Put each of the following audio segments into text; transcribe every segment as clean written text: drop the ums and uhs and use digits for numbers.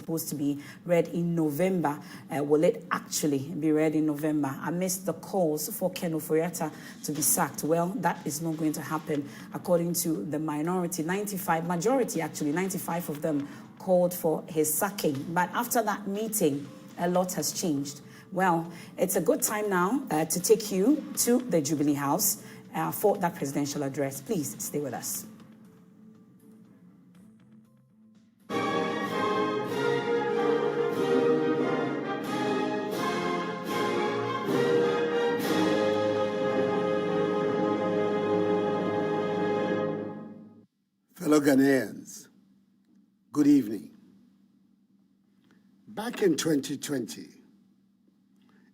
supposed to be read in November. Will it actually be read in November? Amidst the calls for Ken Ofori-Atta to be sacked, well, that is not going to happen. According to the majority, 95 of them called for his sacking. But after that meeting, a lot has changed. Well, it's a good time now to take you to the Jubilee House for that presidential address. Please stay with us. Fellow Ghanaians, good evening. Back in 2020,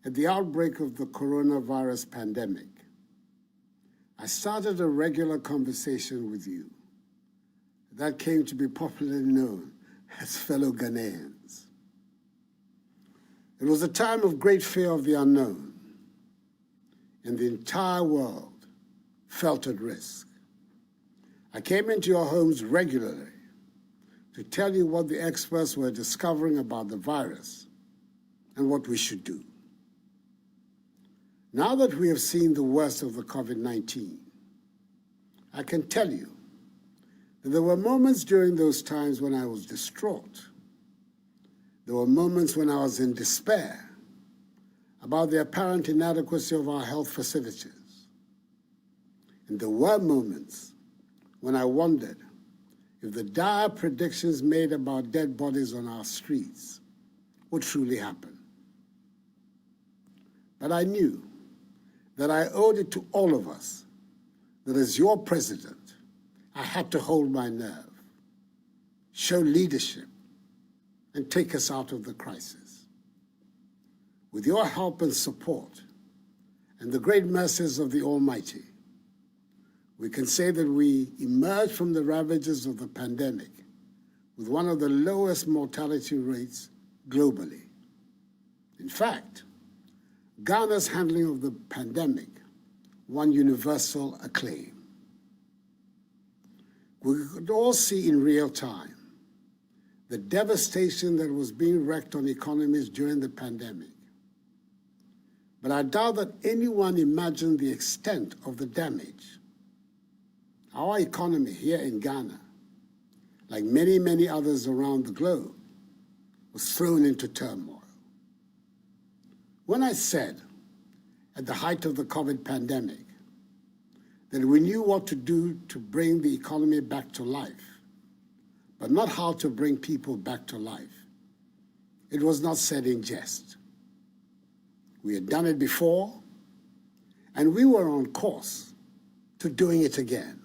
at the outbreak of the coronavirus pandemic, I started a regular conversation with you that came to be popularly known as fellow Ghanaians. It was a time of great fear of the unknown, and the entire world felt at risk. I came into your homes regularly to tell you what the experts were discovering about the virus and what we should do. Now that we have seen the worst of the COVID-19, I can tell you that there were moments during those times when I was distraught. There were moments when I was in despair about the apparent inadequacy of our health facilities. And there were moments when I wondered if the dire predictions made about dead bodies on our streets would truly happen. But I knew that I owed it to all of us that as your president, I had to hold my nerve, show leadership, and take us out of the crisis. With your help and support, and the great mercies of the Almighty, we can say that we emerged from the ravages of the pandemic with one of the lowest mortality rates globally. In fact, Ghana's handling of the pandemic won universal acclaim. We could all see in real time the devastation that was being wreaked on economies during the pandemic. But I doubt that anyone imagined the extent of the damage. Our economy here in Ghana, like many, many others around the globe, was thrown into turmoil. When I said, at the height of the COVID pandemic, that we knew what to do to bring the economy back to life, but not how to bring people back to life, it was not said in jest. We had done it before, and we were on course to doing it again.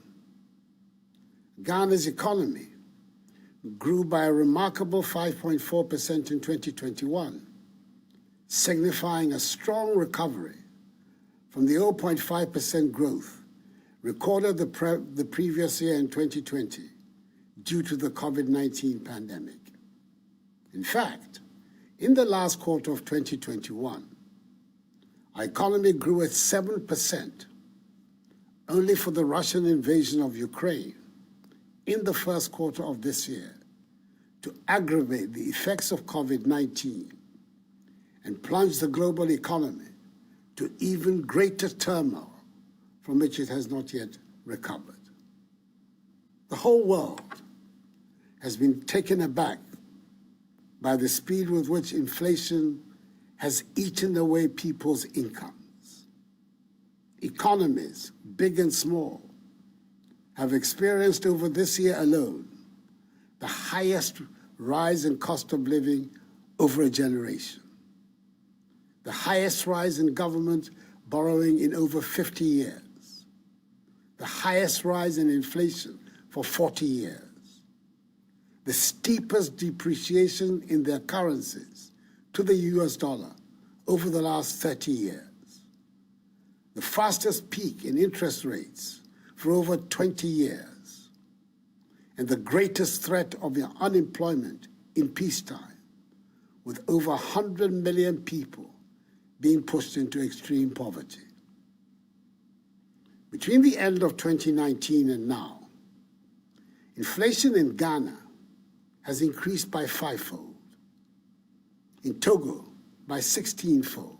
Ghana's economy grew by a remarkable 5.4% in 2021, signifying a strong recovery from the 0.5% growth recorded the previous year in 2020 due to the COVID-19 pandemic. In fact, in the last quarter of 2021, our economy grew at 7%, only for the Russian invasion of Ukraine in the first quarter of this year to aggravate the effects of COVID-19 and plunge the global economy to even greater turmoil from which it has not yet recovered. The whole world has been taken aback by the speed with which inflation has eaten away people's incomes. Economies, big and small, have experienced over this year alone the highest rise in cost of living over a generation, the highest rise in government borrowing in over 50 years, the highest rise in inflation for 40 years, the steepest depreciation in their currencies to the US dollar over the last 30 years, the fastest peak in interest rates for over 20 years, and the greatest threat of unemployment in peacetime, with over 100 million people being pushed into extreme poverty. Between the end of 2019 and now, inflation in Ghana has increased by fivefold. in Togo by 16-fold,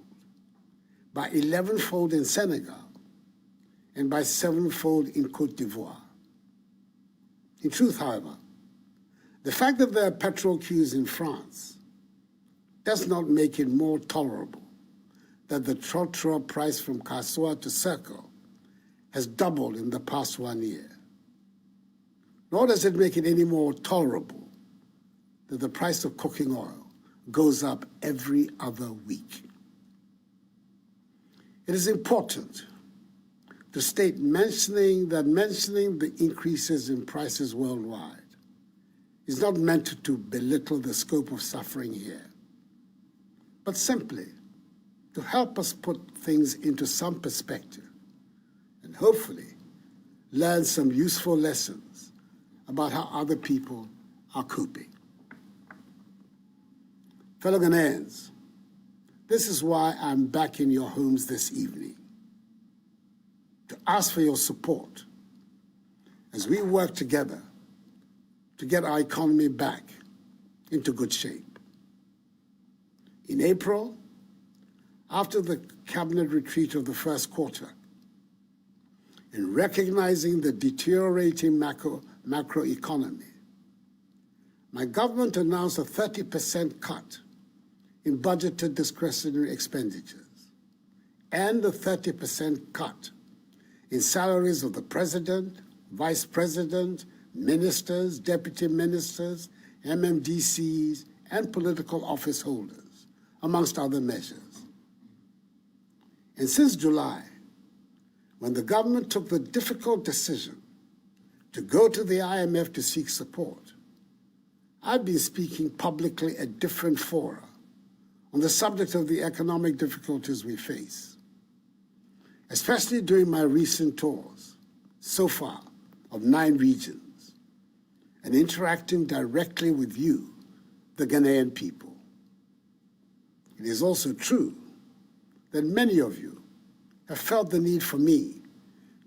by 11-fold in Senegal, and by 7-fold in Côte d'Ivoire. In truth, however, the fact that there are petrol queues in France does not make it more tolerable that the trottoir price from Kassoa to Circle has doubled in the past 1 year. Nor does it make it any more tolerable that the price of cooking oil goes up every other week. It is important to state mentioning the increases in prices worldwide is not meant to belittle the scope of suffering here, but simply to help us put things into some perspective and hopefully learn some useful lessons about how other people are coping. Fellow Ghanaians, this is why I'm back in your homes this evening, to ask for your support as we work together to get our economy back into good shape. In April, after the cabinet retreat of the first quarter, in recognizing the deteriorating macroeconomy, my government announced a 30% cut in budgeted discretionary expenditures and a 30% cut in salaries of the president, vice president, ministers, deputy ministers, MMDCs, and political office holders, amongst other measures. And since July, when the government took the difficult decision to go to the IMF to seek support, I've been speaking publicly at different fora on the subject of the economic difficulties we face, especially during my recent tours, so far, of 9 regions, and interacting directly with you, the Ghanaian people. It is also true that many of you have felt the need for me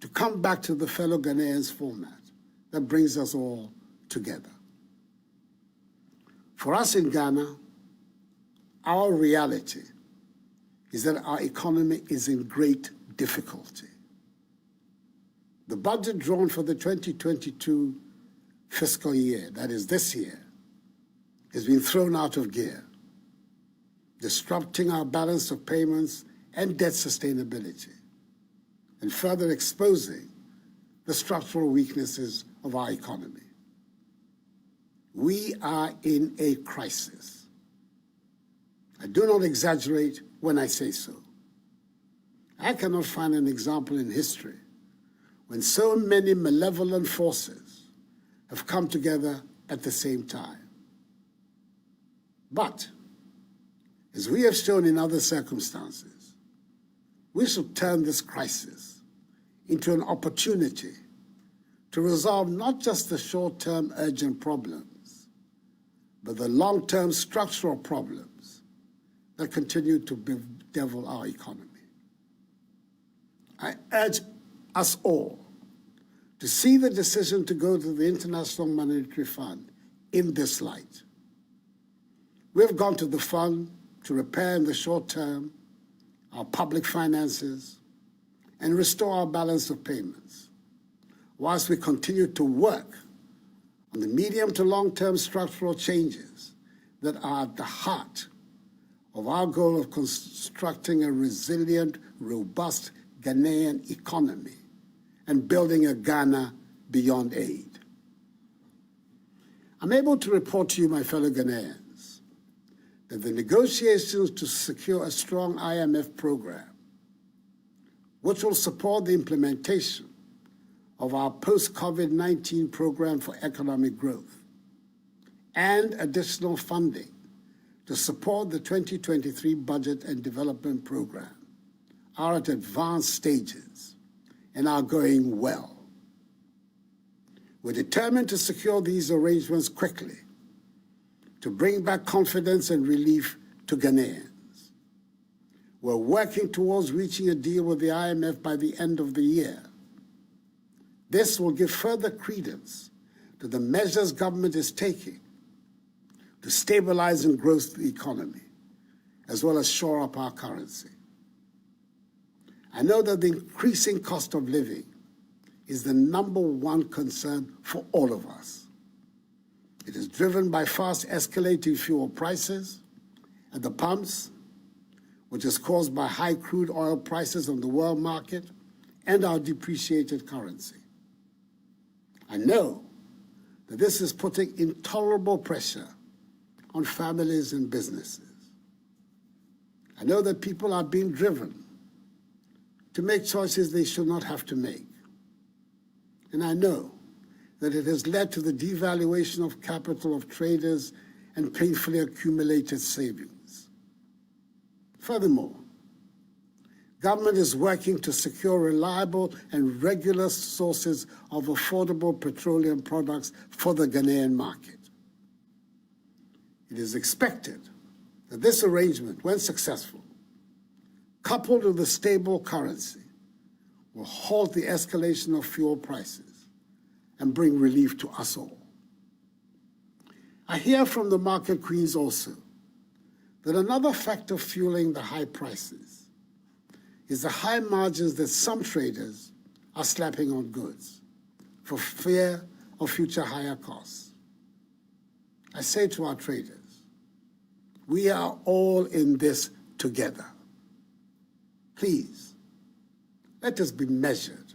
to come back to the fellow Ghanaians format that brings us all together. For us in Ghana, our reality is that our economy is in great difficulty. The budget drawn for the 2022 fiscal year, that is this year, has been thrown out of gear, disrupting our balance of payments and debt sustainability, and further exposing the structural weaknesses of our economy. We are in a crisis. I do not exaggerate when I say so. I cannot find an example in history when so many malevolent forces have come together at the same time. But, as we have shown in other circumstances, we should turn this crisis into an opportunity to resolve not just the short-term urgent problems, but the long-term structural problems that continue to bedevil our economy. I urge us all to see the decision to go to the International Monetary Fund in this light. We have gone to the fund to repair in the short term our public finances and restore our balance of payments, whilst we continue to work on the medium to long-term structural changes that are at the heart of our goal of constructing a resilient, robust Ghanaian economy and building a Ghana beyond aid. I'm able to report to you, my fellow Ghanaians, that the negotiations to secure a strong IMF program, which will support the implementation of our post-COVID-19 program for economic growth, and additional funding to support the 2023 budget and development program, are at advanced stages and are going well. We're determined to secure these arrangements quickly to bring back confidence and relief to Ghanaians. We're working towards reaching a deal with the IMF by the end of the year. This will give further credence to the measures government is taking to stabilize and grow the economy, as well as shore up our currency. I know that the increasing cost of living is the number one concern for all of us. It is driven by fast escalating fuel prices at the pumps, which is caused by high crude oil prices on the world market and our depreciated currency. I know that this is putting intolerable pressure on families and businesses. I know that people are being driven to make choices they should not have to make. And I know that it has led to the devaluation of capital of traders and painfully accumulated savings. Furthermore, government is working to secure reliable and regular sources of affordable petroleum products for the Ghanaian market. It is expected that this arrangement, when successful, coupled with a stable currency, will halt the escalation of fuel prices and bring relief to us all. I hear from the market queens also that another factor fueling the high prices is the high margins that some traders are slapping on goods for fear of future higher costs. I say to our traders, we are all in this together. Please, let us be measured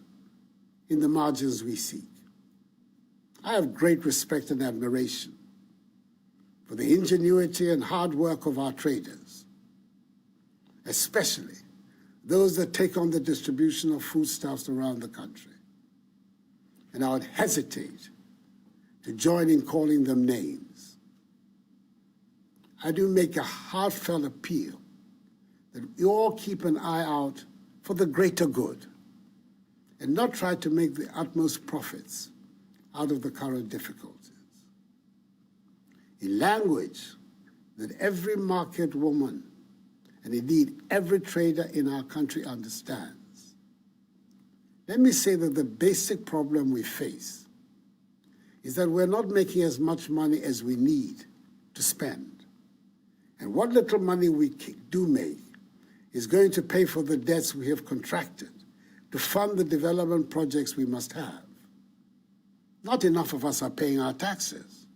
in the margins we seek. I have great respect and admiration for the ingenuity and hard work of our traders, especially those that take on the distribution of foodstuffs around the country. And I would hesitate to join in calling them names. I do make a heartfelt appeal that we all keep an eye out for the greater good and not try to make the utmost profits out of the current difficulties. In language that every market woman and indeed every trader in our country understands, let me say that the basic problem we face is that we're not making as much money as we need to spend. And what little money we do make is going to pay for the debts we have contracted to fund the development projects we must have. Not enough of us are paying our taxes.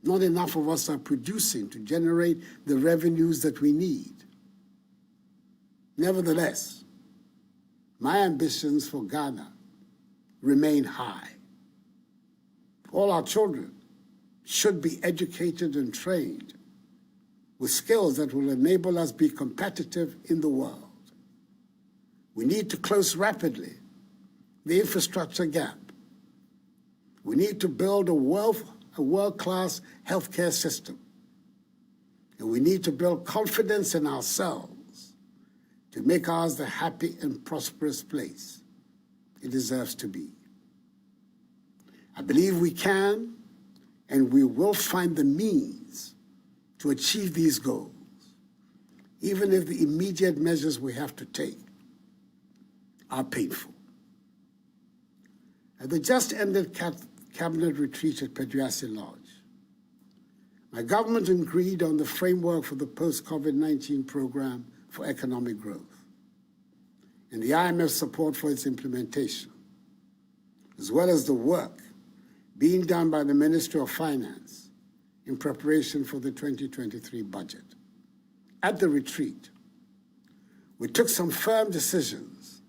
Not enough of us are producing to generate the revenues that we need. Nevertheless, my ambitions for Ghana remain high. All our children should be educated and trained with skills that will enable us be competitive in the world. We need to close rapidly the infrastructure gap. We need to build a world-class healthcare system. And we need to build confidence in ourselves to make ours the happy and prosperous place it deserves to be. I believe we can and we will find the means to achieve these goals, even if the immediate measures we have to take are painful. At the just-ended cabinet retreat at Peduasi Lodge, my government agreed on the framework for the post-COVID-19 program for economic growth and the IMF support for its implementation, as well as the work being done by the Ministry of Finance in preparation for the 2023 budget. At the retreat, we took some firm decisions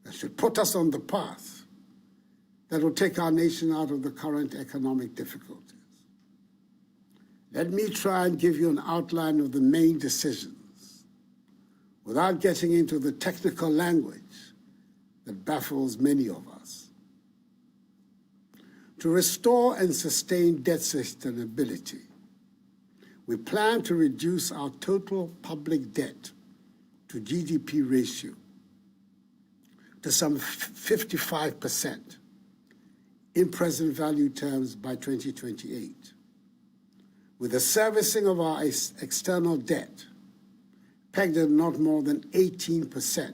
that should put us on the path that will take our nation out of the current economic difficulties. Let me try and give you an outline of the main decisions without getting into the technical language that baffles many of us. To restore and sustain debt sustainability, we plan to reduce our total public debt to GDP ratio to some 55% in present value terms by 2028, with the servicing of our external debt pegged at not more than 18%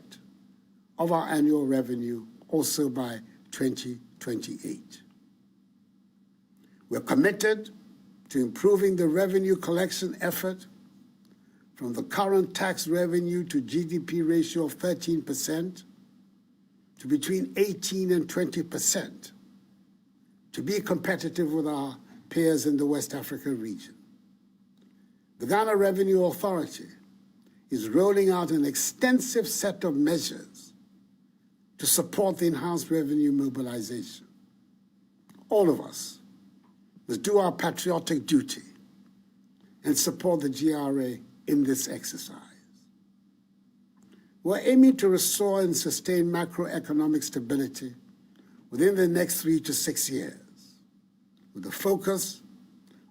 of our annual revenue also by 2028. We're committed to improving the revenue collection effort from the current tax revenue to GDP ratio of 13% to between 18 and 20% to be competitive with our peers in the West Africa region. The Ghana Revenue Authority is rolling out an extensive set of measures to support the enhanced revenue mobilization. All of us must do our patriotic duty and support the GRA in this exercise. We're aiming to restore and sustain macroeconomic stability within the next 3 to 6 years, with a focus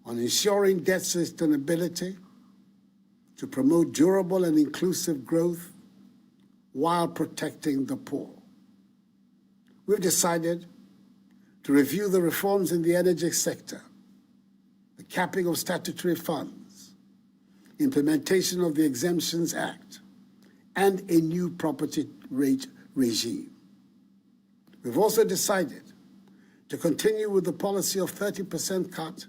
on ensuring debt sustainability to promote durable and inclusive growth while protecting the poor. We've decided to review the reforms in the energy sector, the capping of statutory funds, implementation of the Exemptions Act, and a new property rate regime. We've also decided to continue with the policy of 30% cut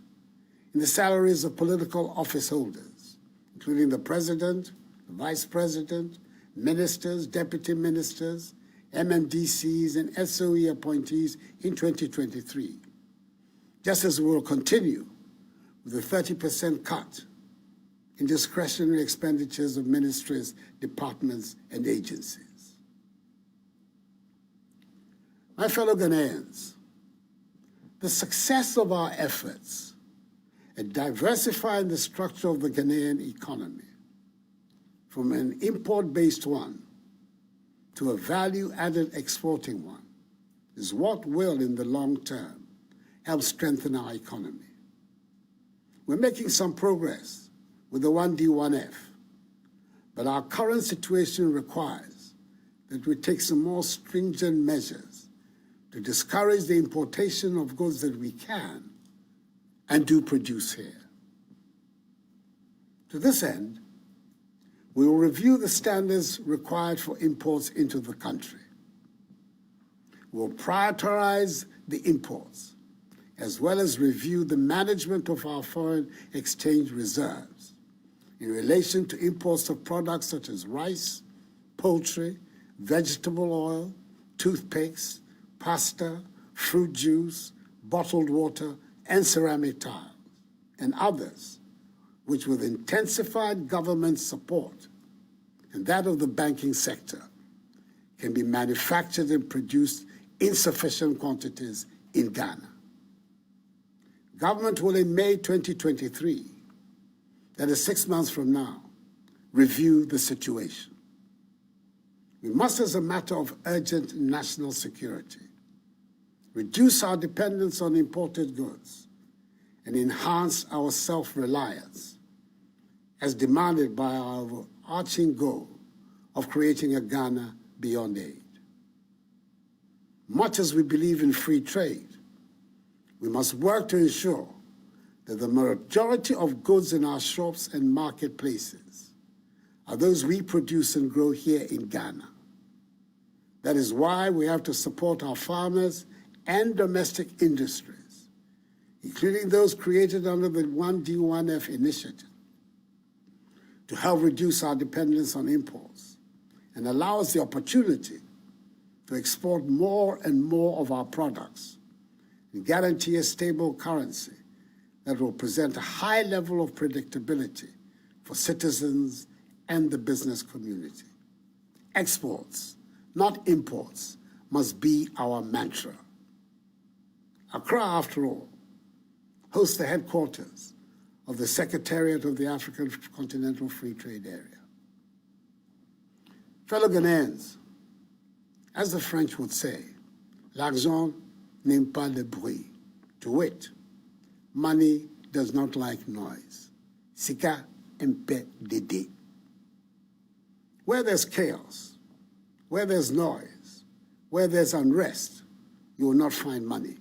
in the salaries of political office holders, including the President, the Vice President, ministers, deputy ministers, MMDCs, and SOE appointees in 2023, just as we will continue with the 30% cut in discretionary expenditures of ministries, departments, and agencies. My fellow Ghanaians, the success of our efforts at diversifying the structure of the Ghanaian economy from an import-based one to a value-added exporting one is what will, in the long term, help strengthen our economy. We're making some progress with the 1D1F, but our current situation requires that we take some more stringent measures to discourage the importation of goods that we can and do produce here. To this end, we will review the standards required for imports into the country. We'll prioritize the imports, as well as review the management of our foreign exchange reserves in relation to imports of products such as rice, poultry, vegetable oil, toothpicks, pasta, fruit juice, bottled water, and ceramic tiles, and others, which with intensified government support and that of the banking sector, can be manufactured and produced in sufficient quantities in Ghana. Government will in May 2023, that is 6 months from now, review the situation. We must, as a matter of urgent national security, reduce our dependence on imported goods and enhance our self-reliance, as demanded by our overarching goal of creating a Ghana beyond aid. Much as we believe in free trade, we must work to ensure that the majority of goods in our shops and marketplaces are those we produce and grow here in Ghana. That is why we have to support our farmers and domestic industries, including those created under the 1D1F initiative, to help reduce our dependence on imports and allow us the opportunity to export more and more of our products and guarantee a stable currency that will present a high level of predictability for citizens and the business community. Exports, not imports, must be our mantra. Accra, after all, hosts the headquarters of the Secretariat of the African Continental Free Trade Area. Fellow Ghanaians, as the French would say, l'argent n'aime pas le bruit. To wit, money does not like noise. Sika mpe dede. Where there's chaos, where there's noise, where there's unrest, you will not find money.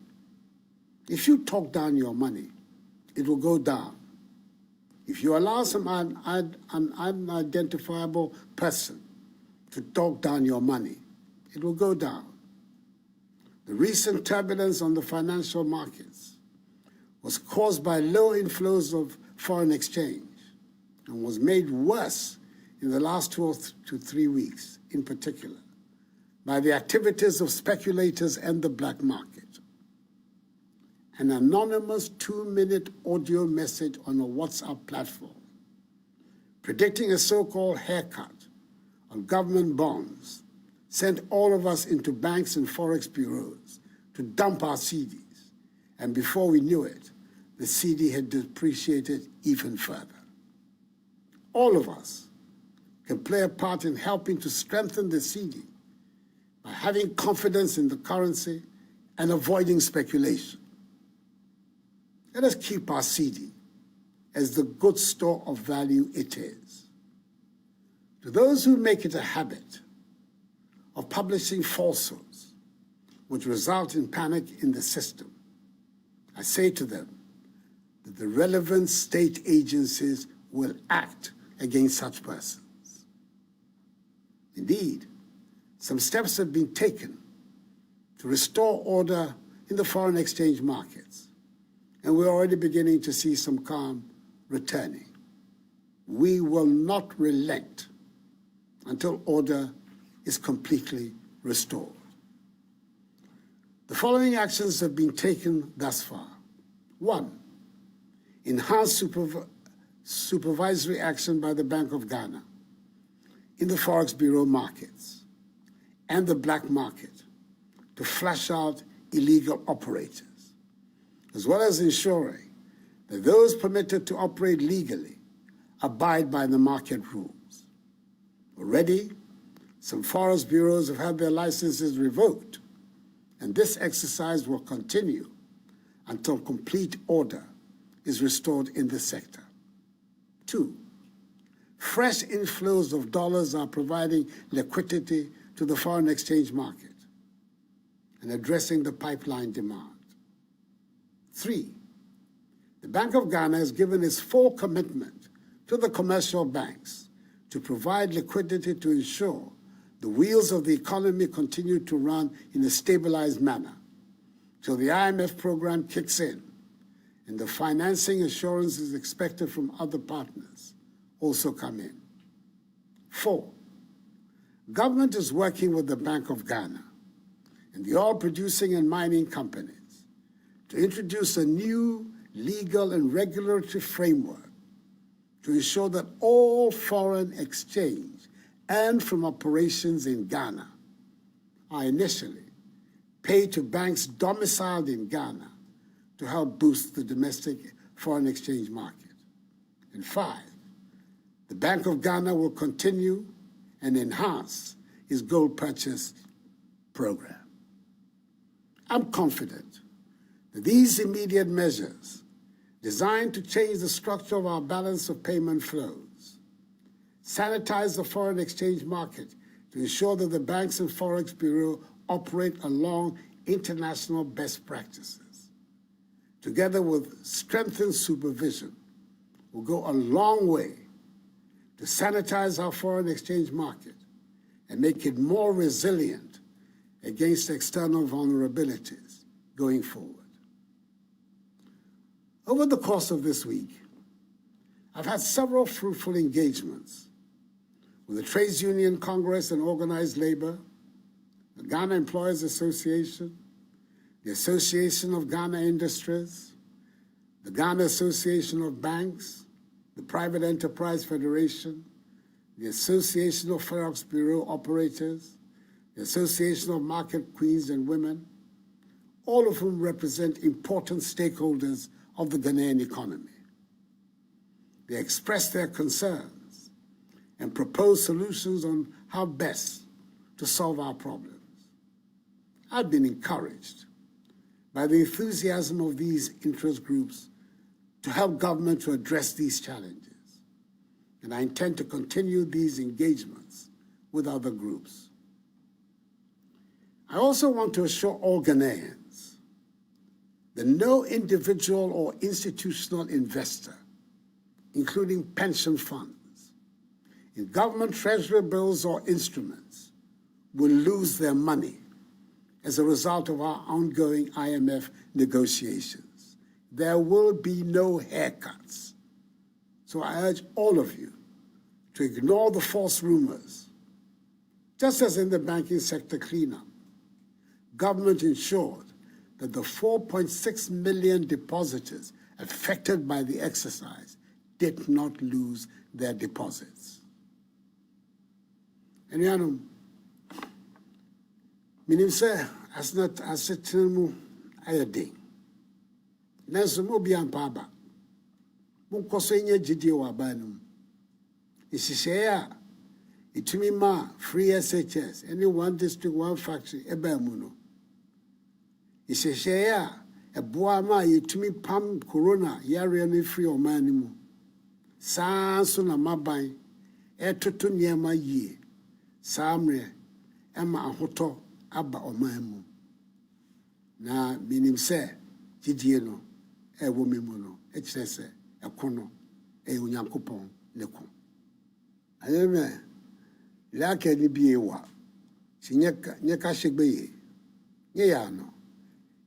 If you talk down your money, it will go down. If you allow some unidentifiable person to talk down your money, it will go down. The recent turbulence on the financial markets was caused by low inflows of foreign exchange and was made worse in the last 2 to 3 weeks, in particular, by the activities of speculators and the black market. An anonymous 2-minute audio message on a WhatsApp platform predicting a so-called haircut on government bonds sent all of us into banks and forex bureaus to dump our CDs, and before we knew it, the CD had depreciated even further. All of us can play a part in helping to strengthen the CD by having confidence in the currency and avoiding speculation. Let us keep our CD as the good store of value it is. To those who make it a habit of publishing falsehoods which result in panic in the system, I say to them that the relevant state agencies will act against such persons. Indeed, some steps have been taken to restore order in the foreign exchange markets, and we're already beginning to see some calm returning. We will not relent until order is completely restored. The following actions have been taken thus far. 1, enhanced supervisory action by the Bank of Ghana in the Forex Bureau markets and the black market to flush out illegal operators, as well as ensuring that those permitted to operate legally abide by the market rules. Already, some Forex bureaus have had their licenses revoked, and this exercise will continue until complete order is restored in the sector. 2, fresh inflows of dollars are providing liquidity to the foreign exchange market and addressing the pipeline demand. 3, the Bank of Ghana has given its full commitment to the commercial banks to provide liquidity to ensure the wheels of the economy continue to run in a stabilized manner till the IMF program kicks in and the financing assurances expected from other partners also come in. 4, government is working with the Bank of Ghana and the oil producing and mining companies to introduce a new legal and regulatory framework to ensure that all foreign exchange and from operations in Ghana are initially paid to banks domiciled in Ghana to help boost the domestic foreign exchange market. And 5, the Bank of Ghana will continue and enhance its gold purchase program. I'm confident that these immediate measures designed to change the structure of our balance of payment flows, sanitize the foreign exchange market to ensure that the banks and Forex Bureau operate along international best practices, together with strengthened supervision, will go a long way to sanitize our foreign exchange market and make it more resilient against external vulnerabilities going forward. Over the course of this week, I've had several fruitful engagements with the Trades Union Congress and Organized Labor, the Ghana Employers Association, the Association of Ghana Industries, the Ghana Association of Banks, the Private Enterprise Federation, the Association of Forex Bureau Operators, the Association of Market Queens and Women, all of whom represent important stakeholders of the Ghanaian economy. They expressed their concerns and proposed solutions on how best to solve our problems. I've been encouraged by the enthusiasm of these interest groups to help government to address these challenges, and I intend to continue these engagements with other groups. I also want to assure all Ghanaians that no individual or institutional investor, including pension funds, in government treasury bills or instruments, will lose their money as a result of our ongoing IMF negotiations. There will be no haircuts. So So I urge all of you to ignore the false rumors. Just as in the banking sector cleanup, government ensured that the 4.6 million depositors affected by the exercise did not lose their deposits. And minim sɛ asetena mu ayɛ den. Nanso mo bi ampa aba. Monkɔ so nyɛ gyidie wɔ aban no mu. Nhyehyɛeɛ a ɛtumi ma free SHS, any one district, one factory, ɛbaa mu no. Nhyehyɛeɛ a ɛboa ma yɛtumi pam corona yareɛ no firi ɔman no mu. Saa nso na maban ɛtoto nneɛma yie. Saa mmerɛ ɛma ahotɔ aba ɔman mu. Na minim sɛ gyidie no ɛwɔ me mu no ɛkyerɛ sɛ ɛko no ɛyɛ Onyankopɔn ne ko. Ayɛmɛ laka ni bi ewa si nyeka hyegbe ye nye ya no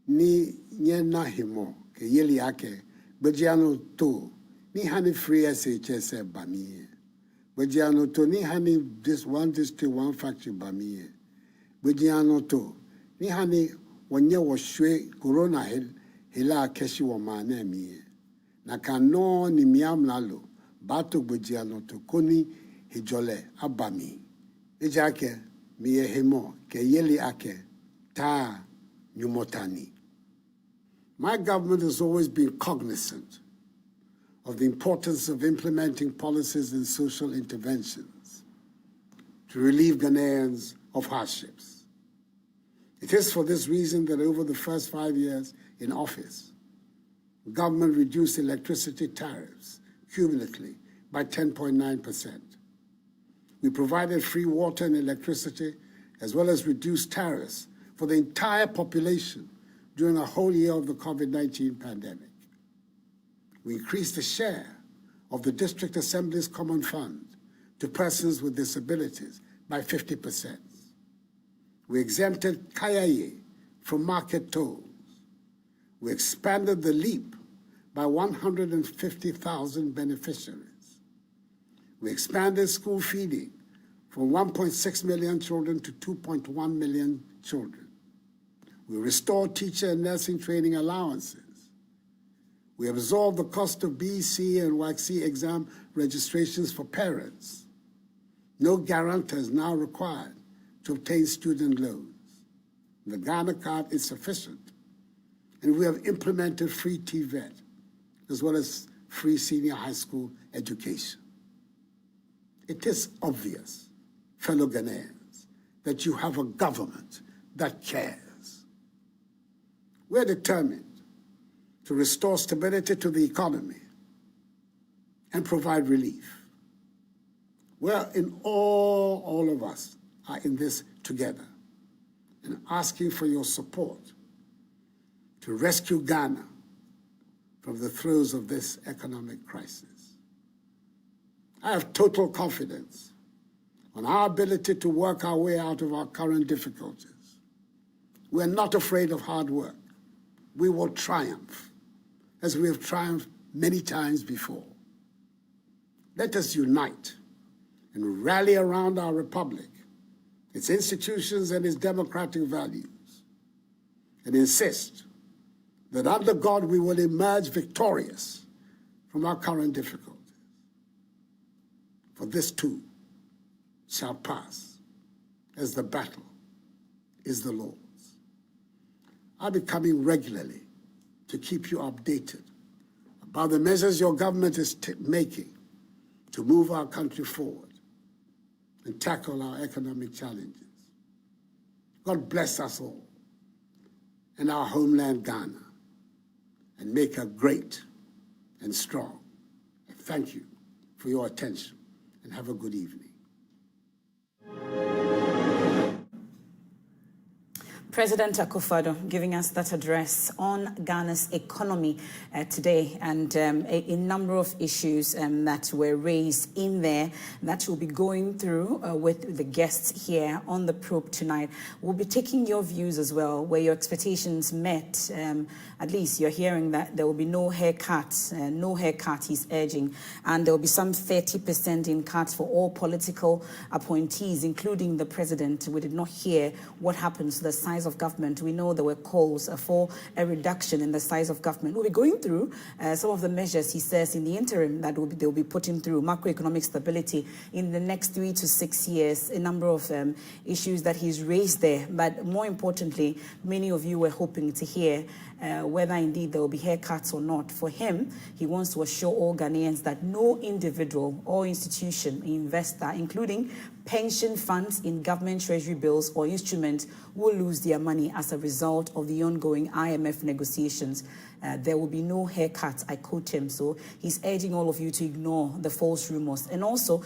ni nye na himo ke yeli ake gbejiano to ni hani free SHS bamiye gbejiano to ni hani this one district one factory bamiye gbejiano to ni hani wonye wohwe corona hela keshi wo mana miye na kano ni miamlalo bato gbejiano to koni hijole abami ejake miye hemo ke yeli ake ta nyumotani. My government has always been cognizant of the importance of implementing policies and social interventions to relieve Ghanaians of hardships. It is for this reason that over the first 5 years in office, government reduced electricity tariffs cumulatively by 10.9%. We provided free water and electricity, as well as reduced tariffs for the entire population during a whole year of the COVID-19 pandemic. We increased the share of the District Assembly's Common Fund to persons with disabilities by 50%. We exempted Kayaye from market tolls. We expanded the LEAP by 150,000 beneficiaries. We expanded school feeding from 1.6 million children to 2.1 million children. We restored teacher and nursing training allowances. We absorbed the cost of BC and WACC exam registrations for parents. No guarantors now required to obtain student loans. The Ghana card is sufficient. And we have implemented free TVET, as well as free senior high school education. It is obvious, fellow Ghanaians, that you have a government that cares. We're determined to restore stability to the economy and provide relief. All of us are in this together and asking for your support to rescue Ghana from the throes of this economic crisis. I have total confidence on our ability to work our way out of our current difficulties. We are not afraid of hard work. We will triumph, as we have triumphed many times before. Let us unite and rally around our republic, its institutions and its democratic values, and insist that under God we will emerge victorious from our current difficulties. For this too shall pass, as the battle is the Lord's. I'll be coming regularly to keep you updated about the measures your government is making to move our country forward and tackle our economic challenges. God bless us all and our homeland Ghana, and make her great and strong. And thank you for your attention, and have a good evening. President Akufo-Addo giving us that address on Ghana's economy today, and a number of issues that were raised in there that we'll be going through with the guests here on the probe tonight. We'll be taking your views as well, where your expectations met. At least you're hearing that there will be no haircut, he's urging, and there will be some 30% in cuts for all political appointees, including the president. We did not hear what happens to the size of government. We know there were calls for a reduction in the size of government. We'll be going through some of the measures, he says, in the interim that they'll be putting through macroeconomic stability in the next 3 to 6 years, a number of issues that he's raised there. But more importantly, many of you were hoping to hear whether indeed there will be haircuts or not. For him, he wants to assure all Ghanaians that no individual or institution, investor, including pension funds in government treasury bills or instruments, will lose their money as a result of the ongoing IMF negotiations. There will be no haircuts, I quote him. So he's urging all of you to ignore the false rumors. And also,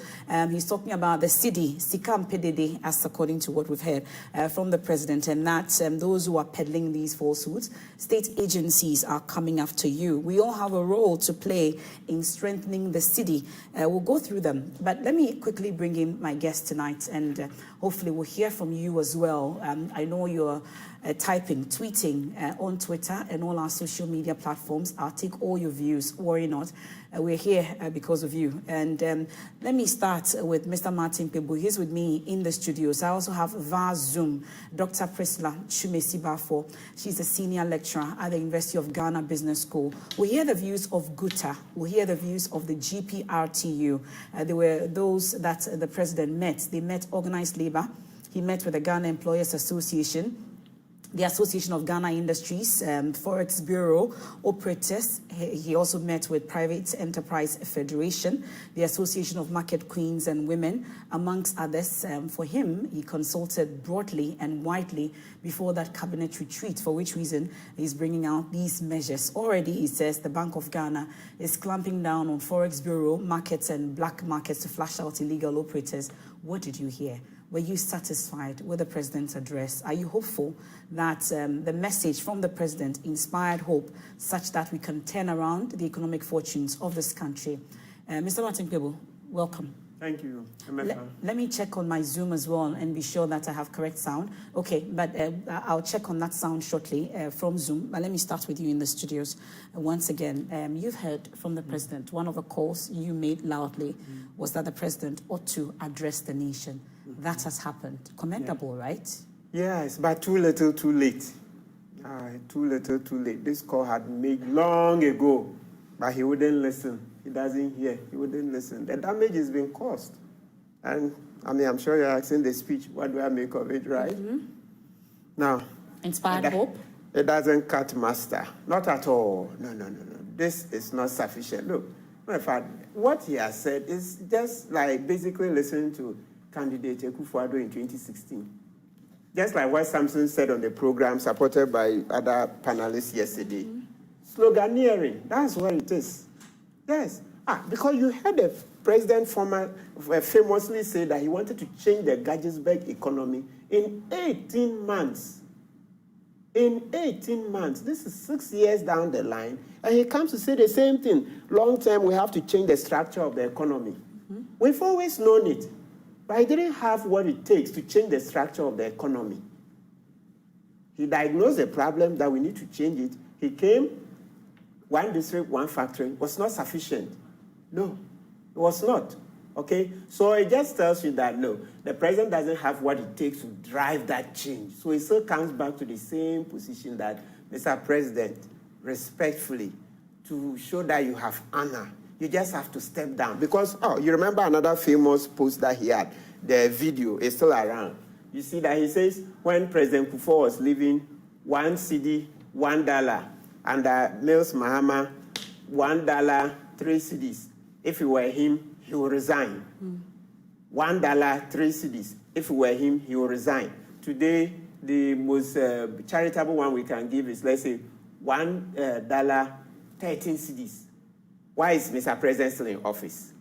he's talking about the city, Sikam Pedede, as according to what we've heard from the president, and that those who are peddling these falsehoods, state agencies are coming after you. We all have a role to play in strengthening the city. We'll go through them. But let me quickly bring in my guest tonight, and hopefully we'll hear from you as well. I know you're typing, tweeting on Twitter and all our social media platforms. I'll take all your views, worry not. We're here because of you. And let me start with Mr. Martin Pebu. He's with me in the studios. I also have via Zoom Dr. Priscilla Chumesi-Bafo. She's a senior lecturer at the University of Ghana Business School. We hear the views of GUTA. We hear the views of the GPRTU. There were those that the president met. They met organized labor. He met with the Ghana Employers Association, the Association of Ghana Industries, Forex Bureau operators. He also met with Private Enterprise Federation, the Association of Market Queens and Women, amongst others. For him, he consulted broadly and widely before that cabinet retreat, for which reason he's bringing out these measures. Already, he says, the Bank of Ghana is clamping down on Forex Bureau markets and black markets to flash out illegal operators. What did you hear? Were you satisfied with the president's address? Are you hopeful that the message from the president inspired hope such that we can turn around the economic fortunes of this country? Mr. Martin Pebu, welcome. Thank you. Let me check on my Zoom as well and be sure that I have correct sound. Okay, but I'll check on that sound shortly from Zoom. But let me start with you in the studios. Once again, you've heard from the president. One of the calls you made loudly was that the president ought to address the nation. That has happened. Commendable, right? Yes, but too little, too late. Too little, too late. This call had made long ago, but he wouldn't listen. He doesn't hear. He wouldn't listen. The damage has been caused. And, I'm sure you're asking the speech, what do I make of it, right? Now. Inspired hope? It doesn't cut master. Not at all. No. This is not sufficient. Look, in fact, what he has said is just like basically listening to candidate Akufo-Addo in 2016. Just like what Samson said on the program, supported by other panelists yesterday. Sloganeering, that's what it is. Yes. Because you heard the president famously say that he wanted to change the Gadgetsburg economy in 18 months. In 18 months. This is 6 years down the line. And he comes to say the same thing. Long term, we have to change the structure of the economy. We've always known it. But he didn't have what it takes to change the structure of the economy. He diagnosed the problem that we need to change it. He came, one district, one factory, was not sufficient. No, it was not. Okay? So it just tells you that, no, the president doesn't have what it takes to drive that change. So it still comes back to the same position that, Mr. President, respectfully, to show that you have honor, you just have to step down. Because, you remember another famous post that he had? The video is still around. You see that he says, when President Kufuor was leaving, 1 cedi, $1. Under Mills Mahama, $1, 3 cedis. If it were him, he would resign. $1, 3 cedis. If it were him, he would resign. Today, the most charitable one we can give is, let's say, $1, 13 cedis. Why is Mr. President still in office?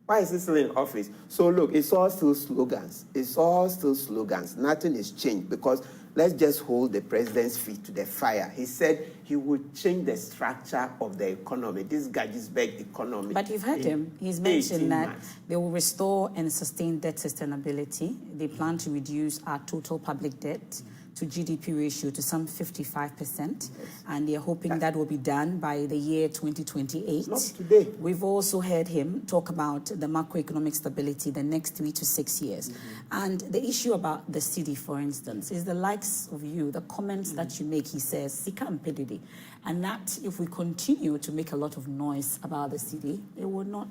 Why is he still in office? So look, it's all still slogans. It's all still slogans. Nothing is changed because let's just hold the president's feet to the fire. He said he would change the structure of the economy, this Gajisberg economy. But you've heard him. He's mentioned that months. they will restore and sustain debt sustainability. They plan to reduce our total public debt to GDP ratio to some 55%. And they're hoping that will be done by the year 2028. Not today. We've also heard him talk about the macroeconomic stability the next 3 to 6 years. And the issue about the city, for instance, is the likes of you, the comments that you make. He says, Sika Mpedidi. And that if we continue to make a lot of noise about the city, it will not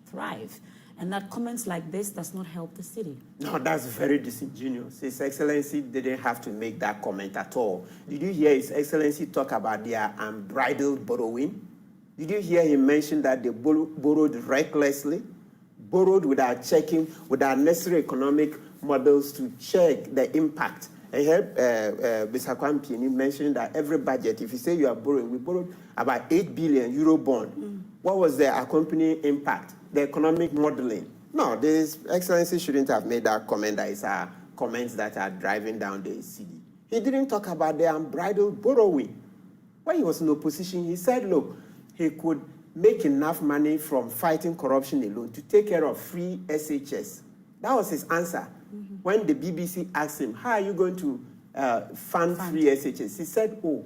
thrive. And that comments like this does not help the city. No, that's very disingenuous. His Excellency didn't have to make that comment at all. Did you hear His Excellency talk about their unbridled borrowing? Did you hear him mention that they borrowed recklessly? Borrowed without checking, without necessary economic models to check the impact. I heard Mr. Kwampieni mention that every budget, if you say you are borrowing, we borrowed about 8 billion euro bond. What was the accompanying impact? The economic modeling. No, His Excellency shouldn't have made that comment that is comments that are driving down the city. He didn't talk about the unbridled borrowing. When he was in opposition, he said, look, he could make enough money from fighting corruption alone to take care of free SHS. That was his answer. When the BBC asked him, how are you going to fund free SHS? He said, oh,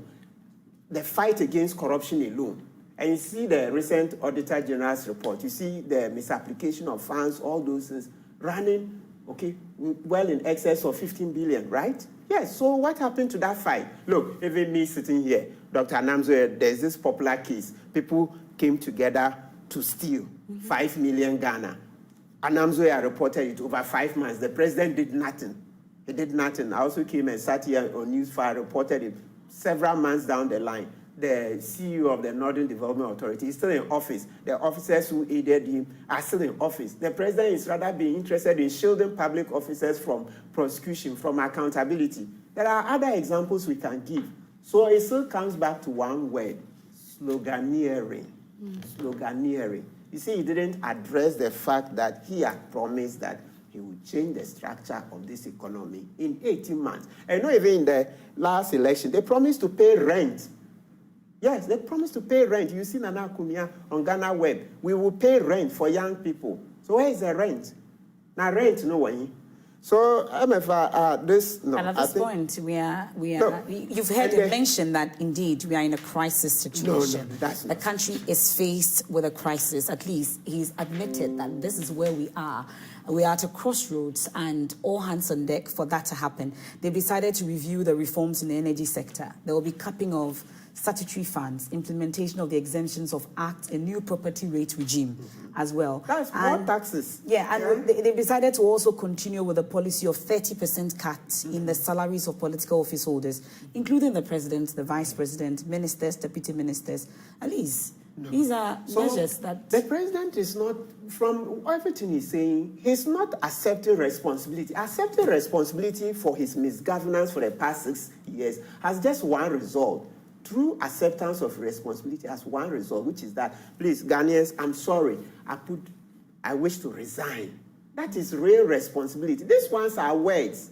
the fight against corruption alone. And you see the recent Auditor General's report. You see the misapplication of funds, all those things running, okay, well in excess of 15 billion, right? Yes, so what happened to that fight? Look, even me sitting here, Dr. Anamzoe, there's this popular case. People came together to steal 5 million Ghana. Anamzoe reported it over 5 months. The president did nothing. He did nothing. I also came and sat here on Newsfire, reported it several months down the line. The CEO of the Northern Development Authority is still in office. The officers who aided him are still in office. The president is rather being interested in shielding public officers from prosecution, from accountability. There are other examples we can give. So it still comes back to one word, sloganeering. Sloganeering. You see, he didn't address the fact that he had promised that he would change the structure of this economy in 18 months. And not even in the last election, they promised to pay rent. Yes, they promised to pay rent. You see Nana Kumia on Ghana Web. We will pay rent for young people. So where is the rent? Now rent, no way. So MFR, this no. And at this point, we are. No, you've heard him mention that indeed we are in a crisis situation. No, that's the country is faced with a crisis. At least he's admitted that this is where we are. We are at a crossroads, and all hands on deck for that to happen. They've decided to review the reforms in the energy sector. There will be capping of statutory funds, implementation of the exemptions of Act, a new property rate regime as well. That's more taxes. Yeah, and they've decided to also continue with a policy of 30% cuts in the salaries of political office holders, including the president, the vice president, ministers, deputy ministers. At least these are measures that... The president is not, from everything he's saying, he's not accepting responsibility. Accepting responsibility for his misgovernance for the past 6 years has just one result. True acceptance of responsibility has one result, which is that, please, Ghanaians, I'm sorry, I wish to resign. That is real responsibility. These ones are words.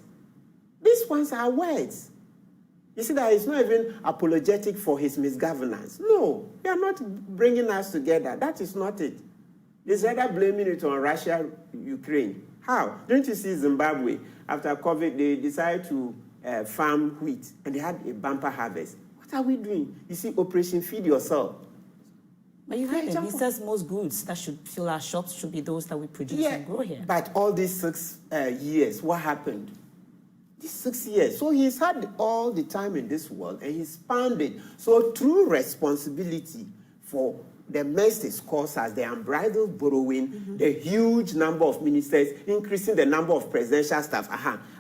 These ones are words. You see that he's not even apologetic for his misgovernance. No, they are not bringing us together. That is not it. He's rather blaming it on Russia, Ukraine. How? Don't you see Zimbabwe? After COVID, they decided to farm wheat, and they had a bumper harvest. What are we doing? You see, Operation Feed Yourself. But you heard him. He says most goods that should fill our shops should be those that we produce and grow here. But all these 6 years, what happened? These 6 years. So he's had all the time in this world, and he's spanned it. So true responsibility for the mess it caused us, the unbridled borrowing, the huge number of ministers, increasing the number of presidential staff.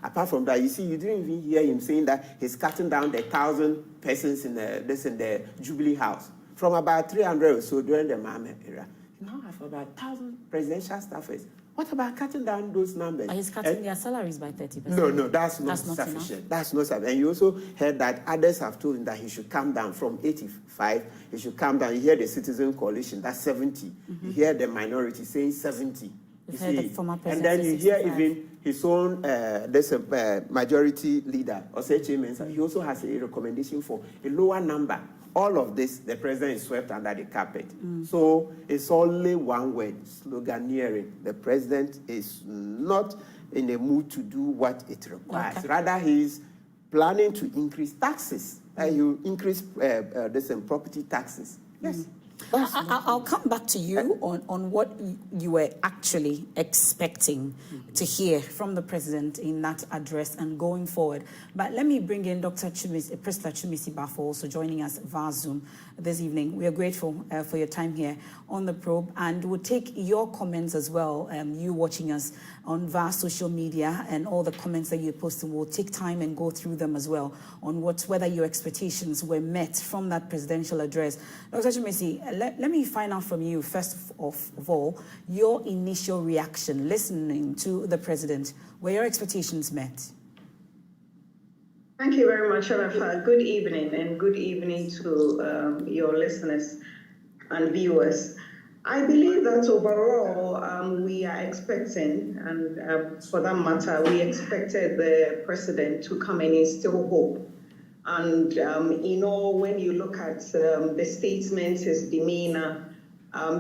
Apart from that, you see, you didn't even hear him saying that he's cutting down the 1,000 persons in the Jubilee House from about 300 or so during the Mahama era. You now have about 1,000 presidential staffers. What about cutting down those numbers? He's cutting their salaries by 30%. No, that's not sufficient. Enough. That's not sufficient. And you also heard that others have told him that he should come down from 85. He should come down. You hear the Citizen Coalition, that's 70. You hear the minority saying 70. You heard the former and then you hear even his own majority leader, or say chairman, he also has a recommendation for a lower number. All of this, the president is swept under the carpet. So it's only one word, sloganeering. The president is not in a mood to do what it requires. Okay. Rather, he's planning to increase taxes. You increase property taxes. Yes. I'll come back to you on what you were actually expecting to hear from the president in that address and going forward. But let me bring in Dr. Priscilla Chumisi-Bafo, also joining us via Zoom this evening. We are grateful for your time here on The Probe, and we'll take your comments as well, you watching us on via social media, and all the comments that you're posting. We'll take time and go through them as well on whether your expectations were met from that presidential address. Dr. Chumisi, let me find out from you, first of all, your initial reaction listening to the president. Were your expectations met? Thank you very much, Arafa. Good evening, and good evening to your listeners and viewers. I believe that overall we are expecting, and for that matter, we expected the president to come and instill hope. And, when you look at the statements, his demeanor,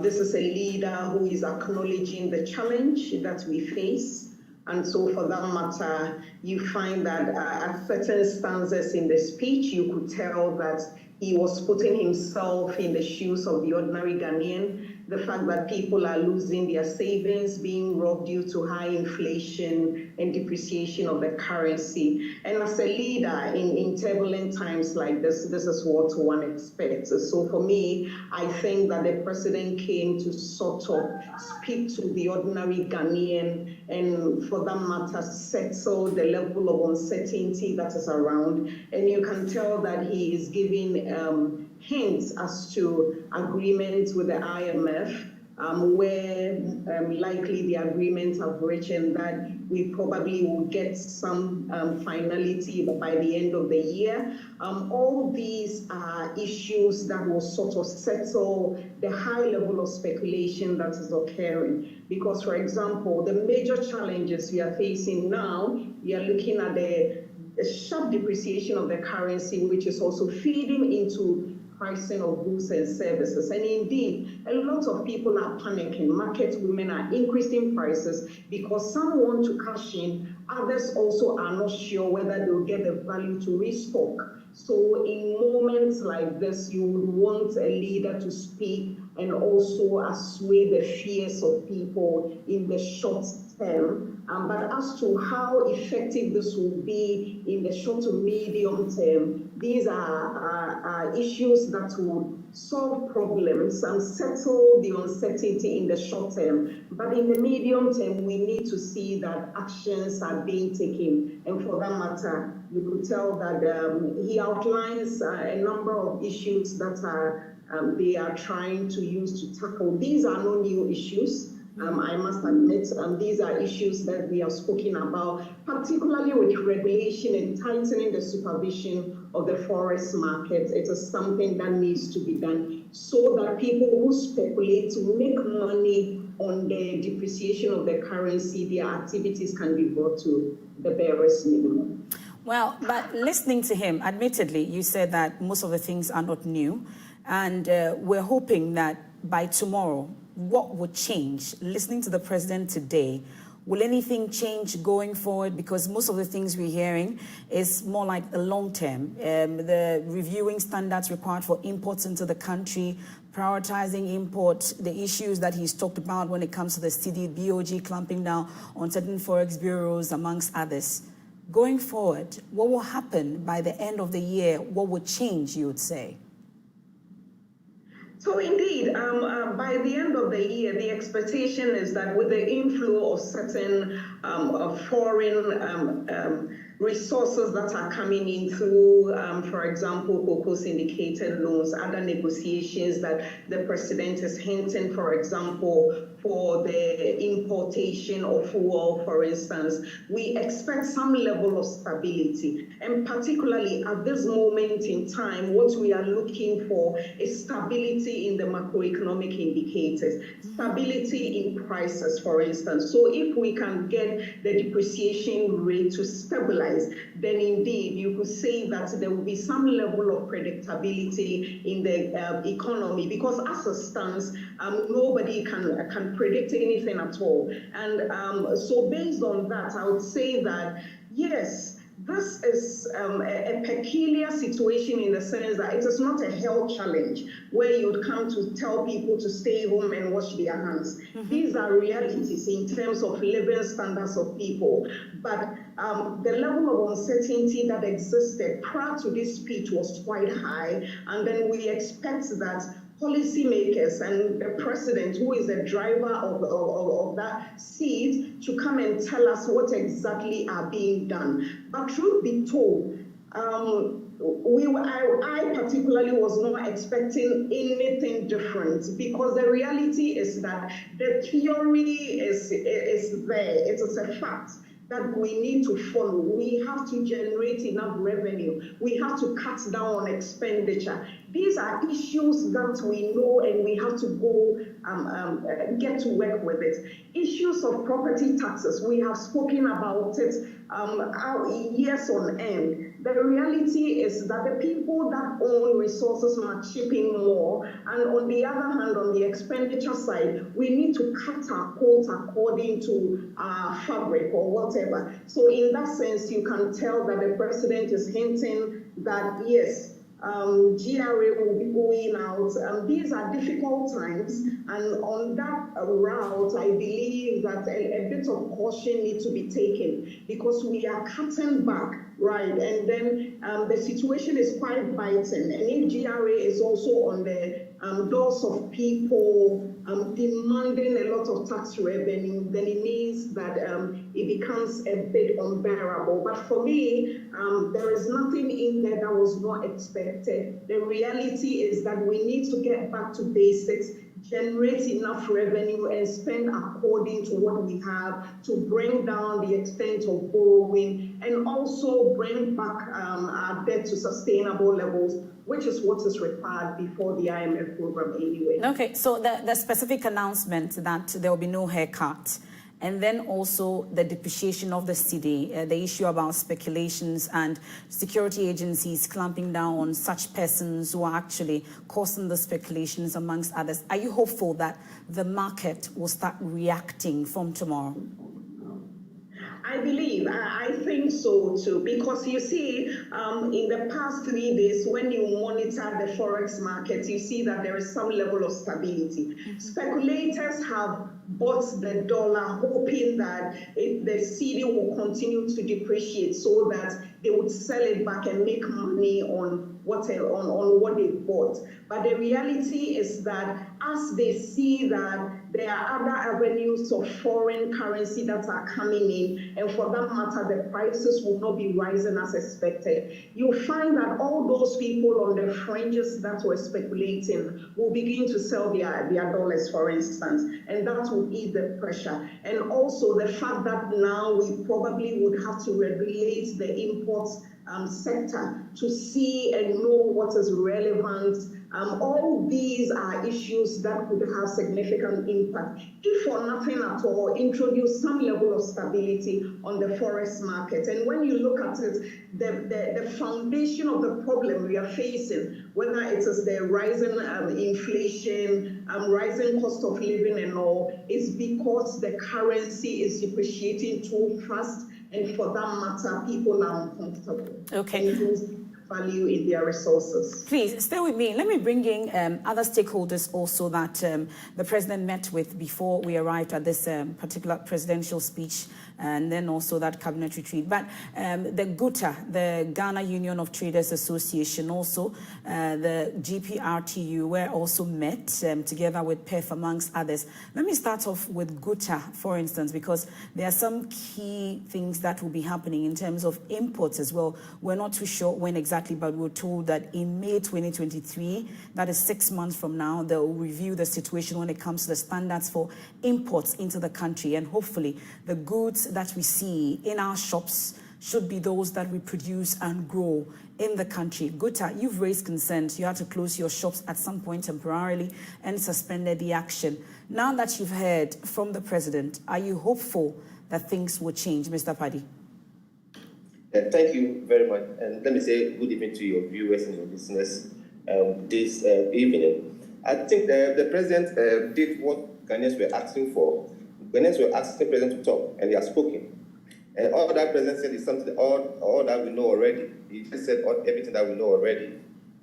this is a leader who is acknowledging the challenge that we face. And so for that matter, you find that at certain stanzas in the speech, you could tell that he was putting himself in the shoes of the ordinary Ghanaian. The fact that people are losing their savings, being robbed due to high inflation and depreciation of the currency. And as a leader in turbulent times like this is what one expects. So for me, I think that the president came to sort of speak to the ordinary Ghanaian, and for that matter, settle the level of uncertainty that is around. And you can tell that he is giving hints as to agreements with the IMF, where likely the agreements have reached, and that we probably will get some finality by the end of the year. All these are issues that will sort of settle the high level of speculation that is occurring. Because, for example, the major challenges we are facing now, we are looking at the sharp depreciation of the currency, which is also feeding into pricing of goods and services. And indeed, a lot of people are panicking. Market women are increasing prices because some want to cash in, others also are not sure whether they'll get the value to restock. So in moments like this, you would want a leader to speak and also assuage the fears of people in the short term. But as to how effective this will be in the short to medium term, these are issues that will solve problems and settle the uncertainty in the short term. But in the medium term, we need to see that actions are being taken. And for that matter, you could tell that he outlines a number of issues that they are trying to use to tackle. These are no new issues. I must admit, these are issues that we have spoken about, particularly with regulation and tightening the supervision of the forest market. It is something that needs to be done so that people who speculate to make money on the depreciation of the currency, their activities can be brought to the barest minimum. Well, but listening to him, admittedly, you said that most of the things are not new, and we're hoping that by tomorrow, what would change? Listening to the president today, will anything change going forward? Because most of the things we're hearing is more like the long term. The reviewing standards required for imports into the country, prioritizing imports, the issues that he's talked about when it comes to the BOG clamping down on certain forex bureaus, amongst others. Going forward, what will happen by the end of the year? What would change, you would say? So indeed, by the end of the year, the expectation is that with the inflow of certain foreign resources that are coming in through, for example, cocoa syndicated loans, other negotiations that the president is hinting, for example, for the importation of fuel, for instance, we expect some level of stability. And particularly at this moment in time, what we are looking for is stability in the macroeconomic indicators, stability in prices, for instance. So if we can get the depreciation rate to stabilize, then indeed you could say that there will be some level of predictability in the economy, because as it stands, nobody can predict anything at all. And so based on that, I would say that, yes, this is a peculiar situation in the sense that it is not a health challenge where you would come to tell people to stay home and wash their hands. These are realities in terms of living standards of people. But the level of uncertainty that existed prior to this speech was quite high. And then we expect that policymakers and the president, who is the driver of that seat, to come and tell us what exactly are being done. But truth be told, I particularly was not expecting anything different, because the reality is that the theory is there. It is a fact that we need to follow. We have to generate enough revenue. We have to cut down on expenditure. These are issues that we know, and we have to go get to work with it. Issues of property taxes, we have spoken about it years on end. The reality is that the people that own resources are chipping more, and on the other hand, on the expenditure side, we need to cut our quotes according to our fabric or whatever. So in that sense, you can tell that the president is hinting that, yes, GRA will be going out. These are difficult times, and on that route, I believe that a bit of caution needs to be taken, because we are cutting back, right? And then the situation is quite biting. And if GRA is also on the doors of people demanding a lot of tax revenue, then it means that it becomes a bit unbearable. But for me, there is nothing in there that was not expected. The reality is that we need to get back to basics, generate enough revenue, and spend according to what we have to bring down the extent of borrowing, and also bring back our debt to sustainable levels, which is what is required before the IMF program anyway. Okay, so the specific announcement that there will be no haircut, and then also the depreciation of the cedi, the issue about speculations and security agencies clamping down on such persons who are actually causing the speculations, amongst others. Are you hopeful that the market will start reacting from tomorrow? I believe, I think so too, because you see, in the past 3 days, when you monitor the forex market, you see that there is some level of stability. Speculators have bought the dollar, hoping that the cedi will continue to depreciate, so that they would sell it back and make money on what they bought. But the reality is that as they see that there are other avenues of foreign currency that are coming in, and for that matter, the prices will not be rising as expected, you find that all those people on the fringes that were speculating will begin to sell their dollars, for instance, and that will ease the pressure. And also the fact that now we probably would have to regulate the imports sector to see and know what is relevant. All these are issues that could have significant impact, if for nothing at all, introduce some level of stability on the forex market. And when you look at it, the foundation of the problem we are facing, whether it is the rising inflation, rising cost of living and all, is because the currency is depreciating too fast, and for that matter, people are uncomfortable. Okay. value in their resources. Please stay with me. Let me bring in other stakeholders also that the president met with before we arrived at this particular presidential speech, and then also that cabinet retreat. But the GUTA, the Ghana Union of Traders Association, also the GPRTU were also met together with PEF, amongst others. Let me start off with GUTA, for instance, because there are some key things that will be happening in terms of imports as well. We're not too sure when exactly, but we're told that in May 2023, that is 6 months from now, they'll review the situation when it comes to the standards for imports into the country, and hopefully the goods that we see in our shops should be those that we produce and grow in the country. GUTA, you've raised concerns. You had to close your shops at some point temporarily and suspended the action. Now that you've heard from the president, are you hopeful that things will change, Mr. Paddy? Thank you very much. And let me say good evening to your viewers and your listeners this evening. I think the president did what Ghanaians were asking for. Ghanaians were asking the president to talk, and he has spoken. And all that president said is something all that we know already. He just said everything that we know already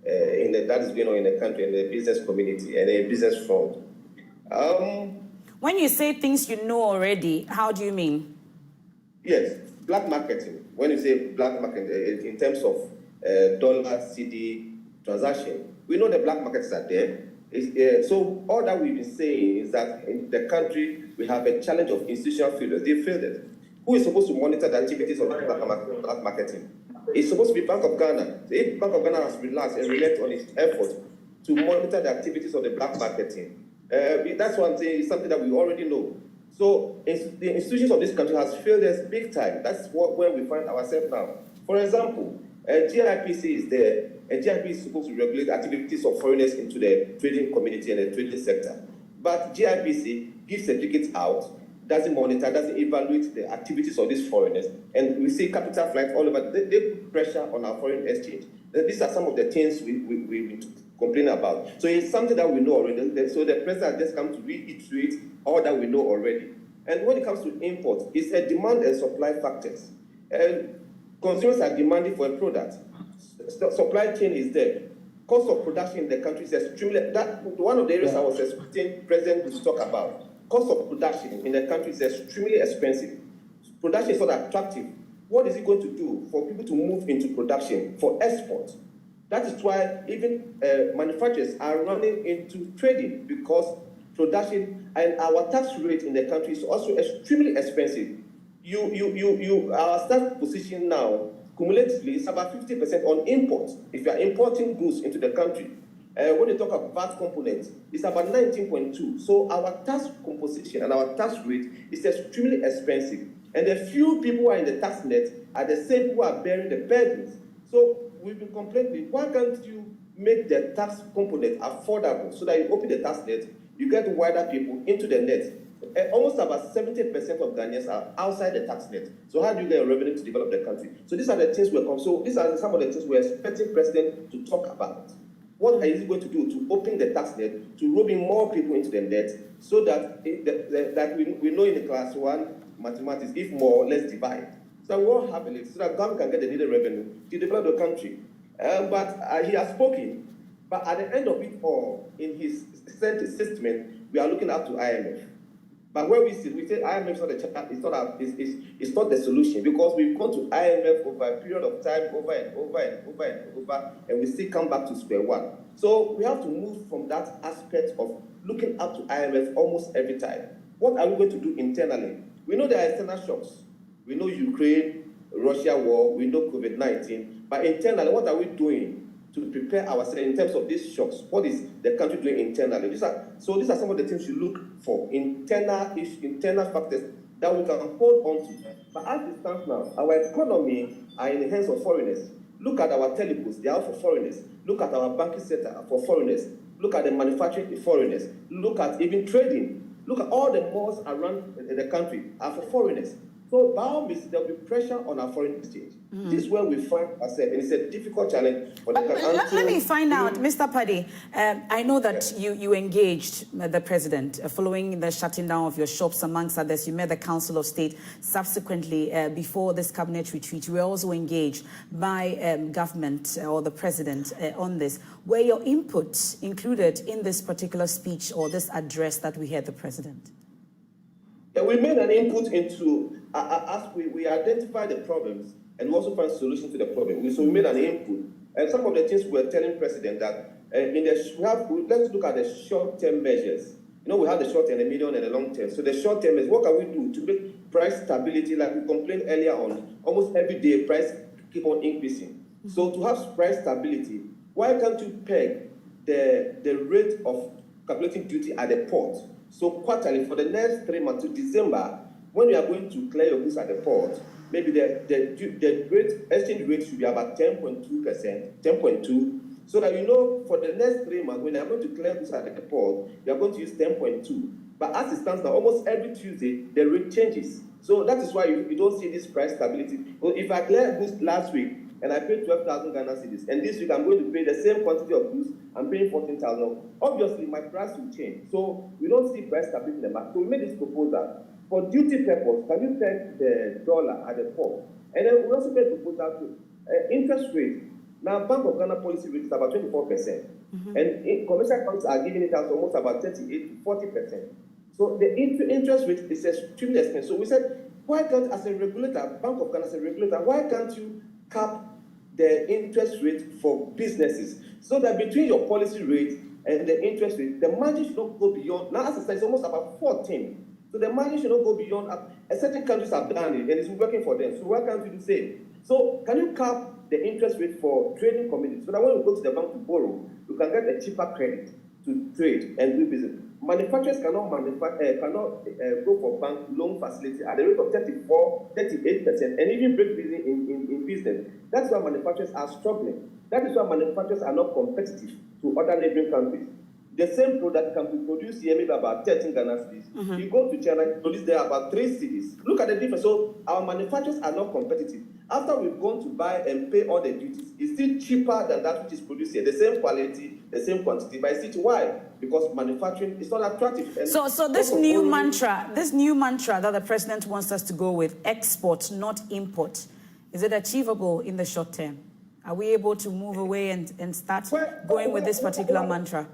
that is going on in the country, in the business community, and the business front. When you say things you know already, how do you mean? Yes, black marketing. When you say black marketing, in terms of dollar, CD transaction, we know the black markets are there. So all that we've been saying is that in the country, we have a challenge of institutional failures. They failed it. Who is supposed to monitor the activities of black marketing? It's supposed to be Bank of Ghana. So if Bank of Ghana has relaxed and relaxed on its effort to monitor the activities of the black marketing, that's what I'm saying. It's something that we already know. So the institutions of this country has failed us big time. That's where we find ourselves now. For example, GIPC is there, and GIPC is supposed to regulate activities of foreigners into the trading community and the trading sector. But GIPC gives certificates out, doesn't monitor, doesn't evaluate the activities of these foreigners, and we see capital flights all over. They put pressure on our foreign exchange. These are some of the things we complain about. So it's something that we know already. So the president has just come to reiterate all that we know already. And when it comes to import, it's a demand and supply factors. Consumers are demanding for a product. Supply chain is there. Cost of production in the country is extremely. One of the areas I was expecting President to talk about. Cost of production in the country is extremely expensive. Production is not attractive. What is it going to do for people to move into production for export? That is why even manufacturers are running into trading, because production and our tax rate in the country is also extremely expensive. Our staff position now, cumulatively, is about 50% on imports. If you are importing goods into the country, when you talk about VAT components, it's about 19.2. So our tax composition and our tax rate is extremely expensive. And the few people who are in the tax net are the same people who are bearing the burdens. So we've been complaining, why can't you make the tax component affordable so that you open the tax net, you get wider people into the net? Almost about 70% of Ghanaians are outside the tax net. So how do you get revenue to develop the country? So these are the things these are some of the things we're expecting President to talk about. What is he going to do to open the tax net, to rope in more people into the net, so that we know in the class 1 mathematics, if more, let's divide. So we all have it, so that government can get the needed revenue to develop the country. But he has spoken. But at the end of it all, in his statement, we are looking up to IMF. But where we say IMF is not the solution, because we've gone to IMF over a period of time, over and over, and we still come back to square one. So we have to move from that aspect of looking up to IMF almost every time. What are we going to do internally? We know there are external shocks. We know Ukraine, Russia war, we know COVID-19, but internally, what are we doing to prepare ourselves in terms of these shocks? What is the country doing internally? These are some of the things you look for, internal factors that we can hold on to. But as it stands now, our economy are in the hands of foreigners. Look at our telecoms, they are for foreigners. Look at our banking sector for foreigners. Look at the manufacturing for foreigners. Look at even trading. Look at all the malls around the country are for foreigners. So by all means, there'll be pressure on our foreign exchange. This is where we find ourselves, and it's a difficult challenge for the country. Let me find out, Mr. Paddy. I know that you engaged the president following the shutting down of your shops, amongst others. You met the Council of State subsequently before this cabinet retreat. You were also engaged by government or the president on this. Were your inputs included in this particular speech or this address that we heard the president? Yeah, we made an input into, as we identified the problems and we also found solutions to the problem. So we made an input. And some of the things we were telling President that let's look at the short-term measures. You know, we have the short and the medium and the long term. So the short term is what can we do to make price stability, like we complained earlier on, almost every day price keep on increasing. So to have price stability, why can't you peg the rate of calculating duty at the port? So quarterly, for the next 3 months to December, when you are going to clear your goods at the port, maybe the rate, exchange rate should be about 10.2%, 10.2, so that you know for the next 3 months, when you are going to clear goods at the port, you are going to use 10.2. But as it stands now, almost every Tuesday, the rate changes. So that is why you don't see this price stability. Well, if I cleared goods last week, and I paid 12,000 Ghana cedis, and this week I'm going to pay the same quantity of goods, I'm paying 14,000. Obviously, my price will change. So we don't see price stability in the market. So we made this proposal. For duty purpose, can you peg the dollar at the port? And then we also made a proposal to interest rate. Now, Bank of Ghana policy rate is about 24%. And commercial banks are giving it out almost about 38 to 40%. So the interest rate is extremely expensive. So we said, why can't, as a regulator, Bank of Ghana as a regulator, why can't you cap the interest rate for businesses so that between your policy rate and the interest rate, the margin should not go beyond, now as I said, it's almost about 14. So the margin should not go beyond, certain countries have done it and it's working for them. So why can't we do the same? So can you cap the interest rate for trading communities so that when we go to the bank to borrow, we can get a cheaper credit to trade and do business? Manufacturers cannot go for bank loan facility at the rate of 34, 38%, and even break business in business. That's why manufacturers are struggling. That is why manufacturers are not competitive to other neighboring countries. The same product can be produced here maybe about 13 Ghana cedis. You go to China, you produce there about 3 cedis. Look at the difference. So our manufacturers are not competitive. After we've gone to buy and pay all the duties, it's still cheaper than that which is produced here. The same quality, the same quantity. But it's still why? Because manufacturing is not attractive. And so this new mantra that the president wants us to go with, export, not import, is it achievable in the short term? Are we able to move away and start going with this particular mantra?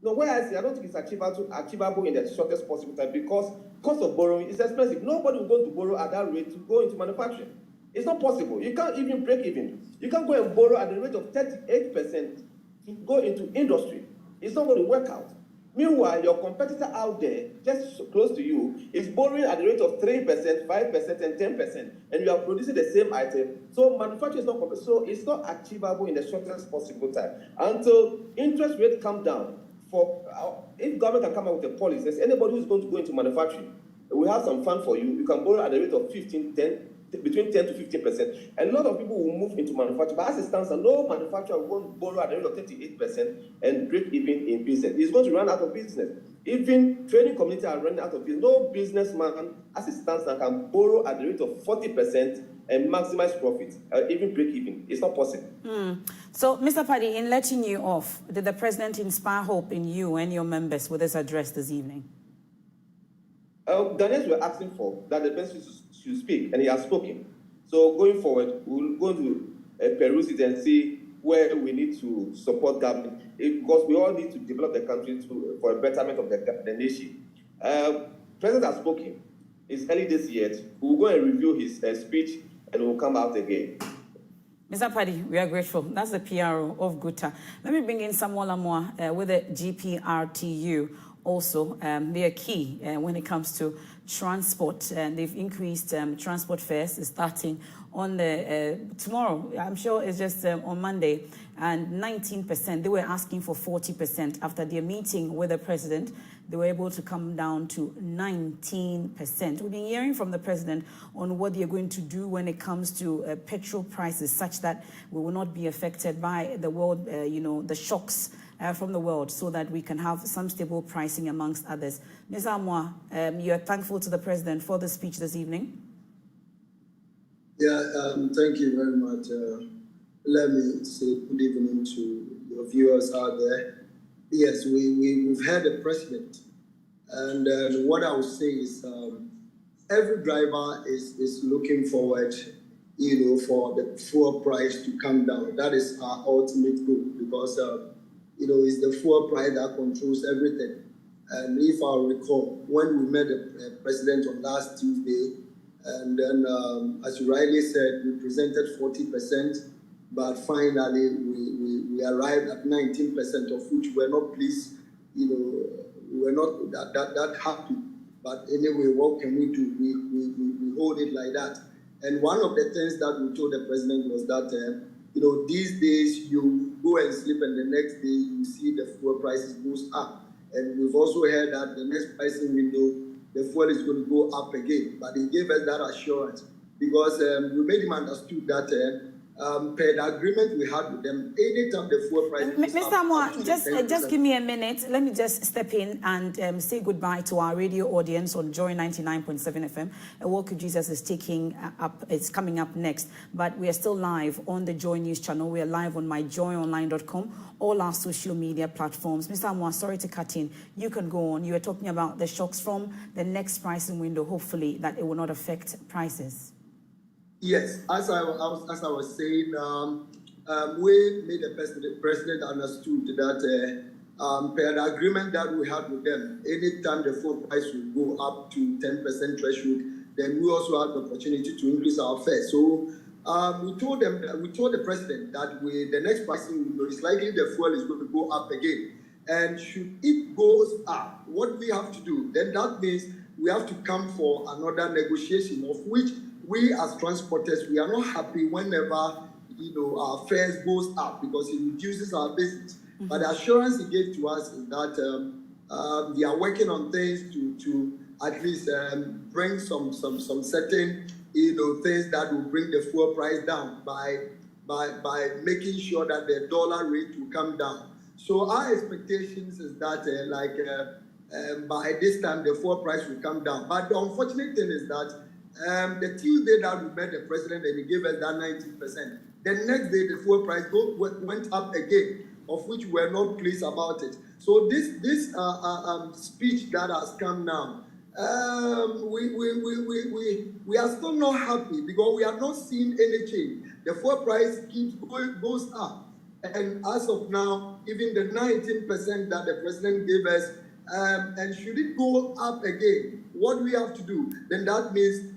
No, where I say I don't think it's achievable in the shortest possible time because cost of borrowing is expensive. Nobody will go to borrow at that rate to go into manufacturing. It's not possible. You can't even break even. You can't go and borrow at the rate of 38% to go into industry. It's not going to work out. Meanwhile, your competitor out there, just close to you, is borrowing at the rate of 3%, 5%, and 10%, and you are producing the same item. So manufacturing is not competitive. So it's not achievable in the shortest possible time. Until interest rates come down, if government can come up with a policy, there's anybody who's going to go into manufacturing, we have some fund for you. You can borrow at the rate of between 10 to 15%. A lot of people will move into manufacturing, but as it stands, no manufacturer will borrow at the rate of 38% and break even in business. It's going to run out of business. Even trading community are running out of business. No businessman, as it stands now, can borrow at the rate of 40% and maximize profit, even break even. It's not possible. So, Mr. Paddy, in letting you off, did the president inspire hope in you and your members with this address this evening? Ghanaians were asking for that the president should speak, and he has spoken. So going forward, we'll go to peruse it and see where we need to support government, because we all need to develop the country for a betterment of the nation. President has spoken. It's early this year. We'll go and review his speech, and we'll come out again. Mr. Paddy, we are grateful. That's the PRO of Guta. Let me bring in Samuel Amoa with the GPRTU. Also, they are key when it comes to transport, and they've increased transport fares starting on tomorrow. I'm sure it's just on Monday, and 19%. They were asking for 40%. After their meeting with the president, they were able to come down to 19%. We've been hearing from the president on what they're going to do when it comes to petrol prices, such that we will not be affected by the world, the shocks from the world so that we can have some stable pricing amongst others. Ms. Amwa, you are thankful to the President for the speech this evening? Yeah, thank you very much. Let me say good evening to your viewers out there. Yes, we've had a president, and what I would say is every driver is looking forward, for the fuel price to come down. That is our ultimate goal because, it's the fuel price that controls everything. And if I recall, when we met the president on last Tuesday, and then, as you rightly said, we presented 40%, but finally we arrived at 19%, of which we're not pleased. We're not that happy. But anyway, what can we do? We hold it like that. And one of the things that we told the president was that, these days you go and sleep, and the next day you see the fuel prices goes up. And we've also heard that the next pricing window, the fuel is going to go up again. But he gave us that assurance because we made him understood that per the agreement we had with them, anytime the fuel price Mr. Amwa, just give me a minute. Let me just step in and say goodbye to our radio audience on Joy 99.7 FM. A Walk with Jesus is it's coming up next. But we are still live on the Joy News channel. We are live on myjoyonline.com, all our social media platforms. Mr. Amwa, sorry to cut in. You can go on. You were talking about the shocks from the next pricing window, hopefully, that it will not affect prices. Yes, as I was saying, we made the president understood that per the agreement that we had with them, anytime the fuel price will go up to 10% threshold, then we also had the opportunity to increase our fares. So we told the president that the next pricing window is likely the fuel is going to go up again. And should it goes up, what we have to do, then that means we have to come for another negotiation, of which we as transporters, we are not happy whenever our fares goes up because it reduces our business. Mm-hmm. But the assurance he gave to us is that they are working on things to at least bring some certain things that will bring the fuel price down by making sure that the dollar rate will come down. So our expectations is that by this time the fuel price will come down. But the unfortunate thing is that the Tuesday that we met the president and he gave us that 19%, the next day the fuel price went up again, of which we are not pleased about it. So this speech that has come now, we are still not happy because we are not seeing any change. The fuel price goes up. And as of now, even the 19% that the president gave us, and should it go up again, what we have to do, then that means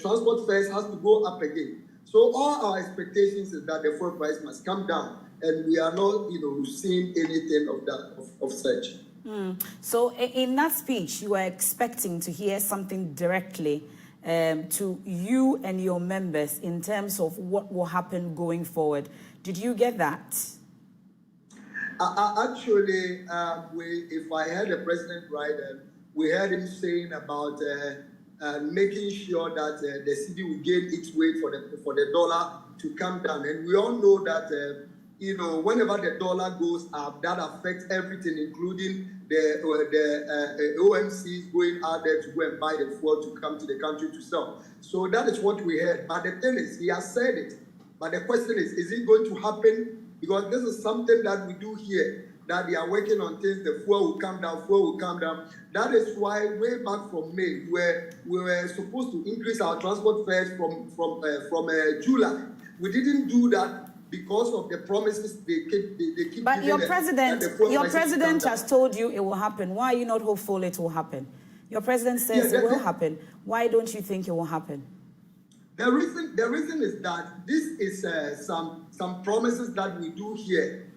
transport fares has to go up again. So all our expectations is that the fuel price must come down, and we are not, seeing anything of such. So in that speech, you were expecting to hear something directly to you and your members in terms of what will happen going forward. Did you get that? Actually, if I heard the president right, we heard him saying about making sure that the city will gain its weight for the dollar to come down. And we all know that, whenever the dollar goes up, that affects everything, including the OMCs going out there to go and buy the fuel to come to the country to sell. So that is what we heard. But the thing is, he has said it. But the question is it going to happen? Because this is something that we do here, that they are working on things, the fuel will come down. That is why way back from May, where we were supposed to increase our transport fares from July. We didn't do that because of the promises they keep But giving. Your president has told you it will happen. Why are you not hopeful it will happen? Your president says it will happen. Why don't you think it will happen? The reason is that this is some promises that we do here,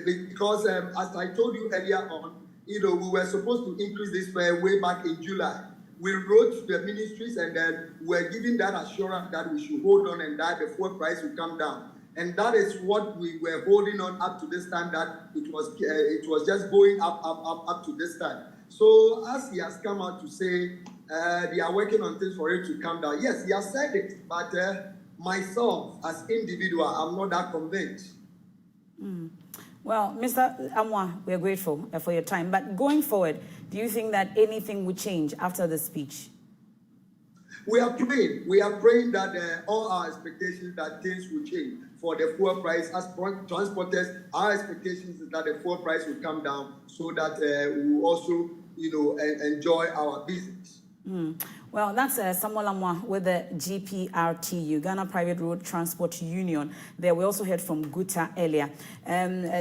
because as I told you earlier on, we were supposed to increase this fare way back in July. We wrote to the ministries and then we're giving that assurance that we should hold on and that the fuel price will come down. And that is what we were holding on up to this time, that it was just going up to this time. So as he has come out to say they are working on things for it to come down, yes, he has said it, but myself as individual, I'm not that convinced. Well, Mr. Amwa, we are grateful for your time. But going forward, do you think that anything will change after the speech? We are praying. We are praying that all our expectations that things will change for the fuel price. As transporters, our expectations is that the fuel price will come down so that we will also, enjoy our business. Well, that's Samuel Amwa with the GPRTU, Ghana Private Road Transport Union. There we also heard from Guta earlier.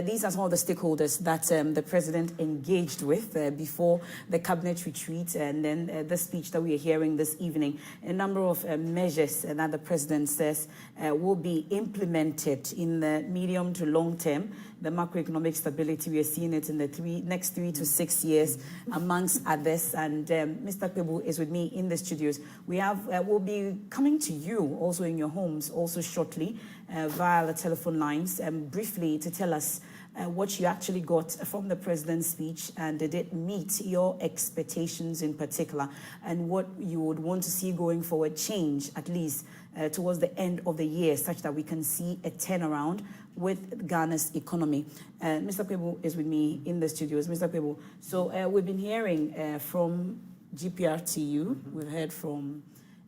These are some of the stakeholders that the president engaged with before the cabinet retreat and then the speech that we are hearing this evening. A number of measures that the president says will be implemented in the medium to long term. The macroeconomic stability, we are seeing it in the next 3 to 6 years, amongst others. And Mr. Kwebu is with me in the studios. We have will be coming to you also in your homes also shortly via the telephone lines, briefly to tell us what you actually got from the president's speech, and did it meet your expectations in particular, and what you would want to see going forward change at least towards the end of the year, such that we can see a turnaround with Ghana's economy. Mr. Kwebu is with me in the studios. Mr. Kwebu, so we've been hearing from GPRTU, we've heard from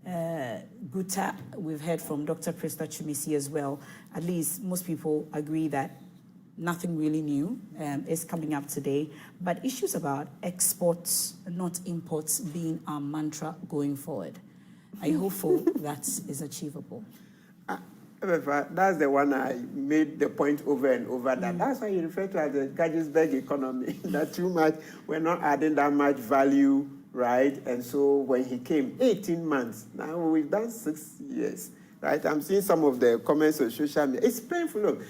Guta, we've heard from Dr. Krista Chumisi as well. At least most people agree that nothing really new is coming up today, but issues about exports, not imports, being our mantra going forward. Are you hopeful that is achievable? That's the one I made the point over and over. That's why you refer to as the Gettysburg economy. That too much, we're not adding that much value, right? And so when he came, 18 months, now we've done 6 years, right? I'm seeing some of the comments on social media. It's painful. Look,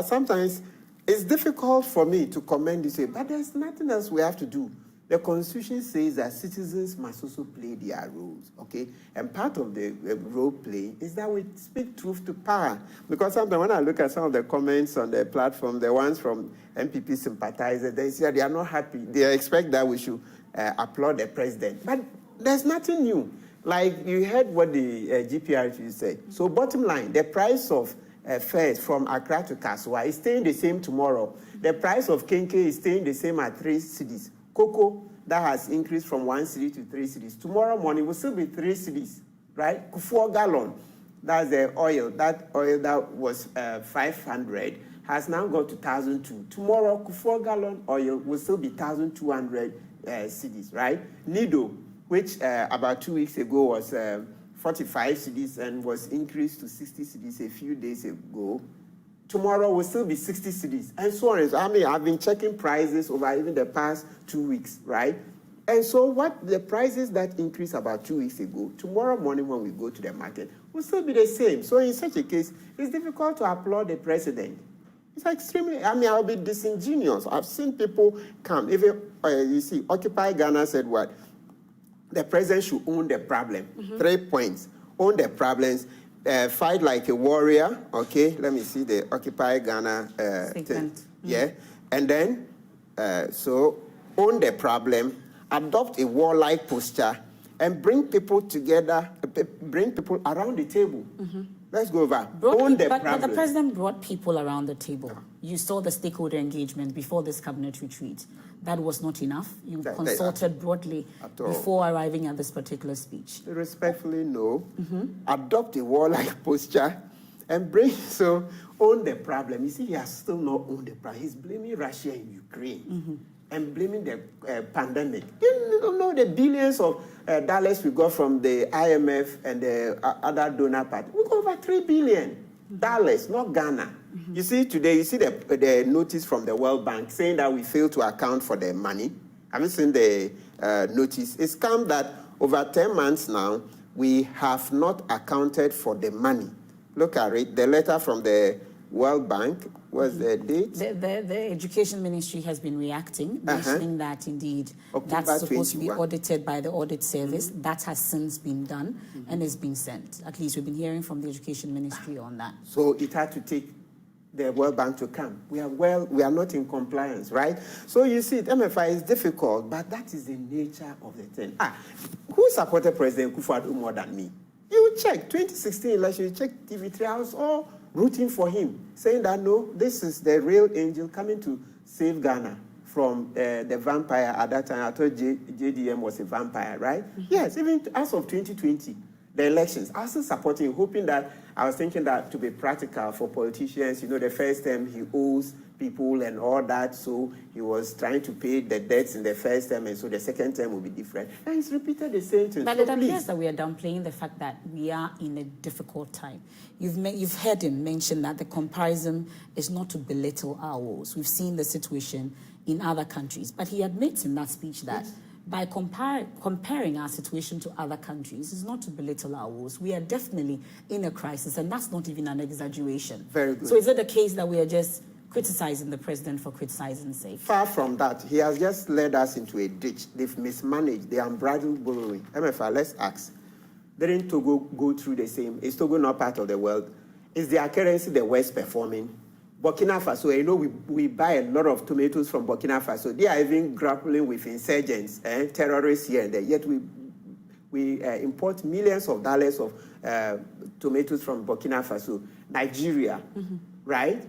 sometimes it's difficult for me to comment this way, but there's nothing else we have to do. The Constitution says that citizens must also play their roles, okay? And part of the role play is that we speak truth to power. Because sometimes when I look at some of the comments on the platform, the ones from MPP sympathizers, they say they are not happy. They expect that we should applaud the president. But there's nothing new. Like you heard what the GPRTU said. So bottom line, the price of fares from Accra to Kaswa is staying the same tomorrow. The price of Kenke is staying the same at 3 cities. Cocoa, that has increased from 1 city to 3 cities. Tomorrow morning will still be 3 cities, right? 4 gallon, that's the oil. That oil that was 500 has now got to 1,002. Tomorrow, 4 gallon oil will still be 1,200 cities, right? Nido, which about 2 weeks ago was 45 cities and was increased to 60 cities a few days ago. Tomorrow will still be 60 cities, and so on. And so, I mean, I've been checking prices over even the past 2 weeks, right? And so what the prices that increased about 2 weeks ago, tomorrow morning when we go to the market, will still be the same. So in such a case, it's difficult to applaud the president. It's extremely, I mean, I'll be disingenuous. I've seen people come. Even, you see, Occupy Ghana said what? The president should own the problem. 3 points. Own the problems. Fight like a warrior, okay? Let me see the Occupy Ghana thing. Yeah, and then, so own the problem, adopt a warlike posture, and bring people together, bring people around the table. Let's go over. Own the problem. But the president brought people around the table. You saw the stakeholder engagement before this cabinet retreat. That was not enough. You consulted broadly before arriving at this particular speech. Respectfully, no. Adopt a warlike posture and bring, so own the problem. You see, he has still not owned the problem. He's blaming Russia and Ukraine and blaming the pandemic. You don't know the billions of dollars we got from the IMF and the other donor parties. We got over $3 billion, not Ghana. You see, today, you see the notice from the World Bank saying that we failed to account for the money. Have you seen the notice? It's come that over 10 months now, we have not accounted for the money. Look at it. The letter from the World Bank, what's the date? The Education Ministry has been reacting, mentioning that indeed October that's supposed 21. to be audited by the audit service. That has since been done and is being sent. At least we've been hearing from the Education Ministry on that. So it had to take the World Bank to come. We are not in compliance, right? So you see, MFI is difficult, but that is the nature of the thing. Who supported President Akufo-Addo more than me? You check 2016 election, you check TV3 house, all rooting for him, saying that, no, this is the real angel coming to save Ghana from the vampire at that time. I thought JDM was a vampire, right? Yes, even as of 2020, the elections, I was still supporting, hoping that, I was thinking that to be practical for politicians, the first term he owes people and all that, so he was trying to pay the debts in the first term, and so the second term will be different. And he's repeated the same thing. But so it appears that we are downplaying the fact that we are in a difficult time. You've heard him mention that the comparison is not to belittle our woes. We've seen the situation in other countries, but he admits in that speech that by comparing our situation to other countries is not to belittle our woes. We are definitely in a crisis, and that's not even an exaggeration. Very good. So is it the case that we are just criticizing the president for criticizing's sake? Far from that. He has just led us into a ditch. They've mismanaged the unbridled borrowing. MFR, let's ask. Didn't Togo go through the same? Is Togo not part of the world? Is their currency the worst performing? Burkina Faso, we buy a lot of tomatoes from Burkina Faso. They are even grappling with insurgents and terrorists here and there. Yet we import millions of dollars of tomatoes from Burkina Faso, Nigeria, right?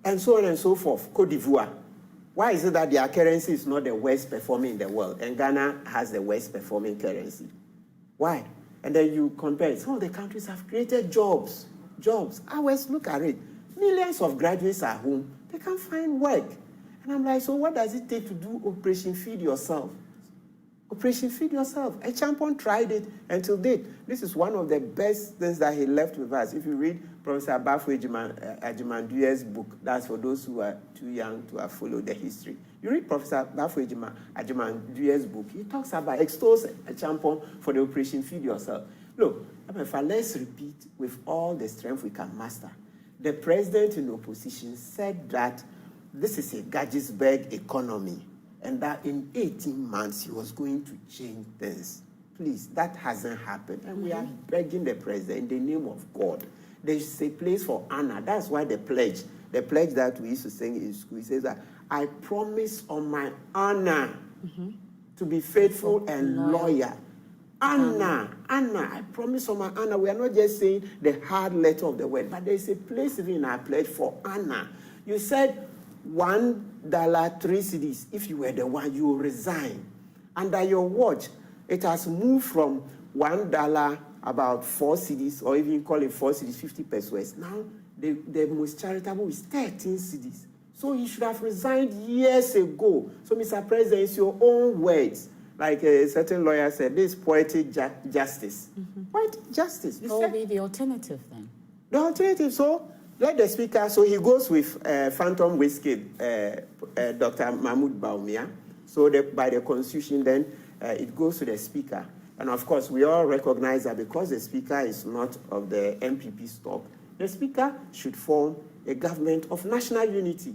And so on and so forth. Côte d'Ivoire. Why is it that their currency is not the worst performing in the world, and Ghana has the worst performing currency? Why? And then you compare it. Some of the countries have created jobs. Ours, look at it. Millions of graduates are home. They can't find work. And I'm like, so what does it take to do Operation Feed Yourself? Operation Feed Yourself. A champion tried it until date. This is one of the best things that he left with us. If you read Professor Ajimanduye's book, that's for those who are too young to have followed the history. You read Professor Ajimanduye's book, he talks about, extols a champion for the Operation Feed Yourself. Look, let's repeat with all the strength we can master. The president in opposition said that this is a Gettysburg economy and that in 18 months he was going to change things. Please, that hasn't happened. And we are begging the president in the name of God. There is a place for honor. That's why the pledge that we used to sing in school, says that I promise on my honor to be faithful and loyal. Anna, I promise on my Anna. We are not just saying the hard letter of the word, but there is a place even in our pledge for Anna. You said $1, 3 cedis. If you were the one, you will resign. Under your watch, it has moved from $1, about 4 cedis, or even call it 4 cedis, 50 pesos. Now, the most charitable is 13 cedis. So you should have resigned years ago. So, Mr. President, it's your own words. Like a certain lawyer said, this is poetic justice. Poetic justice. What will be the alternative then? The alternative, so let the speaker, so he goes with Phantom Whiskey, Dr. Mahmoud Baumia. So by the constitution, then it goes to the speaker. And of course, we all recognize that because the speaker is not of the MPP stock, the speaker should form a government of national unity.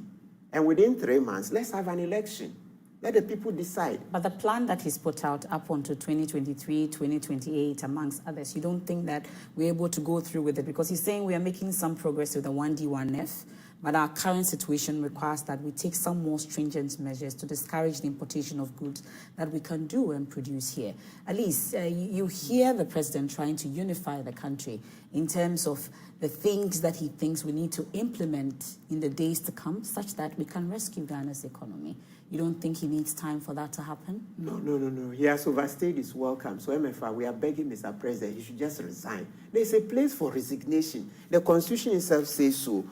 And within 3 months, let's have an election. Let the people decide. But the plan that he's put out up until 2023, 2028, amongst others, you don't think that we're able to go through with it? Because he's saying we are making some progress with the 1D, 1F, but our current situation requires that we take some more stringent measures to discourage the importation of goods that we can do and produce here. At least you hear the president trying to unify the country in terms of the things that he thinks we need to implement in the days to come, such that we can rescue Ghana's economy. You don't think he needs time for that to happen? No. He has overstayed his welcome. So, MFR, we are begging Mr. President, he should just resign. There's a place for resignation. The Constitution itself says so,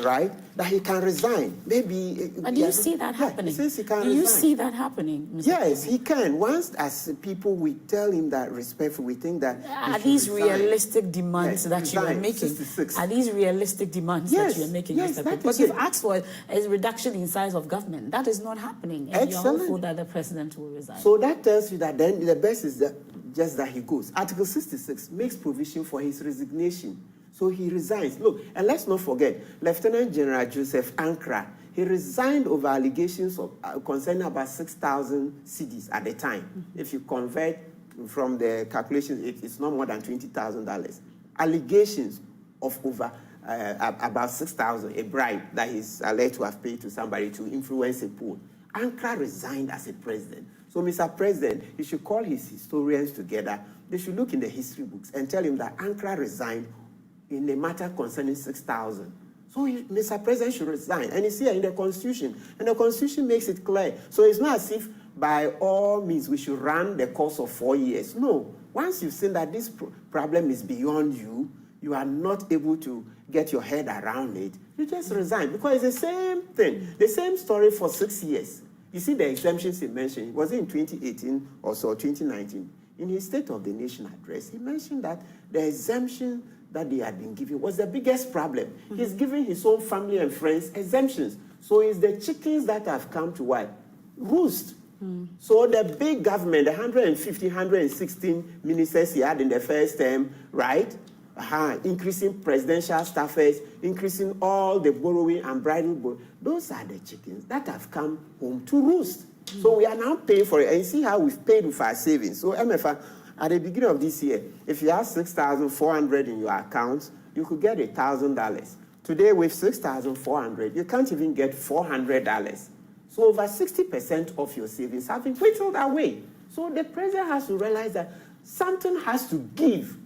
right? That he can resign. Maybe. But do you see that happening? He says he can resign. Do you see that happening, Mr. Yes, President? he can. Once, as people, we tell him that respectfully, we think that. Are these realistic demands that you are making? 66. Are these realistic demands that you are making, Mr. President? Because you've asked for a reduction in size of government. That is not happening. And you're hopeful that the president will resign. So that tells you that then the best is just that he goes. Article 66 makes provision for his resignation. So he resigns. Look, and let's not forget, Lieutenant General Joseph Ankara, he resigned over allegations of concerning about 6,000 cedis at the time. If you convert from the calculations, it's not more than $20,000. Allegations of over about 6,000, a bribe that he's alleged to have paid to somebody to influence a poll. Ankara resigned as a president. So, Mr. President, he should call his historians together. They should look in the history books and tell him that Ankara resigned in a matter concerning 6,000. So Mr. President should resign. And it's here in the Constitution. And the Constitution makes it clear. So it's not as if by all means we should run the course of 4 years. No. Once you've seen that this problem is beyond you, you are not able to get your head around it, you just resign. Because it's the same thing. The same story for 6 years. You see the exemptions he mentioned. Was it in 2018 or so, 2019? In his State of the Nation address, he mentioned that the exemption that they had been given was the biggest problem. Mm-hmm. He's giving his own family and friends exemptions. So it's the chickens that have come to what? Roost. Mm. So the big government, the 150, 116 ministers he had in the first term, right? Increasing presidential staffers, increasing all the borrowing and bridal borrowing. Those are the chickens that have come home to roost. Mm. So we are now paying for it. And you see how we've paid with our savings. So MFA, at the beginning of this year, if you have $6,400 in your account, you could get $1,000. Today, with $6,400, you can't even get $400. So over 60% of your savings have been whittled away. So the president has to realize that something has to give.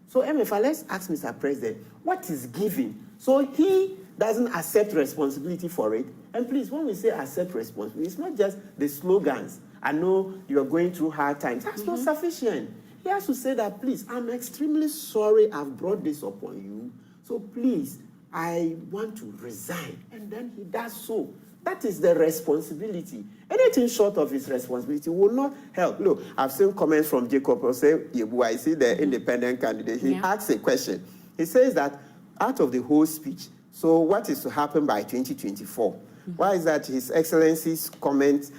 So MFA, let's ask Mr. President, what is giving? So he doesn't accept responsibility for it. And please, when we say accept responsibility, it's not just the slogans. I know you're going through hard times. That's not sufficient. He has to say that, please, I'm extremely sorry I've brought this upon you. So please, I want to resign. And then he does so. That is the responsibility. Anything short of his responsibility will not help. Look, I've seen comments from Jacob Osei Yebu. I see the independent candidate. He asks a question. He says that out of the whole speech, so what is to happen by 2024? Mm-hmm. Why is that His Excellency's comment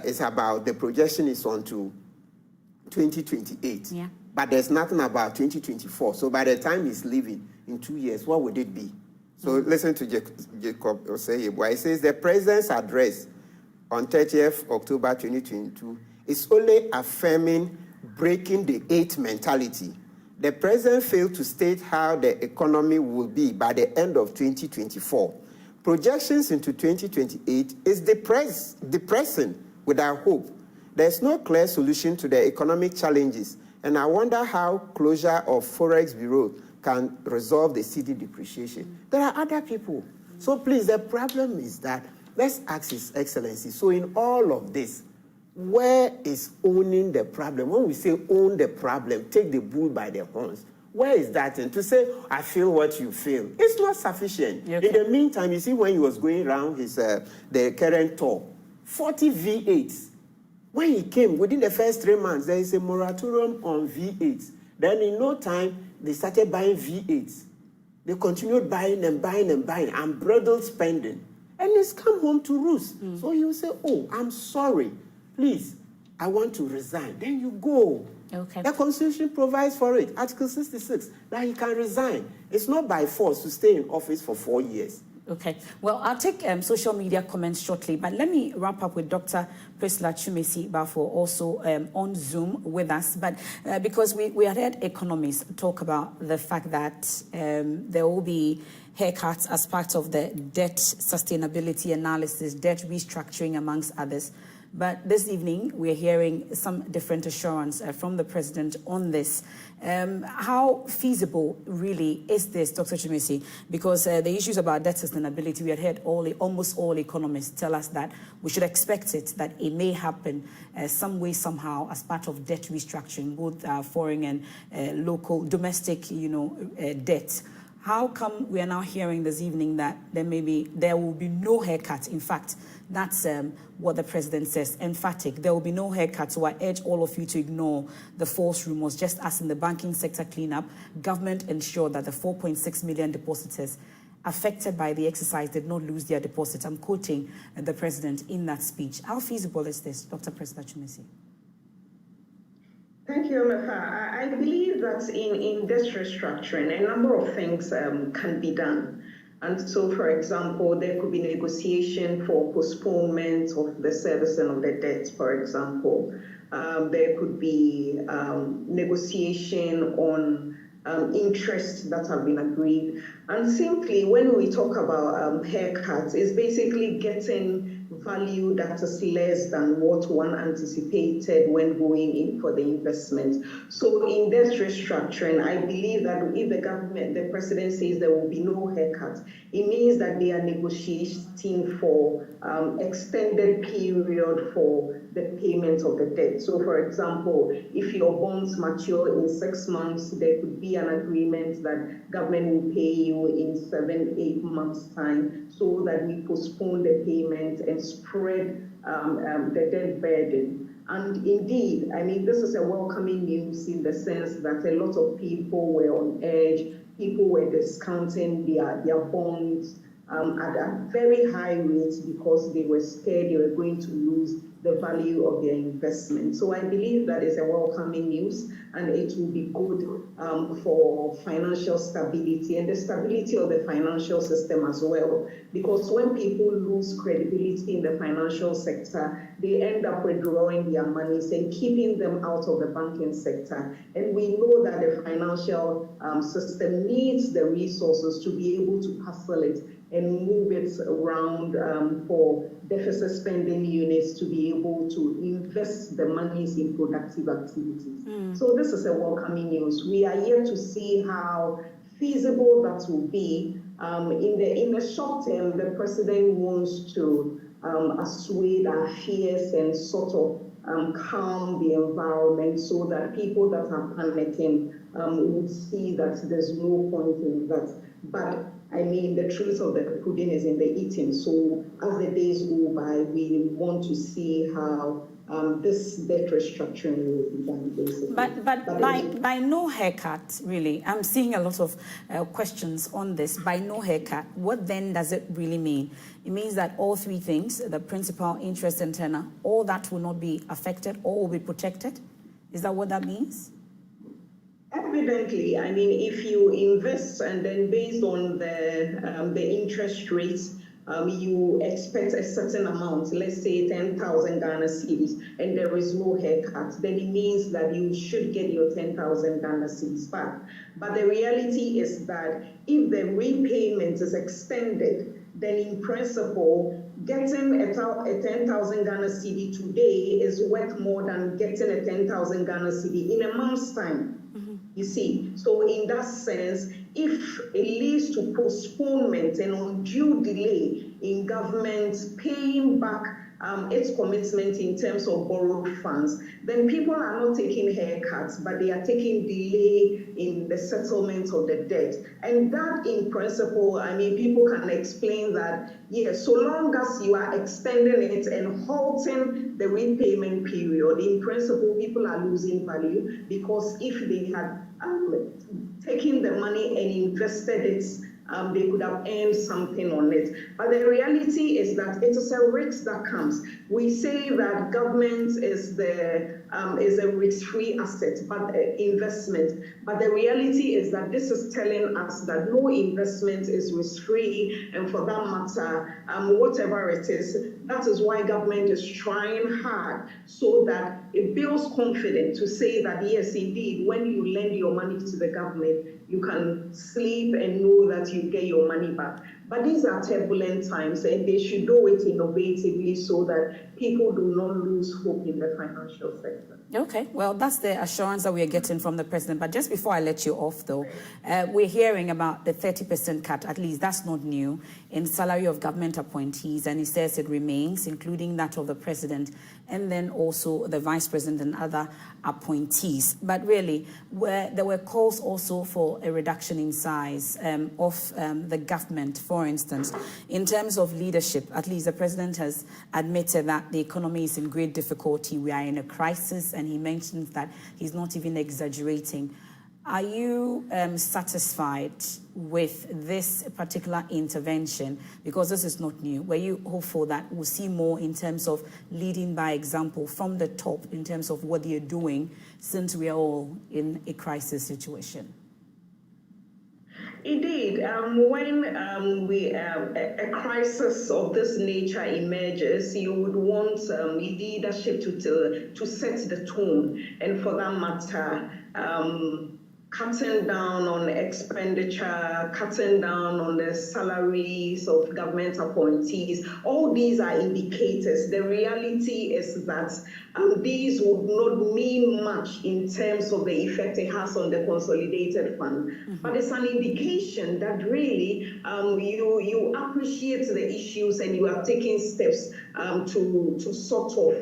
is about the projection is on to 2028. Yeah. But there's nothing about 2024. So by the time he's leaving in 2 years, what would it be? So listen to Jacob Osei. He says the president's address on 30th October 2022 is only affirming breaking the 8 mentality. The president failed to state how the economy will be by the end of 2024. Projections into 2028 is depressing without hope. There's no clear solution to the economic challenges, and I wonder how closure of Forex Bureau can resolve the cedi depreciation. There are other people. So please, the problem is that, let's ask His Excellency, so in all of this, where is owning the problem? When we say own the problem, take the bull by the horns, where is that? And to say, I feel what you feel, it's not sufficient. Okay. In the meantime, you see when he was going around his the current tour, 40 V8s. When he came, within the first 3 months, there is a moratorium on V8s. Then in no time, they started buying V8s. They continued buying and buying and buying, unbridled spending. And it's come home to roost. Mm. So you say, oh, I'm sorry. Please, I want to resign. Then you go. Okay. The Constitution provides for it. Article 66, that he can resign. It's not by force to stay in office for 4 years. Okay. Well, I'll take social media comments shortly, but let me wrap up with Dr. Priscilla Chumesi Bafo, also on Zoom with us. But because we had heard economists talk about the fact that there will be haircuts as part of the debt sustainability analysis, debt restructuring, amongst others. But this evening, we're hearing some different assurance from the president on this. How feasible really is this, Dr. Chumesi? Because the issues about debt sustainability, we had heard almost all economists tell us that we should expect it, that it may happen some way, somehow, as part of debt restructuring, both foreign and local, domestic, debt. How come we are now hearing this evening that there will be no haircut? In fact, that's what the president says, emphatic. There will be no haircut. So I urge all of you to ignore the false rumors. Just as in the banking sector cleanup, government ensured that the 4.6 million depositors affected by the exercise did not lose their deposit. I'm quoting the president in that speech. How feasible is this, Dr. President Chumesi? Thank you, Omefa. I believe that in debt restructuring, a number of things can be done. And so, for example, there could be negotiation for postponement of the servicing of the debt, for example. There could be negotiation on interests that have been agreed. And simply, when we talk about haircuts, it's basically getting value that is less than what one anticipated when going in for the investment. So in this restructuring, I believe that if the president says there will be no haircut, it means that they are negotiating for extended period for the payment of the debt. So for example, if your bonds mature in 6 months, there could be an agreement that government will pay you in 7-8 months time, so that we postpone the payment and spread the debt burden. And indeed, I mean, this is a welcoming news in the sense that a lot of people were on edge, people were discounting their bonds at a very high rates because they were scared they were going to lose the value of their investment. So I believe that is a welcoming news, and it will be good for financial stability and the stability of the financial system as well. Because when people lose credibility in the financial sector, they end up withdrawing their monies and keeping them out of the banking sector. And we know that the financial system needs the resources to be able to hustle it and move it around for deficit spending units to be able to invest the monies in productive activities. So this is a welcoming news. We are yet to see how feasible that will be. In the short term, the president wants to assuage our fears and sort of calm the environment so that people that are panicking would see that there's no point in that. But I mean, the truth of the pudding is in the eating. So as the days go by, we want to see how this debt restructuring will be done, basically. But by no haircut, really, I'm seeing a lot of questions on this. By no haircut, what then does it really mean? It means that all three things, the principal, interest, and tenor, all that will not be affected, all will be protected? Is that what that means? Evidently, I mean, if you invest and then based on the interest rates, you expect a certain amount, let's say 10,000 Ghana cedis, and there is no haircut, then it means that you should get your 10,000 Ghana cedis back. But the reality is that if the repayment is extended, then in principle, getting a 10,000 Ghana cedi today is worth more than getting a 10,000 Ghana cedi in a month's time. You see, so in that sense, if it leads to postponement and undue delay in government paying back its commitment in terms of borrowed funds, then people are not taking haircuts, but they are taking delay in the settlement of the debt. And that in principle, I mean, people can explain that, yes, so long as you are extending it and halting the repayment period, in principle, people are losing value, because if they had taken the money and invested it, they could have earned something on it. But the reality is that it is a risk that comes. We say that government is a risk-free asset, but investment. But the reality is that this is telling us that no investment is risk-free, and for that matter, whatever it is, that is why government is trying hard so that it builds confidence to say that, yes, indeed, when you lend your money to the government, you can sleep and know that you get your money back. But these are turbulent times, and they should do it innovatively so that people do not lose hope in the financial sector. Okay, well, that's the assurance that we are getting from the president. But just before I let you off, though, we're hearing about the 30% cut, at least that's not new, in salary of government appointees, and he says it remains, including that of the president, and then also the vice president and other appointees. But really, there were calls also for a reduction in size of the government, for instance. In terms of leadership, at least the president has admitted that the economy is in great difficulty. We are in a crisis, and he mentions that he's not even exaggerating. Are you satisfied with this particular intervention? Because this is not new. Were you hopeful that we'll see more in terms of leading by example from the top in terms of what they're doing, since we are all in a crisis situation? Indeed, when a crisis of this nature emerges, you would want leadership to set the tone, and for that matter, cutting down on expenditure, cutting down on the salaries of government appointees. All these are indicators. The reality is that these would not mean much in terms of the effect it has on the consolidated fund. But it's an indication that really you appreciate the issues and you are taking steps to sort of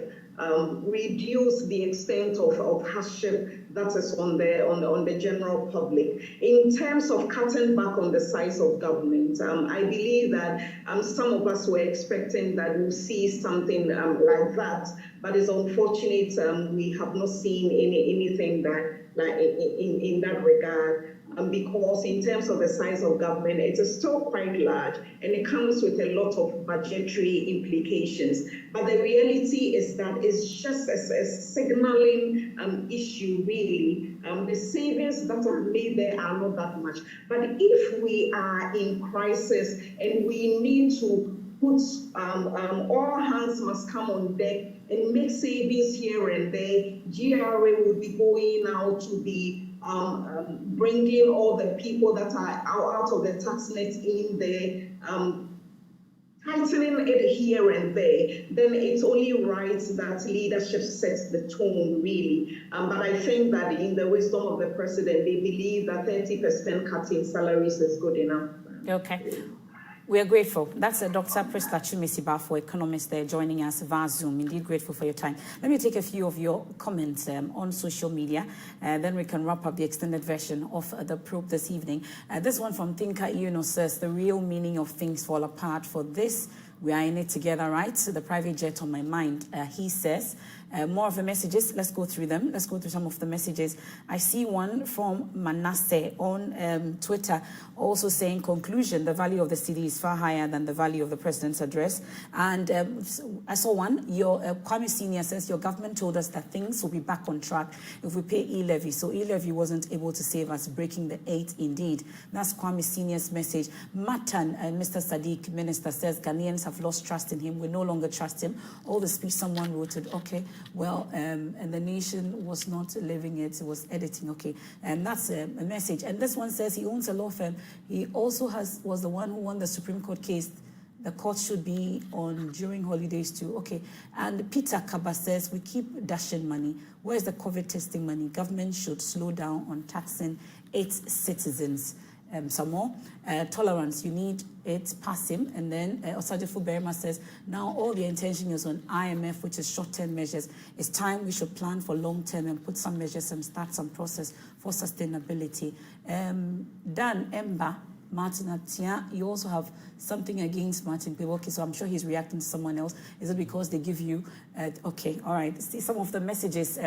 reduce the extent of hardship that is on the general public. In terms of cutting back on the size of government, I believe that some of us were expecting that we'll see something like that, but it's unfortunate we have not seen anything that in that regard. Because in terms of the size of government, it is still quite large and it comes with a lot of budgetary implications. But the reality is that it's just a signaling issue, really. The savings that are made there are not that much. But if we are in crisis and we need to put all hands must come on deck and make savings here and there, GRA will be going out to be bringing all the people that are out of the tax net in there, tightening it here and there, then it's only right that leadership sets the tone, really. But I think that in the wisdom of the president, they believe that 30% cut in salaries is good enough. Okay. We are grateful. That's Dr. Priscilla Chumesi-Bafo, economist there, joining us via Zoom. Indeed, grateful for your time. Let me take a few of your comments on social media, then we can wrap up the extended version of the probe this evening. This one from Thinker Yuno says, the real meaning of things fall apart. For this, we are in it together, right? So the private jet on my mind, he says. More of the messages, let's go through them. Let's go through some of the messages. I see one from Manasseh on Twitter also saying, conclusion, the value of the city is far higher than the value of the president's address. And I saw one, your Kwame Senior says, your government told us that things will be back on track if we pay e-levy. So e-levy wasn't able to save us, breaking the 8 indeed. That's Kwame Senior's message. Matan, Mr. Sadiq, Minister, says Ghanaians have lost trust in him. We no longer trust him. All the speech someone wrote it, okay. Well, and the nation was not living it was editing, okay. And that's a message. And this one says he owns a law firm. He also was the one who won the Supreme Court case. The court should be on during holidays too, okay. And Peter Kaba says, we keep dashing money. Where's the COVID testing money? Government should slow down on taxing its citizens. Some more. Tolerance, you need it, pass him. And then Osajifo Berima says, now all the intention is on IMF, which is short-term measures. It's time we should plan for long-term and put some measures and start some process for sustainability. Dan Emba, Martin Atia, you also have something against Martin Pewoki, so I'm sure he's reacting to someone else. Is it because they give you, okay, all right. See some of the messages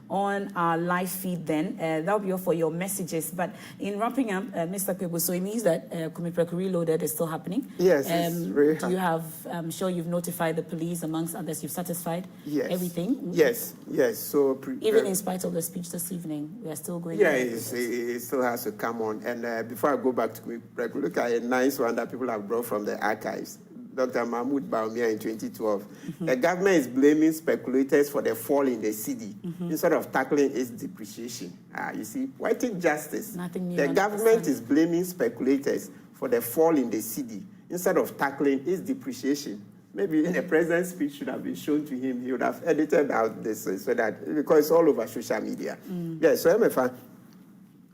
on our live feed then. That'll be all for your messages. But in wrapping up, Mr. Pebu, so it means that Kumipreku Reloaded is still happening? Yes, it's really do you have, I'm sure you've notified the police, amongst others, you've satisfied everything? Yes, yes. So even in spite of the speech this evening, we are still going yeah, it still has to come on. And before I go back to Kumipreku, look at a nice one that people have brought from the archives. Dr. Mahmoud Baumia in 2012. The government is blaming speculators for the fall in the cedi instead of tackling its depreciation. You see, poetic justice. Nothing new. The government is blaming speculators for the fall in the cedi instead of tackling its depreciation. Maybe the president's speech should have been shown to him. He would have edited out this so that, because it's all over social media. Yes, so MFA,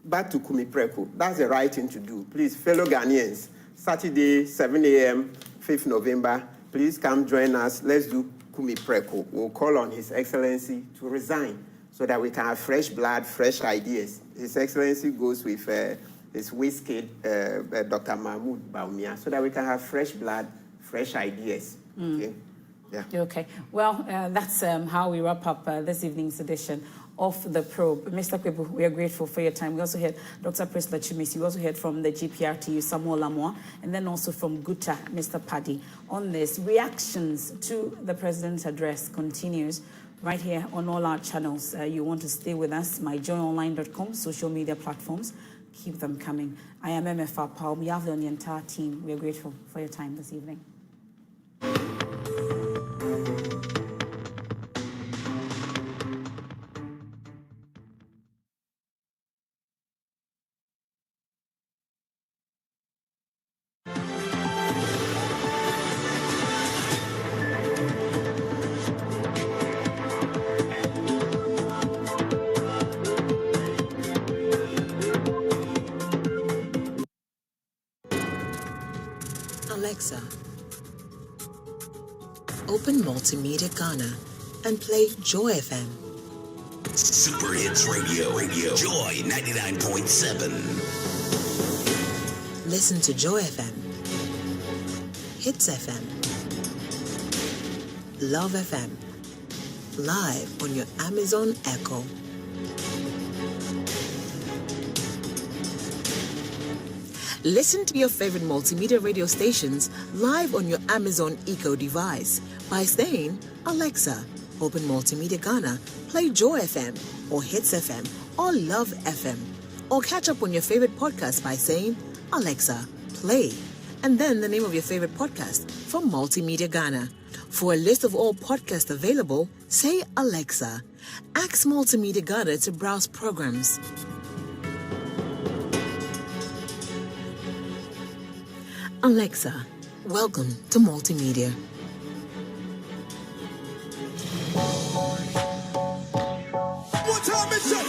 back to Kumipreku. That's the right thing to do. Please, fellow Ghanaians, Saturday, 7 a.m., 5th November, please come join us. Let's do Kumipreku. We'll call on His Excellency to resign so that we can have fresh blood, fresh ideas. His Excellency goes with his whiskey, Dr. Mahmoud Baumia, so that we can have fresh blood, fresh ideas. Okay? Yeah. Okay. Well, that's how we wrap up this evening's edition of the probe. Mr. Kwebu, we are grateful for your time. We also heard Dr. Priscilla Chumesi. We also heard from the GPRTU, Samuel Lamoa, and then also from Guta, Mr. Paddy, on this. Reactions to the President's address continues right here on all our channels. You want to stay with us, myjoyonline.com, social media platforms. Keep them coming. I am MFR Paul. We have on the entire team. We are grateful for your time this evening. Alexa, open Multimedia Ghana and play Joy FM. Super Hits Radio. Joy 99.7. Listen to Joy FM, Hits FM, Love FM, live on your Amazon Echo. Listen to your favorite multimedia radio stations live on your Amazon Echo device by saying, Alexa, open Multimedia Ghana, play Joy FM or Hits FM or Love FM. Or catch up on your favorite podcast by saying, Alexa, play, and then the name of your favorite podcast from Multimedia Ghana. For a list of all podcasts available, say Alexa. Ask Multimedia Ghana to browse programs. Alexa, welcome to Multimedia. What time is it?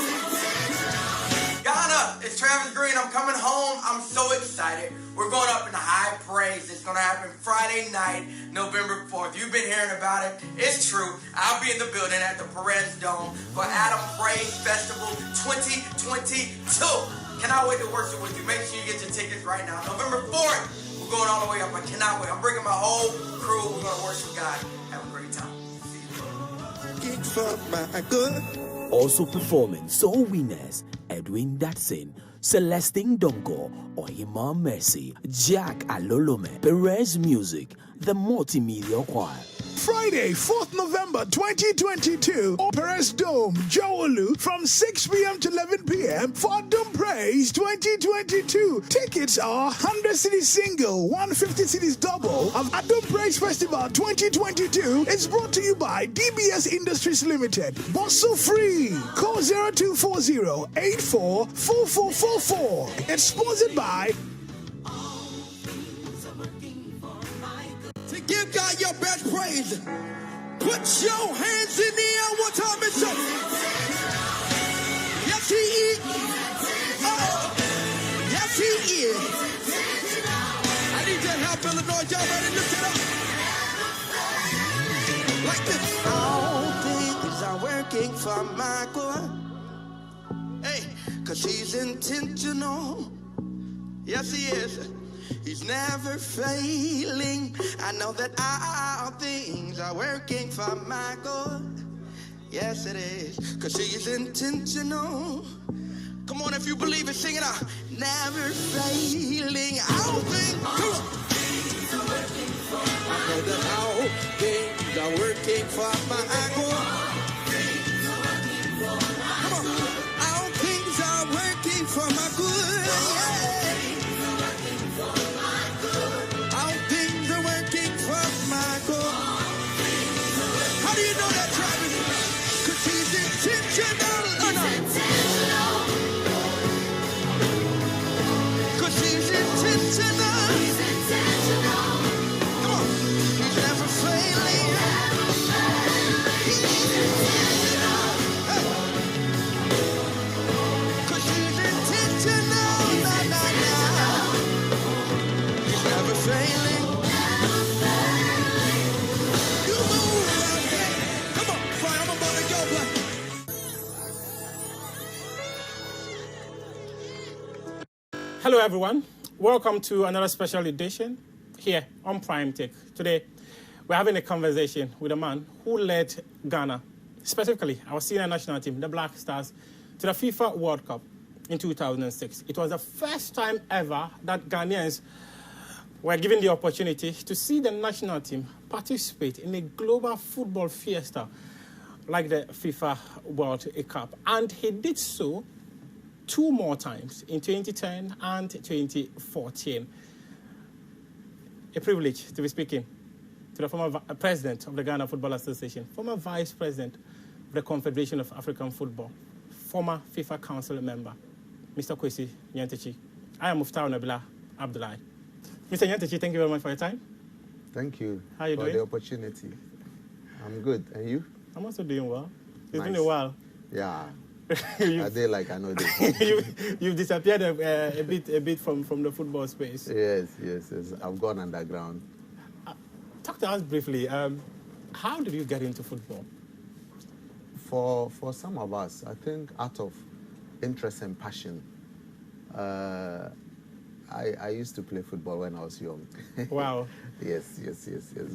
Ghana, it's Travis Green. I'm coming home. I'm so excited. We're going up in high praise. It's going to happen Friday night, November 4th. You've been hearing about it. It's true. I'll be in the building at the Perez Dome for Adam Praise Festival 2022. Cannot wait to worship with you. Make sure you get your tickets right now. November 4th. We're going all the way up. I cannot wait. I'm bringing my whole crew. We're going to worship God. Have a great time. Also performing Soul Winners, Edwin Datson, Celestine Donko, Ohima Mercy, Jack Alolome, Perez Music, the Multimedia Choir. Friday, 4th November 2022, Perez Dome, Jowolu, from 6 p.m. to 11 p.m. for Adam Praise 2022. Tickets are 100 cedis single, 150 cedis double of Adam Praise Festival 2022. It's brought to you by DBS Industries Limited. Bosso free. Call 0240-844444. It's sponsored by... To give God your best praise, put your hands in the air. What time is it? Yes, he is. Yes, he is. I need your help, Illinois. Y'all ready to lift it up? Like this. All things are working for my good. Hey, because he's intentional. Yes, he is. He's never failing. I know that all things are working for my good. Yes, it is. Because he is intentional. Come on, if you believe it, sing it out. Never failing. All things. Come on. I know that all things are working for my good. Come on. All things are working for my good. Yeah. How do you know that, Travis? Because he's intentional. Because he's intentional. Come on. He's never failing. He's intentional. Because he's intentional. He's never failing. Hello everyone, welcome to another special edition here on Prime Take. Today, we're having a conversation with a man who led Ghana, specifically our senior national team, the Black Stars, to the FIFA World Cup in 2006. It was the first time ever that Ghanaians were given the opportunity to see the national team participate in a global football fiesta like the FIFA World Cup. And he did so 2 more times, in 2010 and 2014. A privilege to be speaking to the former president of the Ghana Football Association, former vice president of the Confederation of African Football, former FIFA Council member, Mr. Kwesi Nyantakyi. I am Muftau Nabila Abdullahi. Mr. Nyantakyi, thank you very much for your time. Thank you How are you for doing? the opportunity. I'm good. And you? I'm also doing well. It's Nice. been a while. Yeah. Are they like I know they? You've disappeared a bit from the football space. Yes. I've gone underground. Talk to us briefly. How did you get into football? For some of us, I think out of interest and passion. I used to play football when I was young. Wow. Yes.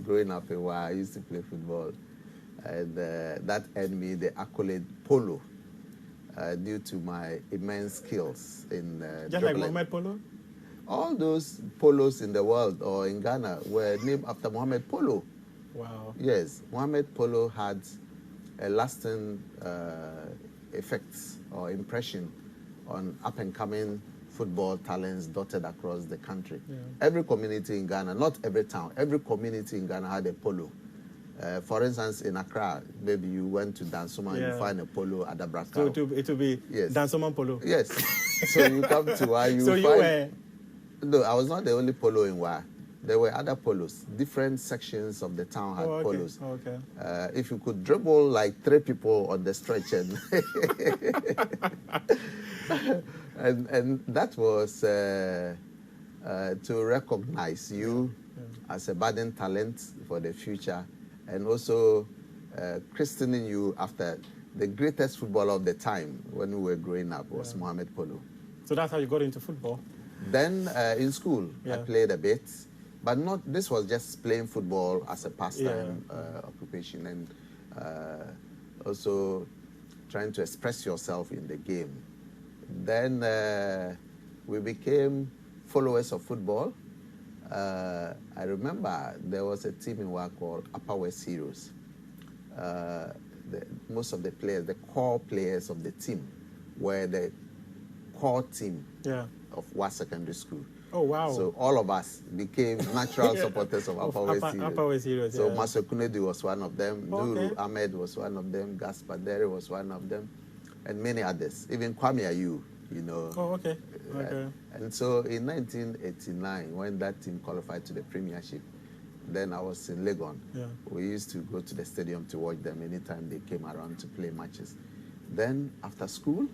Growing up a while, I used to play football. And that earned me the accolade Polo due to my immense skills in just like Mohamed Polo? All those polos in the world or in Ghana were named after Mohamed Polo. Wow. Yes, Mohamed Polo had a lasting effect or impression on up-and-coming football talents dotted across the country. Yeah. Every community in Ghana, not every town, every community in Ghana had a polo. For instance, in Accra, maybe you went to Dansoma and you find a polo at the Braka. So it will be Dansoma Polo. Yes. So you come to Wa, you so find... you were... No, I was not the only polo in Wa. There were other polos. Different sections of the town had polos. Okay. If you could dribble like 3 people on the stretch and that was to recognize you as a budding talent for the future and also christening you after the greatest footballer of the time when we were growing up was Mohamed Polo. So that's how you got into football? Then in school, I played a bit, but this was just playing football as a pastime occupation and also trying to express yourself in the game. Then we became followers of football. I remember there was a team in WA called Upper West Heroes. Most of the players, the core players of the team, were the core team of WA Secondary School. Oh, wow. So all of us became natural supporters of Upper West Heroes. So Master Kunedi was one of them, Nuru Ahmed was one of them, Gaspar Dere was one of them, and many others, even Kwame Ayu, you know. Oh, okay. And so in 1989, when that team qualified to the Premiership, then I was in Legon. We used to go to the stadium to watch them anytime they came around to play matches. Then after school,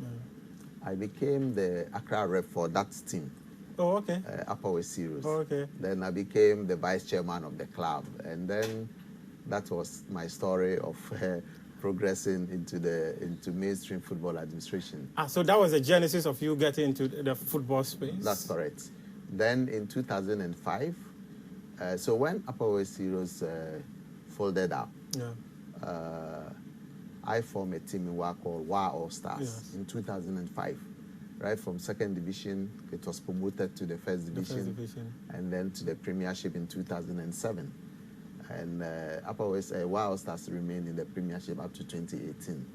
I became the Accra rep for that team. Oh, okay. Upper West Heroes. Oh, okay. Then I became the vice chairman of the club. And then that was my story of progressing into mainstream football administration. So that was the genesis of you getting into the football space? That's correct. Then in 2005, so when Upper West Heroes folded up, I formed a team in WA called WA All Stars in 2005. Right from second division, it was promoted to the first division, and then to the Premiership in 2007. And Upper West WA All Stars remained in the Premiership up to 2018.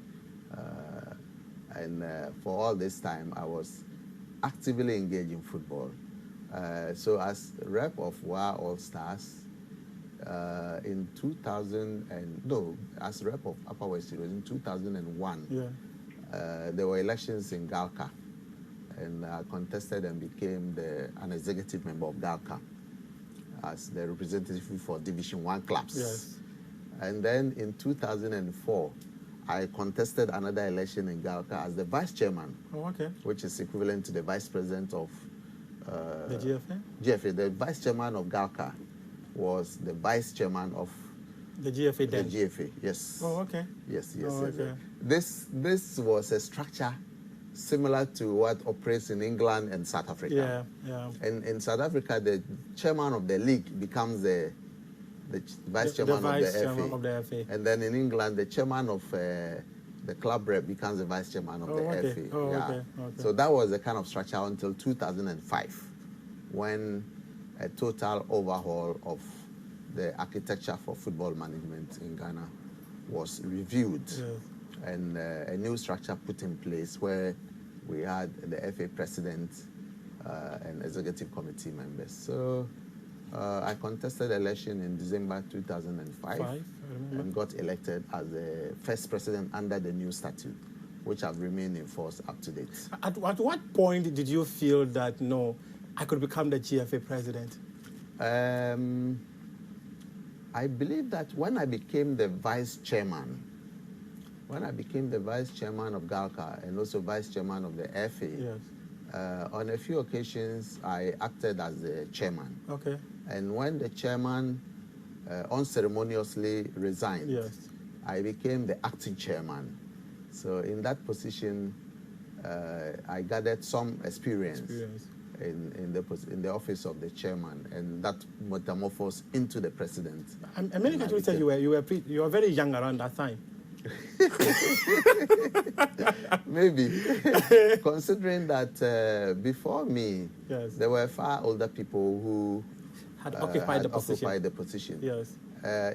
And for all this time, I was actively engaged in football. So as rep of WA All Stars, in 2000 as rep of Upper West Heroes in 2001, there were elections in Galka, and I contested and became an executive member of Galka as the representative for Division 1 clubs. Yes. And then in 2004, I contested another election in Galka as the vice chairman, which is equivalent to the vice president of the GFA? GFA. The vice chairman of Galka was the vice chairman of the GFA then? The GFA, yes. Oh, okay. Yes. Okay. This was a structure similar to what operates in England and South Africa. And in South Africa, the chairman of the league becomes the vice chairman of the FA. And then in England, the chairman of the club rep becomes the vice chairman of the FA. Okay. So that was the kind of structure until 2005, when a total overhaul of the architecture for football management in Ghana was reviewed. And a new structure put in place where we had the FA president and executive committee members. So I contested election in December 2005 and got elected as the first president under the new statute, which have remained in force up to date. At what point did you feel that, no, I could become the GFA president? I believe that when I became the vice chairman, when I became the vice chairman of GALCA and also vice chairman of the FA, on a few occasions I acted as the chairman. Okay. And when the chairman unceremoniously resigned, I became the acting chairman. So in that position, I gathered some experience. In the office of the chairman, and that metamorphosed into the president. And many people said you were very young around that time. Maybe, considering that before me, there were far older people who had occupied the position. Yes.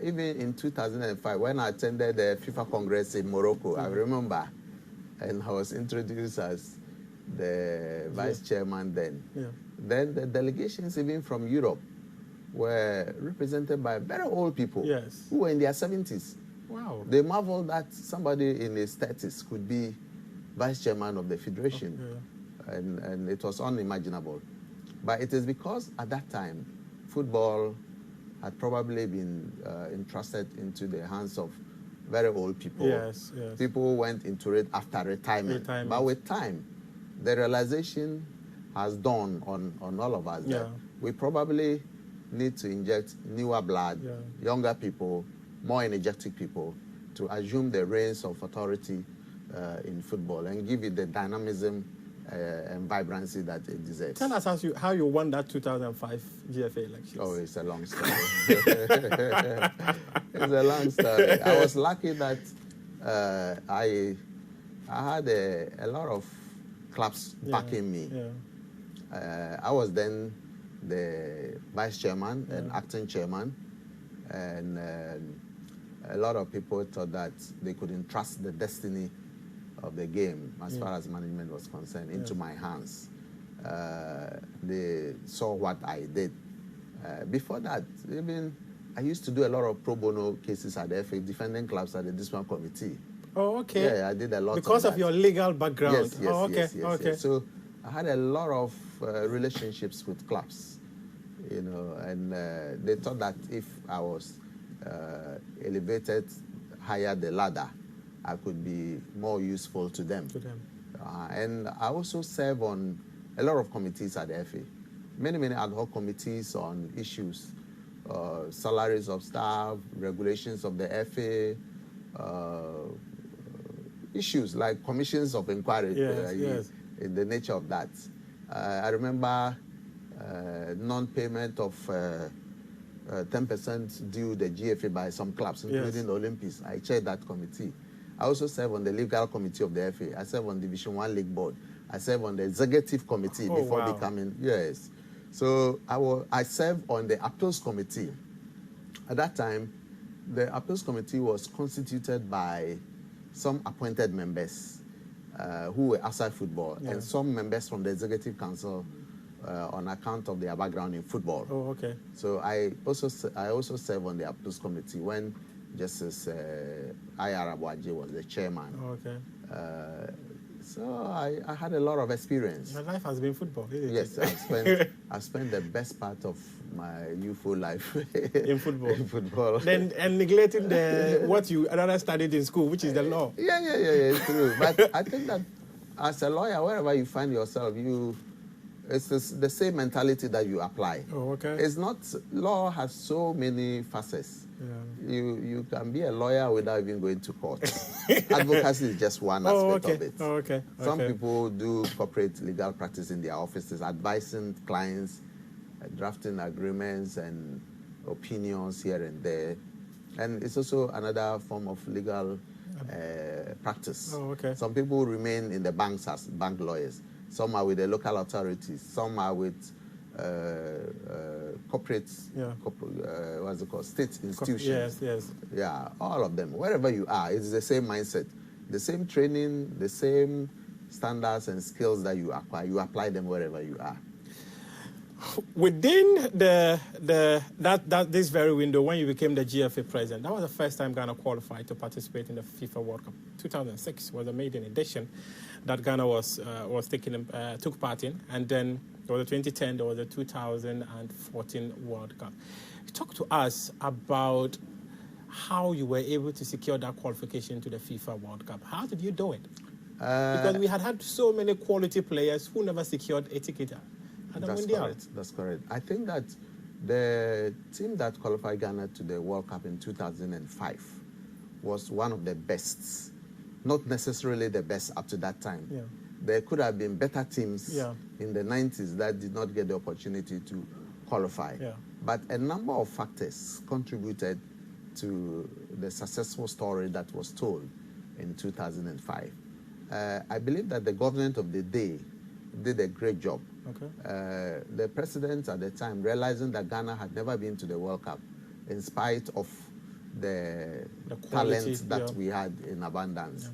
Even in 2005, when I attended the FIFA Congress in Morocco, I remember, and I was introduced as the vice chairman then. Then the delegations even from Europe were represented by very old people who were in their 70s. Wow. They marveled that somebody in his 30s could be vice chairman of the federation. And it was unimaginable. But it is because at that time, football had probably been entrusted into the hands of very old people. People went into it after retirement. But with time, the realization has dawned on all of us that we probably need to inject newer blood, younger people, more energetic people to assume the reins of authority in football and give it the dynamism and vibrancy that it deserves. Tell us how you won that 2005 GFA elections. Oh, it's a long story. It's a long story. I was lucky that I had a lot of clubs backing me. I was then the vice chairman and acting chairman, and a lot of people thought that they could entrust the destiny of the game as far as management was concerned into my hands. They saw what I did. Before that, even I used to do a lot of pro bono cases at the FA, defending clubs at the discipline committee. Oh, okay. Yeah, I did a lot because of your legal background. Yes. So I had a lot of relationships with clubs, and they thought that if I was elevated higher the ladder, I could be more useful to them. And I also serve on a lot of committees at the FA, many ad hoc committees on issues, salaries of staff, regulations of the FA, issues like commissions of inquiry in the nature of that. I remember non-payment of 10% due the GFA by some clubs, including the Olympics. I chaired that committee. I also serve on the legal committee of the FA. I serve on Division 1 League Board. I serve on the executive committee before becoming, So I serve on the appeals committee. At that time, the appeals committee was constituted by some appointed members who were outside football and some members from the executive council on account of their background in football. Oh, okay. So I also serve on the appeals committee when Justice I.R. Abuaje was the chairman. Oh, okay. So I had a lot of experience. Your life has been football, isn't it? Yes, I spent the best part of my youthful life in football. In football. Then and neglecting what you rather studied in school, which is the law. Yeah, it's true. But I think that as a lawyer, wherever you find yourself, it's the same mentality that you apply. Oh, okay. It's not, law has so many facets. Yeah. You can be a lawyer without even going to court. Advocacy is just one aspect of it. Oh, okay. Some people do corporate legal practice in their offices, advising clients, drafting agreements and opinions here and there. And it's also another form of legal practice. Oh, okay. Some people remain in the banks as bank lawyers. Some are with the local authorities. Some are with corporate, what's it called, state institutions. Yes. Yeah, all of them. Wherever you are, it's the same mindset, the same training, the same standards and skills that you acquire. You apply them wherever you are. Within this very window, when you became the GFA president, that was the first time Ghana qualified to participate in the FIFA World Cup. 2006 was a maiden edition that Ghana took part in, and then there was the 2010, there was the 2014 World Cup. Talk to us about how you were able to secure that qualification to the FIFA World Cup. How did you do it? Because we had so many quality players who never secured a ticket at the Mundial. That's correct. I think that the team that qualified Ghana to the World Cup in 2005 was one of the best, not necessarily the best up to that time. Yeah. There could have been better teams in the 90s that did not get the opportunity to qualify. Yeah. But a number of factors contributed to the successful story that was told in 2005. I believe that the government of the day did a great job. Okay. The president at the time, realizing that Ghana had never been to the World Cup, in spite of the talent that we had in abundance,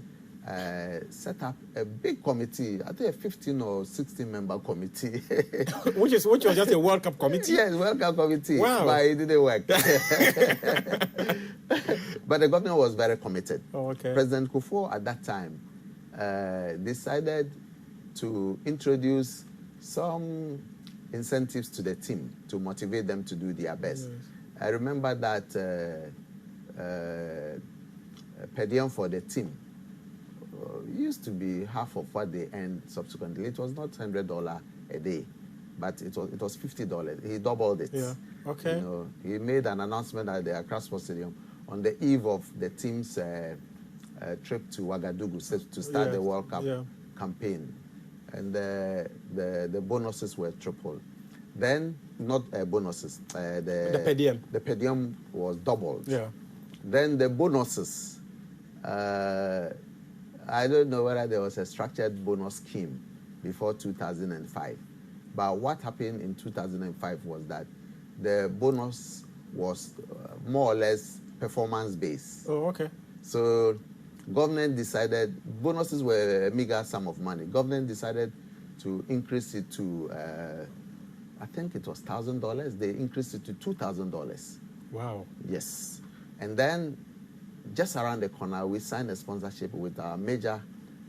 set up a big committee, I think a 15 or 16 member committee. which was just a World Cup committee? Yes, World Cup committee. Wow. But it didn't work. But the government was very committed. Oh, okay. President Akufo at that time decided to introduce some incentives to the team to motivate them to do their best. Yes. I remember that per diem for the team used to be half of what they earned subsequently. It was not $100 a day, but it was $50. He doubled it. Yeah. Okay. You know, he made an announcement at the Accra Sports Stadium on the eve of the team's trip to Ouagadougou to start the World Cup campaign, and the bonuses were tripled. Then, not bonuses, the per diem. The per diem was doubled. Yeah. Then the bonuses, I don't know whether there was a structured bonus scheme before 2005, but what happened in 2005 was that the bonus was more or less performance-based. Oh, okay. So government decided, bonuses were a meager sum of money. Government decided to increase it to, I think it was $1,000. They increased it to $2,000. Wow. Yes. And then just around the corner, we signed a sponsorship with our major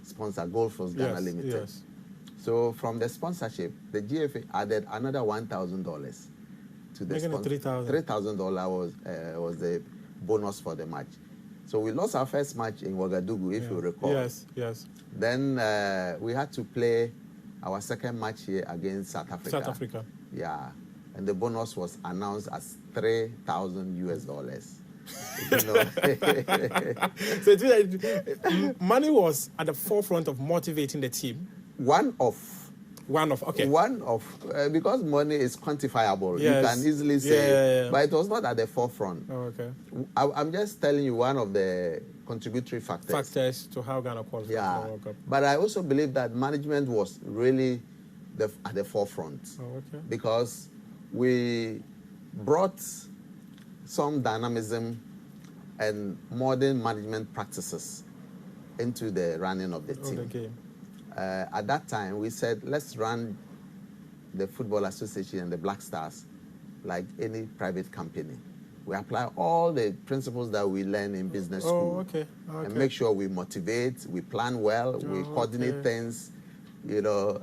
sponsor, Gold Force Ghana Limited. Yes. So from the sponsorship, the GFA added another $1,000 to the sponsor. $3,000 was the bonus for the match. So we lost our first match in Ouagadougou, if you recall. Yes, yes. Then we had to play our second match here against South Africa. South Africa. Yeah. And the bonus was announced as $3,000. You know. So money was at the forefront of motivating the team. One of, because money is quantifiable. Yes. You can easily say, but it was not at the forefront. Oh, okay. I'm just telling you one of the contributory factors to how Ghana qualified for the World Cup. But I also believe that management was really at the forefront. Oh, okay. Because we brought some dynamism and modern management practices into the running of the team. The game. At that time, we said, let's run the Football Association and the Black Stars like any private company. We apply all the principles that we learn in business school. And make sure we motivate, we plan well, we coordinate things, you know,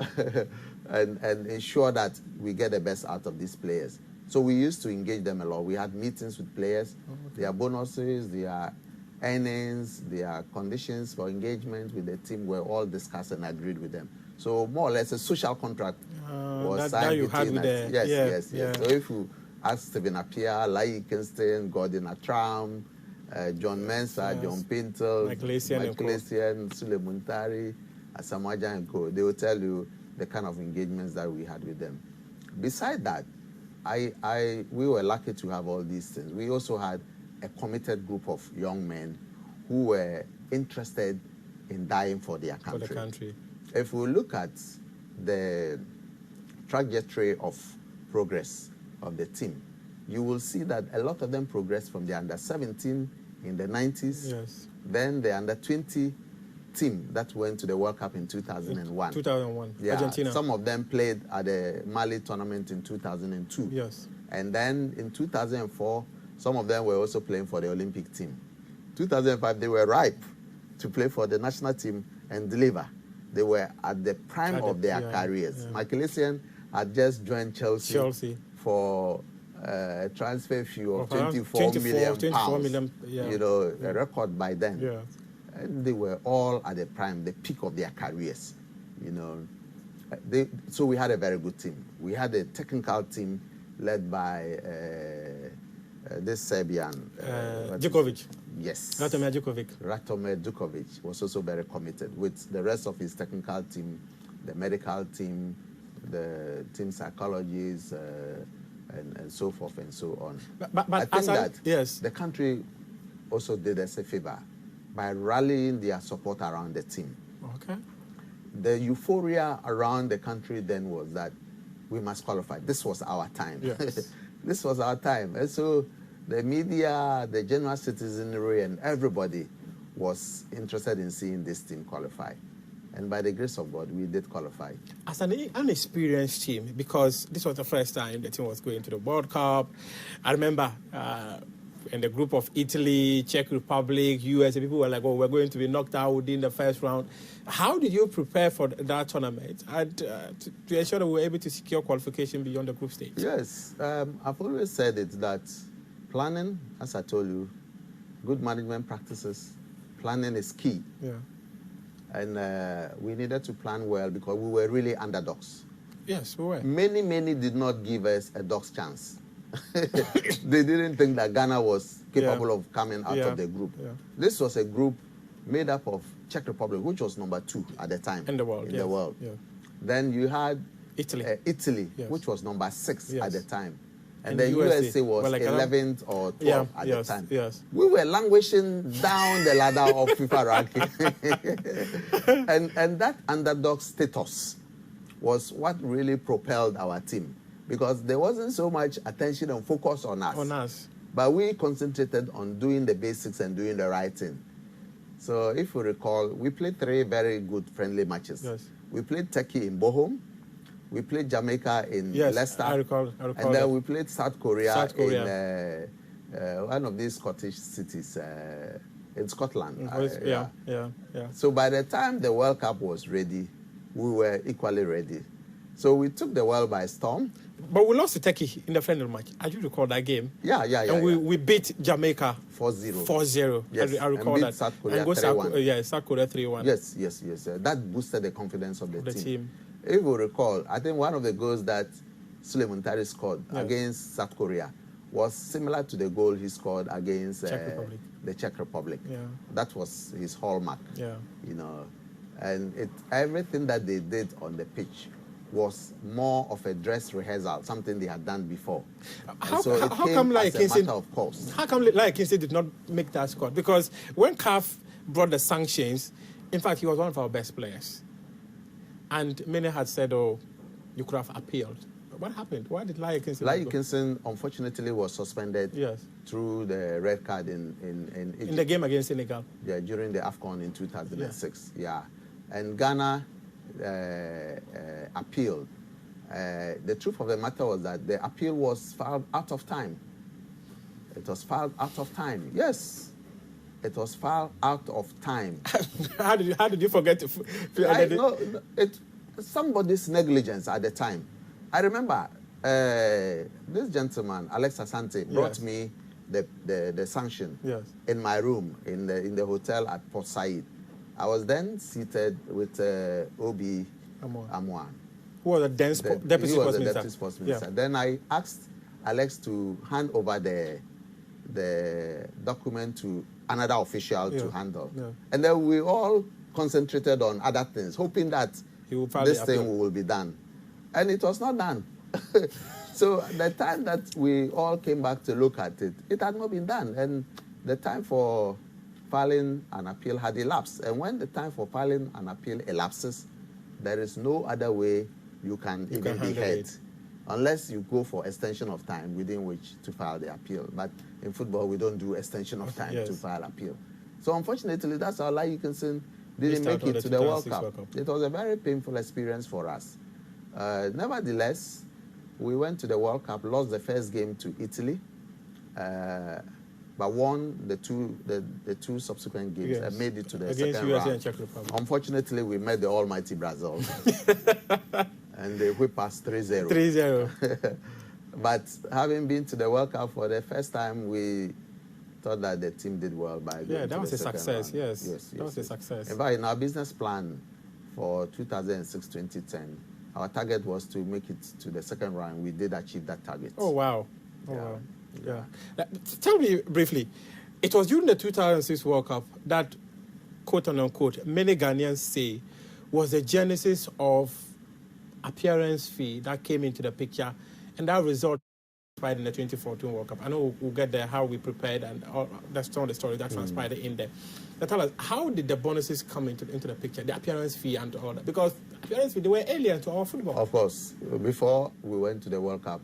and ensure that we get the best out of these players. So we used to engage them a lot. We had meetings with players, their bonuses, their earnings, their conditions for engagement with the team were all discussed and agreed with them. So more or less a social contract was signed between us. Yes. So if you ask Stephen Appiah, Lai Kingston, Gordon Atram, John Mensah, John Pintle, Mike Lacian, Sule Muntari, Asamaja and Co., they will tell you the kind of engagements that we had with them. Beside that, we were lucky to have all these things. We also had a committed group of young men who were interested in dying for their country. For the country. If we look at the trajectory of progress of the team, you will see that a lot of them progressed from the under-17 in the 90s. Yes. Then the under-20 team that went to the World Cup in 2001. 2001, yeah, Argentina. Some of them played at the Mali tournament in 2002. Yes. And then in 2004, some of them were also playing for the Olympic team. 2005, they were ripe to play for the national team and deliver. They were at the prime of their careers. Yeah. Mike Lacian had just joined Chelsea. For a transfer fee of around 24 million pounds. Yeah. You know, a record by then. Yeah. And they were all at the prime, the peak of their careers. You know, so we had a very good team. We had a technical team led by this Serbian Djukovic. Yes. Ratome Djukovic was also very committed with the rest of his technical team, the medical team, the team psychologists, and so forth and so on. But I think that yes, the country also did us a favor by rallying their support around the team. Okay. The euphoria around the country then was that we must qualify. This was our time. Yes. This was our time. And so the media, the general citizenry, and everybody was interested in seeing this team qualify. And by the grace of God, we did qualify. As an inexperienced team, because this was the first time the team was going to the World Cup, I remember in the group of Italy, Czech Republic, US, people were like, oh, we're going to be knocked out within the first round. How did you prepare for that tournament and to ensure that we were able to secure qualification beyond the group stage? Yes, I've always said it that planning, as I told you, good management practices, planning is key. Yeah. And we needed to plan well because we were really underdogs. Yes, we were. Many did not give us a dog's chance. They didn't think that Ghana was capable of coming out of the group. Yeah. This was a group made up of Czech Republic, which was number 2 at the time in the world. The world. Yeah. Then you had Italy, yes, which was number 6 at the time. And the USA was like 11th or 12th at the time. Yes. We were languishing down the ladder of FIFA ranking. and that underdog status was what really propelled our team, because there wasn't so much attention and focus on us. But we concentrated on doing the basics and doing the right thing. So if you recall, we played 3 very good friendly matches. Yes. We played Turkey in Bochum. We played Jamaica in Leicester. I recall and then we played South Korea. In one of these Scottish cities in Scotland. Yeah. So by the time the World Cup was ready, we were equally ready. So we took the world by storm. But we lost to Turkey in the final match. I do recall that game. Yeah. And we beat Jamaica 4-0. 4-0. Yes. I recall and that. South Korea 3-1. South Korea 3-1. Yes. That boosted the confidence of the team. If you recall, I think one of the goals that Suleiman Tari scored against South Korea was similar to the goal he scored against the Czech Republic. Yeah. That was his hallmark. Yeah. You know, and everything that they did on the pitch was more of a dress rehearsal, something they had done before. How come Lai Kingston did not make that squad? Because when CAF brought the sanctions, in fact, he was one of our best players. And many had said, oh, you could have appealed. But what happened? Why did Lai Kingston? Lai Kingston, unfortunately, was suspended through the red card in Egypt. In the game against Senegal. Yeah, during the AFCON in 2006. Yeah. And Ghana appealed. The truth of the matter was that the appeal was filed out of time. It was filed out of time. Yes. It was filed out of time. How did you forget to? Somebody's negligence at the time. I remember this gentleman, Alex Asante, brought me the sanction in my room in the hotel at Port Said. I was then seated with Obi Amwan, who was the deputy sports minister. Then I asked Alex to hand over the document to another official to handle. Yeah. And then we all concentrated on other things, hoping that this thing will be done. And it was not done. So the time that we all came back to look at it, it had not been done. And the time for filing an appeal had elapsed. And when the time for filing an appeal elapses, there is no other way you can even be heard, unless you go for extension of time within which to file the appeal. But in football, we don't do extension of time to file appeal. So unfortunately, that's how Lai Kingston didn't make it to the World Cup. It was a very painful experience for us. Nevertheless, we went to the World Cup, lost the first game to Italy, but won the two subsequent games and made it to the second round. And Czech Republic. Unfortunately, we met the almighty Brazil. And they whipped us 3-0. 3-0. But having been to the World Cup for the first time, we thought that the team did well by going that to was the a second success. round. Yes, that was a success. In fact, in our business plan for 2006-2010, our target was to make it to the second round. We did achieve that target. Oh, wow. Oh, wow. Yeah. Tell me briefly, it was during the 2006 World Cup that, quote unquote, many Ghanaians say was the genesis of appearance fee that came into the picture, and that resulted in the 2014 World Cup. I know we'll get there, how we prepared, and all, that's some of the story that transpired in there. Now tell us, how did the bonuses come into the picture, the appearance fee and all that? Because appearance fee, they were alien to our football. Of course. Before we went to the World Cup,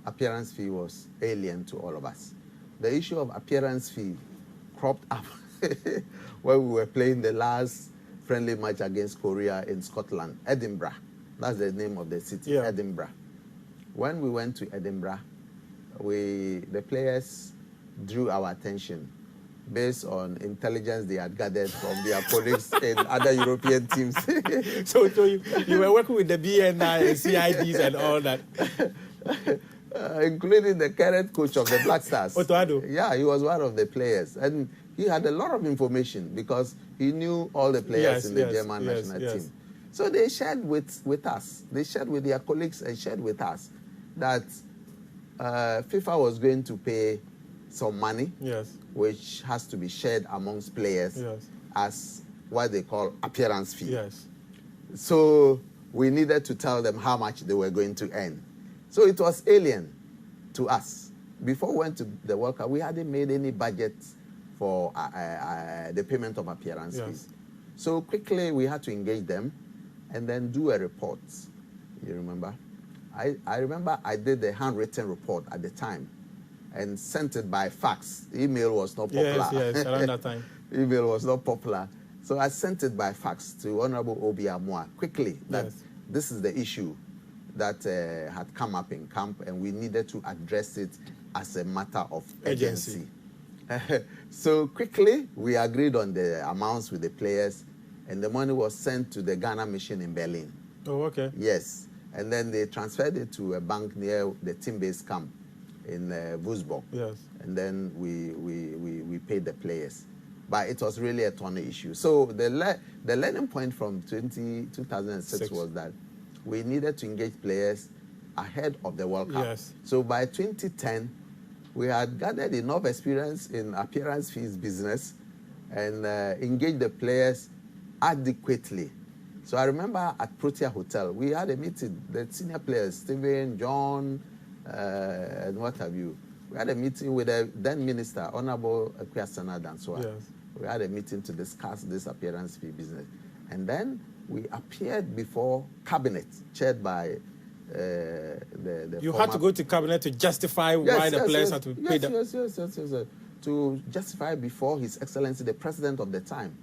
appearance fee was alien to all of us. The issue of appearance fee cropped up when we were playing the last friendly match against Korea in Scotland, Edinburgh. That's the name of the city, Edinburgh. When we went to Edinburgh, the players drew our attention based on intelligence they had gathered from their colleagues in other European teams. So you were working with the BNI and CIDs and all that? Including the current coach of the Black Stars. Akufo-Addo. Yeah, he was one of the players. And he had a lot of information because he knew all the players in the German national team. So they shared with us. They shared with their colleagues and shared with us that FIFA was going to pay some money, which has to be shared amongst players as what they call appearance fee. So we needed to tell them how much they were going to earn. So it was alien to us. Before we went to the World Cup, we hadn't made any budget for the payment of appearance fees. So quickly we had to engage them and then do a report. You remember? I remember I did a handwritten report at the time and sent it by fax. Email was not popular. Yes, around that time. Email was not popular. So I sent it by fax to Honorable Obi Amwa quickly that this is the issue that had come up in camp and we needed to address it as a matter of urgency. So quickly we agreed on the amounts with the players and the money was sent to the Ghana mission in Berlin. Oh, okay. Yes. And then they transferred it to a bank near the team-based camp in Wolfsburg. Yes. And then we paid the players. But it was really a tourney issue. So the learning point from 2006 was that we needed to engage players ahead of the World Cup. Yes. So by 2010, we had gathered enough experience in appearance fees business and engaged the players adequately. So I remember at Protea Hotel, we had a meeting, the senior players, Stephen, John, and what have you. We had a meeting with the then minister, Honorable Akufo-Addo Danswa. Yes. We had a meeting to discuss this appearance fee business. And then we appeared before cabinet, chaired by the You had to go to cabinet to justify why the players had to pay them. Yes. To justify before His Excellency, the president of the time,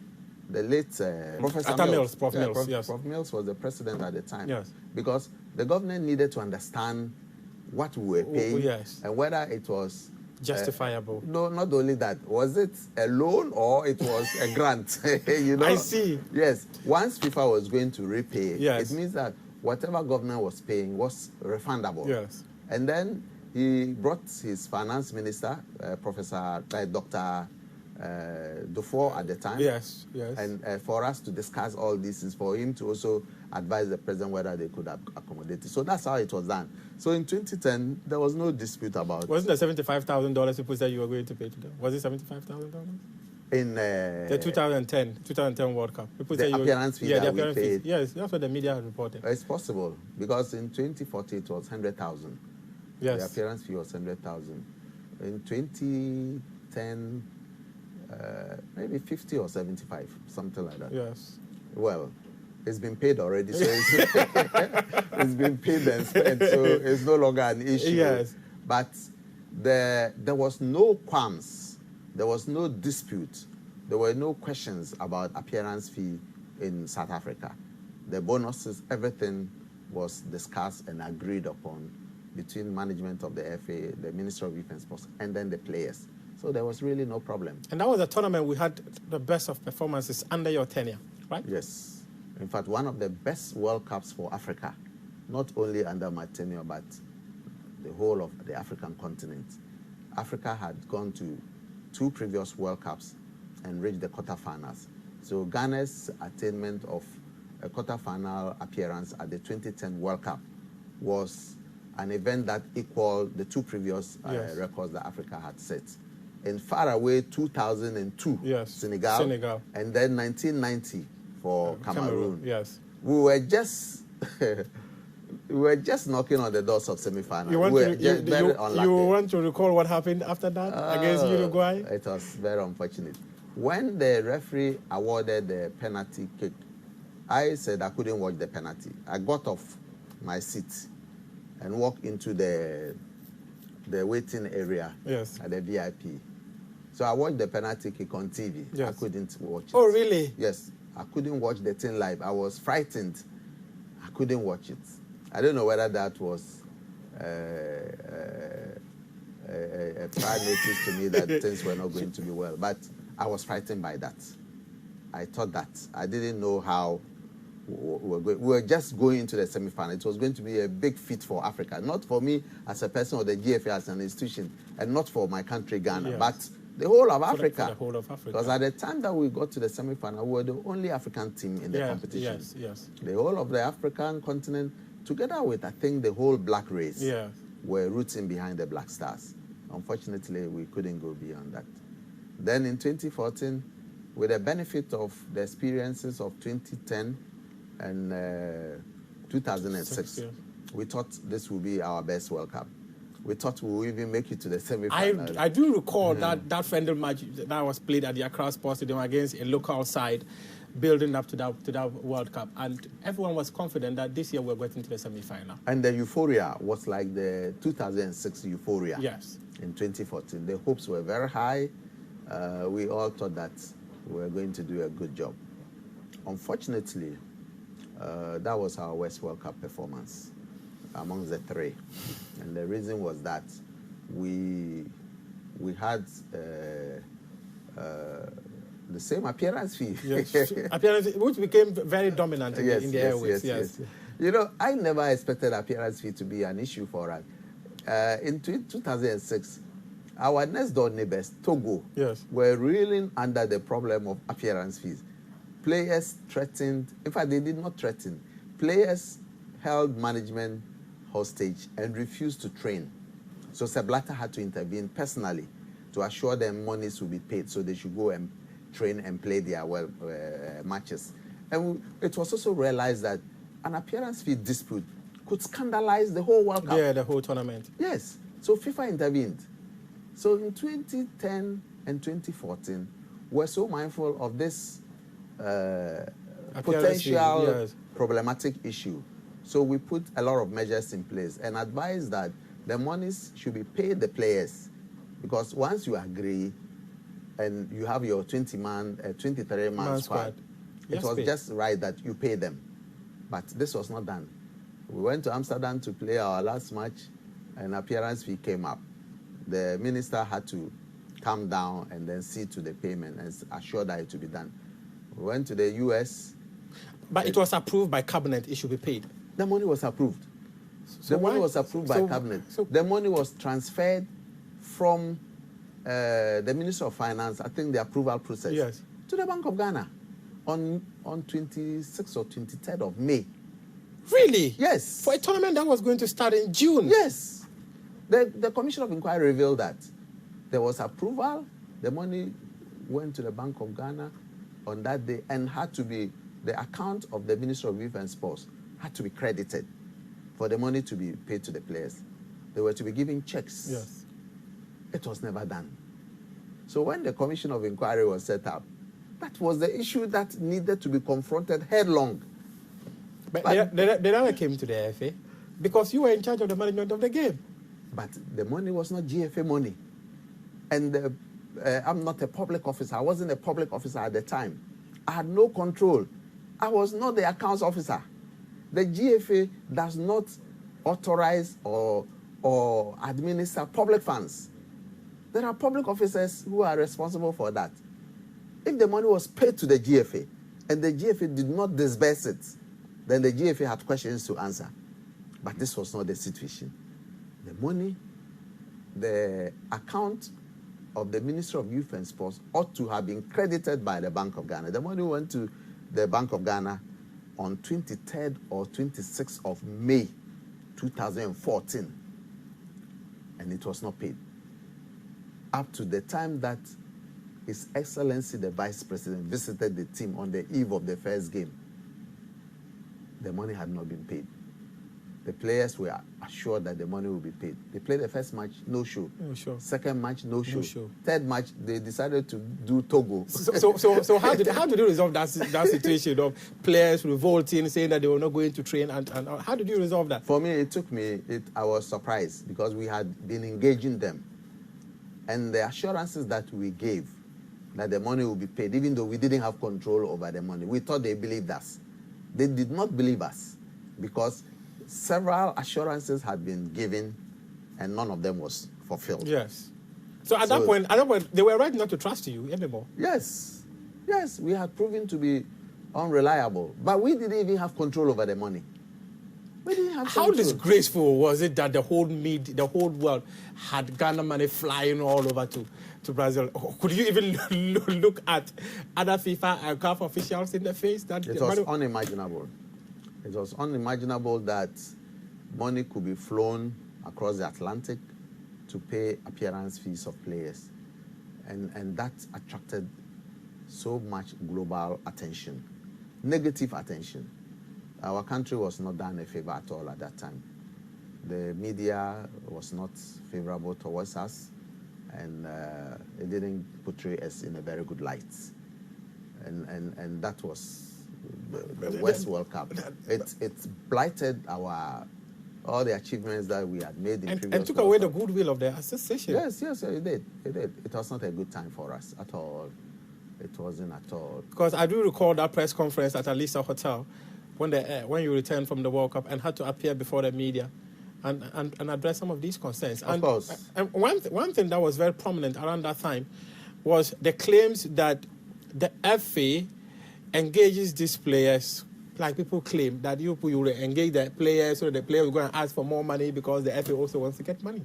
the late Professor Mills. Prof. Mills, yes. Prof. Mills was the president at the time. Yes. Because the government needed to understand what we were paying and whether it was justifiable. No, not only that. Was it a loan or it was a grant? You know? I see. Yes. Once FIFA was going to repay, it means that whatever government was paying was refundable. Yes. And then he brought his finance minister, Dr. Dufour at the time. Yes. And for us to discuss all this is for him to also advise the president whether they could accommodate it. So that's how it was done. So in 2010, there was no dispute about it. Wasn't the $75,000 people said you were going to pay to them? Was it $75,000? In the 2010 World Cup. People the appearance fee that we paid. Yes, that's what the media had reported. It's possible because in 2014 it was 100,000. Yes. The appearance fee was 100,000. In 2010, maybe 50 or 75, something like that. Yes. Well, it's been paid already, so it's been paid and spent, so it's no longer an issue. Yes. But there was no qualms, there was no dispute, there were no questions about appearance fee in South Africa. The bonuses, everything was discussed and agreed upon between management of the FA, the Ministry of Youth and Sports, and then the players. So there was really no problem. And that was a tournament we had the best of performances under your tenure, right? Yes. In fact, one of the best World Cups for Africa, not only under my tenure, but the whole of the African continent. Africa had gone to 2 previous World Cups and reached the quarterfinals. So Ghana's attainment of a quarterfinal appearance at the 2010 World Cup was an event that equaled the 2 previous records that Africa had set. In far away 2002, Senegal, and then 1990 for Cameroon. Yes, we were just knocking on the doors of semi-final. You want to recall what happened after that against Uruguay? It was very unfortunate. When the referee awarded the penalty kick, I said I couldn't watch the penalty. I got off my seat and walked into the waiting area at the VIP. So I watched the penalty kick on TV. I couldn't watch it. Oh, really? Yes. I couldn't watch the thing live. I was frightened. I couldn't watch it. I don't know whether that was a prior notice to me that things were not going to be well. But I was frightened by that. I thought that. I didn't know how we were just going into the semi-final. It was going to be a big feat for Africa. Not for me as a person or the GFA as an institution, and not for my country, Ghana, but the whole of Africa. For the whole of Africa. Because at the time that we got to the semi-final, we were the only African team in the competition. Yes. The whole of the African continent, together with, I think, the whole black race, were rooting behind the Black Stars. Unfortunately, we couldn't go beyond that. Then in 2014, with the benefit of the experiences of 2010 and 2006, we thought this would be our best World Cup. We thought we would even make it to the semi-final. I do recall that friendly match that was played at the Accra Sports Stadium against a local side, building up to that World Cup, and everyone was confident that this year we're getting to the semi-final. And the euphoria was like the 2006 euphoria. Yes. In 2014, the hopes were very high. We all thought that we were going to do a good job. Unfortunately, that was our worst World Cup performance amongst the 3, and the reason was that we had the same appearance fee. Appearance, which became very dominant in the airways. Yes. You know, I never expected appearance fee to be an issue for us. In 2006, our next door neighbors, Togo, were reeling under the problem of appearance fees. Players threatened, in fact, they did not threaten. Players held management hostage and refused to train. So Sepp Blatter had to intervene personally to assure them monies would be paid so they should go and train and play their matches. And it was also realized that an appearance fee dispute could scandalize the whole World Cup. Yeah, the whole tournament. Yes. So FIFA intervened. So in 2010 and 2014, we're so mindful of this potential problematic issue. So we put a lot of measures in place and advised that the monies should be paid the players, because once you agree and you have your 23-man squad, it was just right that you pay them. But this was not done. We went to Amsterdam to play our last match, and appearance fee came up. The minister had to calm down and then see to the payment and assure that it would be done. We went to the US. But it was approved by cabinet, it should be paid. The money was approved. The money was approved by cabinet. The money was transferred from the Minister of Finance, I think the approval process, to the Bank of Ghana on 26th or 23rd of May. Really? Yes. For a tournament that was going to start in June? Yes. The Commission of Inquiry revealed that there was approval, the money went to the Bank of Ghana on that day and had to be, the account of the Minister of Youth and Sports had to be credited for the money to be paid to the players. They were to be given checks. Yes. It was never done. So when the Commission of Inquiry was set up, that was the issue that needed to be confronted headlong. But they never came to the FA because you were in charge of the management of the game. But the money was not GFA money. And I'm not a public officer. I wasn't a public officer at the time. I had no control. I was not the accounts officer. The GFA does not authorize or administer public funds. There are public officers who are responsible for that. If the money was paid to the GFA and the GFA did not disburse it, then the GFA had questions to answer. But this was not the situation. The money, the account of the Ministry of Youth and Sports ought to have been credited by the Bank of Ghana. The money went to the Bank of Ghana on 23rd or 26th of May 2014, and it was not paid. Up to the time that His Excellency the Vice President visited the team on the eve of the first game, the money had not been paid. The players were assured that the money will be paid. They played the first match, no show. No show. Second match, no show. No show. Third match, they decided to do Togo. So how did you resolve that situation of players revolting, saying that they were not going to train, and how did you resolve that? For me, I was surprised because we had been engaging them. And the assurances that we gave that the money will be paid, even though we didn't have control over the money, we thought they believed us. They did not believe us because several assurances had been given and none of them was fulfilled. Yes. So at that point, they were right not to trust you anymore. Yes. Yes, we had proven to be unreliable, but we didn't even have control over the money. We didn't have How control. disgraceful was it that the whole world had Ghana money flying all over to Brazil? Could you even look at other FIFA and CAF officials in the face? It was unimaginable. It was unimaginable that money could be flown across the Atlantic to pay appearance fees of players. And that attracted so much global attention, negative attention. Our country was not done a favor at all at that time. The media was not favorable towards us, and it didn't portray us in a very good light. And that was the West World Cup. It blighted all the achievements that we had made in previous and took away the goodwill of the association. Yes, it did. It was not a good time for us at all. It wasn't at all. Because I do recall that press conference at Alisa Hotel when you returned from the World Cup and had to appear before the media and address some of these concerns. Of course. And one thing that was very prominent around that time was the claims that the FA engages these players, like people claim that you will engage the players so the player will go and ask for more money because the FA also wants to get money.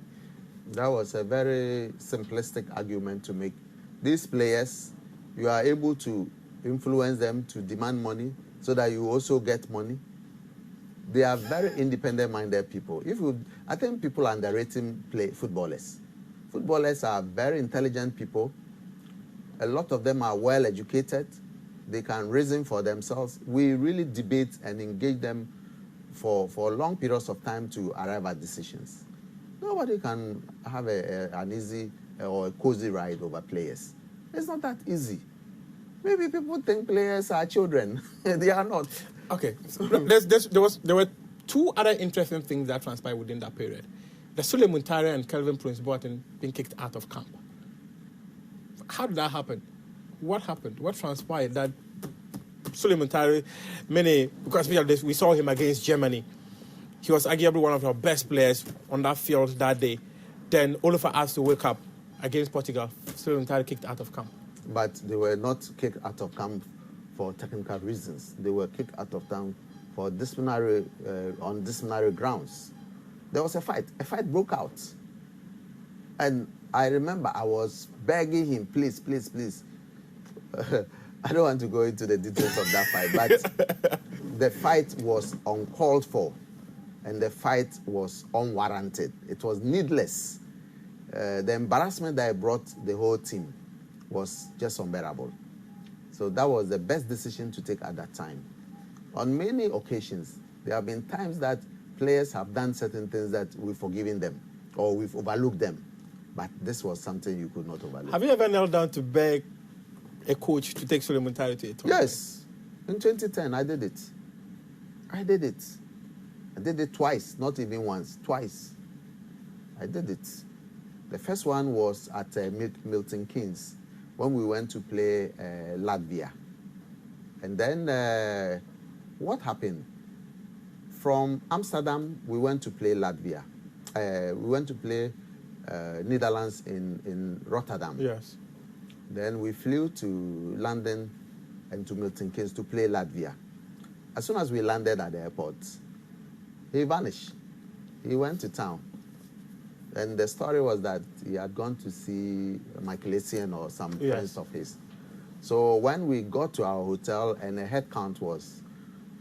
That was a very simplistic argument to make. These players, you are able to influence them to demand money so that you also get money. They are very independent-minded people. I think people are underrating footballers. Footballers are very intelligent people. A lot of them are well-educated. They can reason for themselves. We really debate and engage them for long periods of time to arrive at decisions. Nobody can have an easy or a cozy ride over players. It's not that easy. Maybe people think players are children. They are not. Okay. So there were two other interesting things that transpired within that period. The Sule Muntari and Kelvin Prince Boateng being kicked out of camp. How did that happen? What happened? What transpired that Sule Muntari, because we saw him against Germany. He was arguably one of our best players on that field that day. Then all of us asked to wake up against Portugal. Sule Muntari kicked out of camp. But they were not kicked out of camp for technical reasons. They were kicked out of camp for on disciplinary grounds. There was a fight. A fight broke out. And I remember I was begging him, please. I don't want to go into the details of that fight, but the fight was uncalled for, and the fight was unwarranted. It was needless. The embarrassment that I brought the whole team was just unbearable. So that was the best decision to take at that time. On many occasions, there have been times that players have done certain things that we've forgiven them or we've overlooked them. But this was something you could not overlook. Have you ever knelt down to beg a coach to take Sule Muntari to a tournament? Yes. In 2010, I did it. I did it twice, not even once, twice. I did it. The first one was at Milton Keynes when we went to play Latvia. And then what happened? From Amsterdam, we went to play Latvia. We went to play Netherlands in Rotterdam. Yes. Then we flew to London and to Milton Keynes to play Latvia. As soon as we landed at the airport, he vanished. He went to town. And the story was that he had gone to see Michael Essien or some friends of his. So when we got to our hotel and a head count was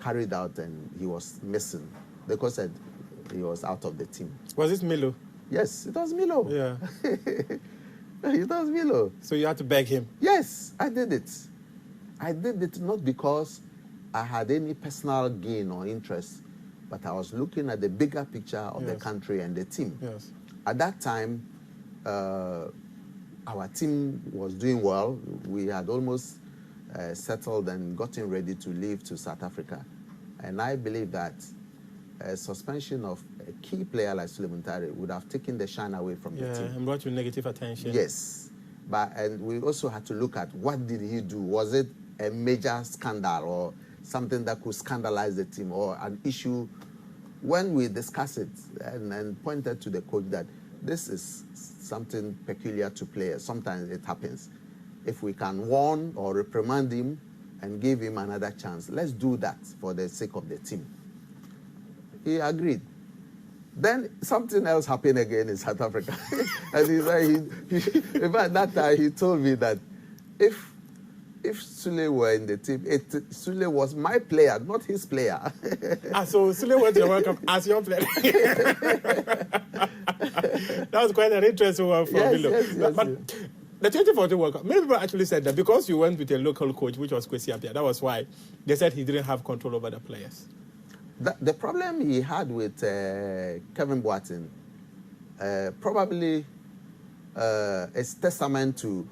carried out and he was missing, the coach said he was out of the team. Was it Milo? Yes, it was Milo. Yeah. It was Milo. So you had to beg him? Yes, I did it. I did it not because I had any personal gain or interest, but I was looking at the bigger picture of the country and the team. Yes. At that time, our team was doing well. We had almost settled and gotten ready to leave to South Africa. And I believe that a suspension of a key player like Suleiman Tare would have taken the shine away from the team. And brought you negative attention. Yes. And we also had to look at what did he do. Was it a major scandal or something that could scandalize the team or an issue? When we discussed it and pointed to the coach that this is something peculiar to players, sometimes it happens. If we can warn or reprimand him and give him another chance, let's do that for the sake of the team. He agreed. Then something else happened again in South Africa. And in fact, that time he told me that if Sule were in the team, Sule was my player, not his player. So Sule went to the World Cup as your player. That was quite an interesting one for Milo. Yes, but the 2014 World Cup, many people actually said that because you went with a local coach, which was Kwesi Appiah, that was why they said he didn't have control over the players. The problem he had with Kevin Boateng probably is testament to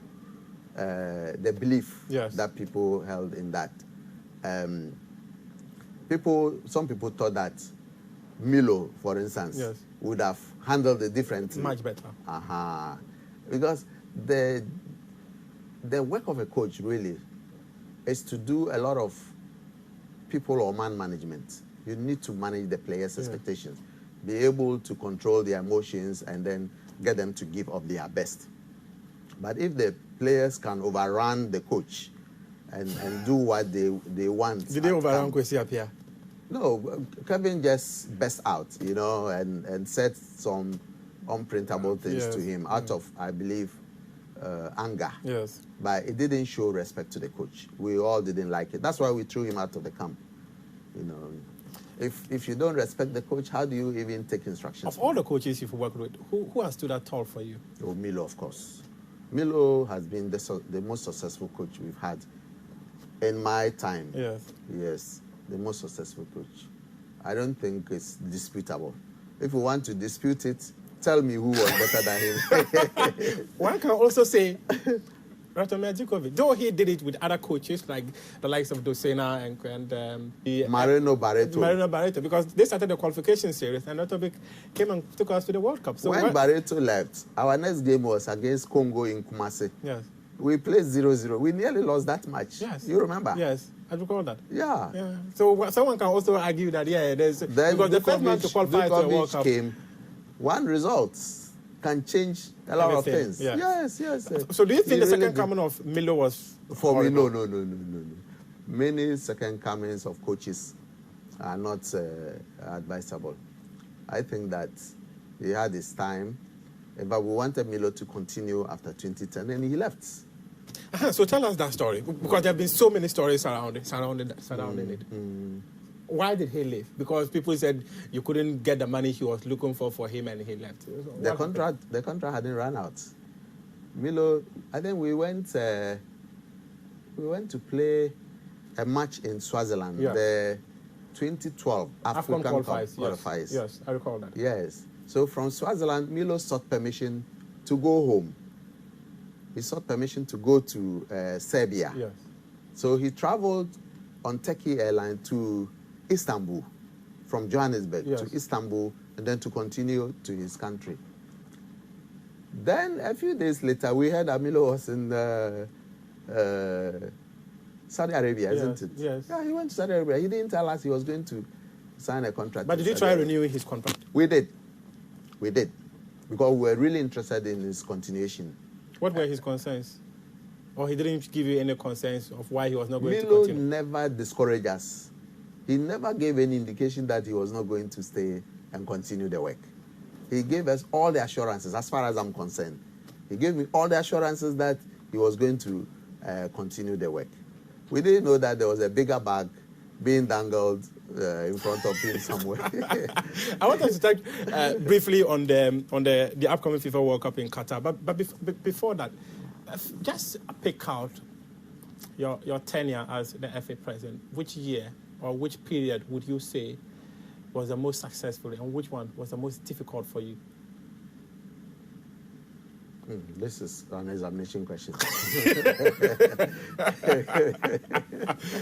the belief that people held in that. Some people thought that Milo, for instance, would have handled it differently. Much better. Because the work of a coach really is to do a lot of people or man management. You need to manage the players' expectations, be able to control their emotions, and then get them to give up their best. But if the players can overrun the coach and do what they want. Did they overrun Kwesi Appiah? No, Kevin just burst out, and said some unprintable things to him out of, I believe, anger. Yes. But it didn't show respect to the coach. We all didn't like it. That's why we threw him out of the camp. If you don't respect the coach, how do you even take instructions? Of all the coaches you've worked with, who has stood out tall for you? Oh, Milo, of course. Milo has been the most successful coach we've had in my time. Yes, the most successful coach. I don't think it's disputable. If you want to dispute it, tell me who was better than him. One can also say Ratomir Djokovic, though he did it with other coaches like the likes of Dosena and Marino Barreto. Because they started the qualification series and Ratomir came and took us to the World Cup. So when Barreto left, our next game was against Congo in Kumasi. Yes. We played 0-0. We nearly lost that match. Yes. You remember? Yes, I recall that. Yeah. So someone can also argue that, because the first man to qualify to the World Cup came, one result can change a lot of things. Yes. So do you think the second coming of Milo was for me? No. Many second comings of coaches are not advisable. I think that he had his time, but we wanted Milo to continue after 2010, and he left. So tell us that story, because there have been so many stories surrounding it. Why did he leave? Because people said you couldn't get the money he was looking for him, and he left. The contract hadn't run out. Milo, I think we went to play a match in Swaziland, the 2012 African Cup qualifiers. Yes, I recall that. Yes. So from Swaziland, Milo sought permission to go home. He sought permission to go to Serbia. Yes. So he traveled on Turkey Airline to Istanbul, from Johannesburg to Istanbul, and then to continue to his country. Then a few days later, we heard Milo was in Saudi Arabia, isn't it? Yes. Yeah, he went to Saudi Arabia. He didn't tell us he was going to sign a contract. But did you try renewing his contract? We did, because we were really interested in his continuation. What were his concerns? Or he didn't give you any concerns of why he was not going to Milo continue? never discouraged us. He never gave any indication that he was not going to stay and continue the work. he gave us all the assurances, as far as I'm concerned. He gave me all the assurances that he was going to continue the work. We didn't know that there was a bigger bag being dangled in front of him somewhere. I want us to talk briefly on the upcoming FIFA World Cup in Qatar. But before that, just pick out your tenure as the FA president. Which year or which period would you say was the most successful, and which one was the most difficult for you? This is an examination question.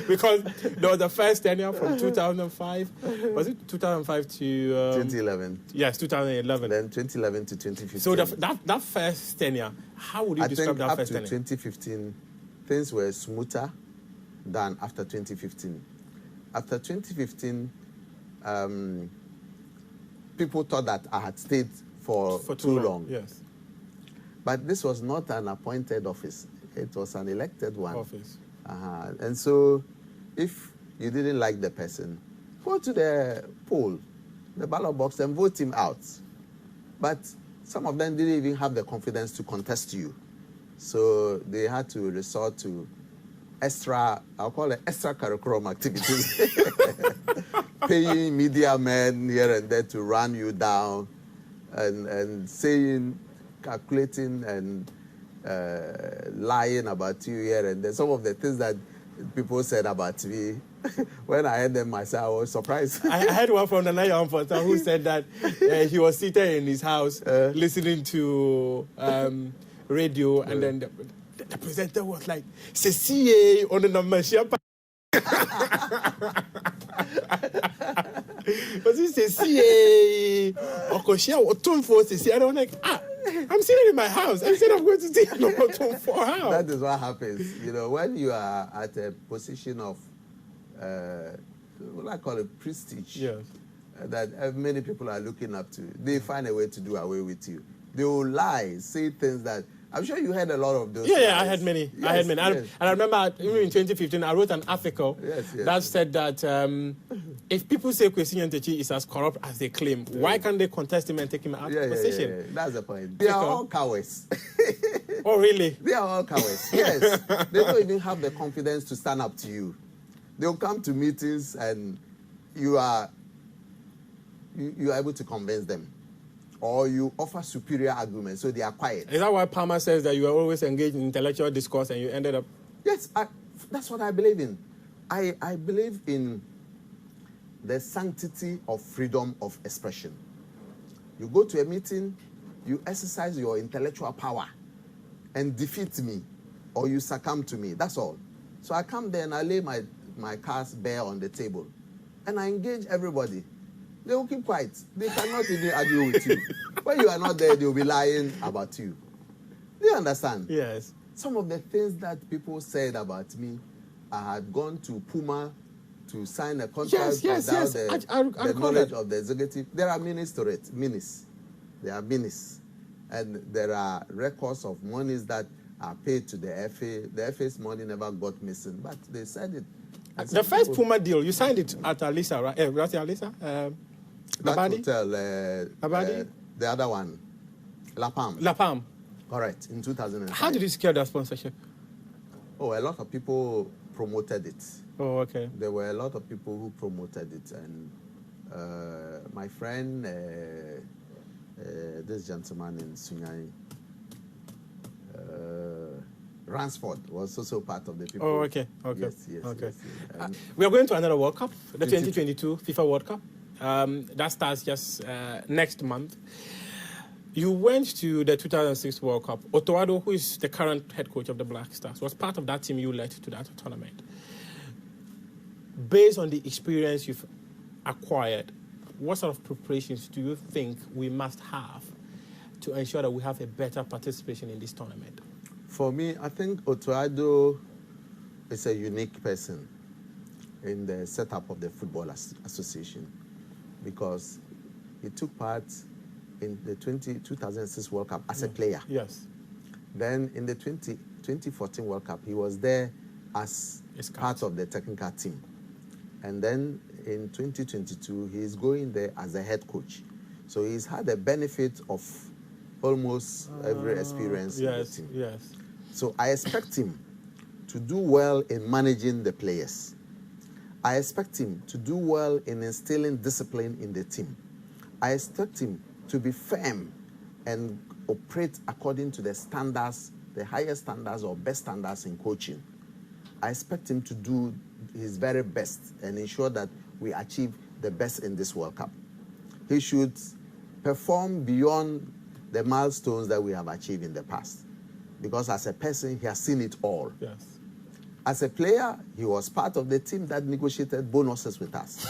Because there was the first tenure from 2005. Was it 2005 to... 2011. Yes, 2011. Then 2011 to 2015. So that first tenure, how would you describe that first tenure? Up to 2015, things were smoother than after 2015. After 2015, people thought that I had stayed for too long. Yes. But this was not an appointed office. It was an elected one. Office. And so if you didn't like the person, go to the poll, the ballot box, and vote him out. But some of them didn't even have the confidence to contest you. So they had to resort to I'll call it extra curriculum activities. Paying media men here and there to run you down and saying, calculating and lying about you here and there. Some of the things that people said about me, when I heard them myself, I was surprised. I heard one from the Nigerian reporter who said that he was seated in his house listening to radio, and then the presenter was like, "CCA on the number." But he says, "CCA, and I'm like, I'm sitting in my house. I said I'm going to take number 24 house." That is what happens. You know, when you are at a position of, what I call it, prestige, yes, that many people are looking up to, they find a way to do away with you. They will lie, say things that, I'm sure you heard a lot of those. Yeah, I had many. Yes, I had many. Yes. And I remember even in 2015, I wrote an article that said that if people say Kwesi Nyantakyi is as corrupt as they claim, why can't they contest him and take him out of position? Yeah. That's the point. They are all cowards. Oh, really? They are all cowards. Yes. They don't even have the confidence to stand up to you. They'll come to meetings and you are able to convince them. Or you offer superior arguments, so they are quiet. Is that why Palmer says that you are always engaged in intellectual discourse and you ended up... Yes, that's what I believe in. I believe in the sanctity of freedom of expression. You go to a meeting, you exercise your intellectual power and defeat me, or you succumb to me, that's all. So I come there and I lay my cards bare on the table, and I engage everybody. They will keep quiet. They cannot even argue with you. When you are not there, they will be lying about you. Do you understand? Yes. Some of the things that people said about me, I had gone to Puma to sign a contract without the knowledge of the executive. There are minis to it. Minis. There are minis. And there are records of monies that are paid to the FA. The FA's money never got missing, but they said it. The first Puma deal, you signed it at Alisa, right? Was it Alisa? That Abadi? hotel, Abadi? The other one, La Palm. La Palm. Correct, in 2005. How did you secure that sponsorship? Oh, a lot of people promoted it. Oh, okay. There were a lot of people who promoted it, and my friend, this gentleman in Sunyani, Ransford was also part of the people. Oh, okay. Yes. We are going to another World Cup, the 2022 FIFA World Cup. That starts just next month. You went to the 2006 World Cup. Akufo-Addo, who is the current head coach of the Black Stars, was part of that team you led to that tournament. Based on the experience you've acquired, what sort of preparations do you think we must have to ensure that we have a better participation in this tournament? For me, I think Akufo-Addo is a unique person in the setup of the Football Association, because he took part in the 2006 World Cup as a player. Yes. Then in the 2014 World Cup, he was there as part of the technical team. And then in 2022, he is going there as a head coach. So he's had the benefit of almost every experience in the team. Yes. So I expect him to do well in managing the players. I expect him to do well in instilling discipline in the team. I expect him to be firm and operate according to the standards, the highest standards or best standards in coaching. I expect him to do his very best and ensure that we achieve the best in this World Cup. He should perform beyond the milestones that we have achieved in the past. Because as a person, he has seen it all. Yes. As a player, he was part of the team that negotiated bonuses with us.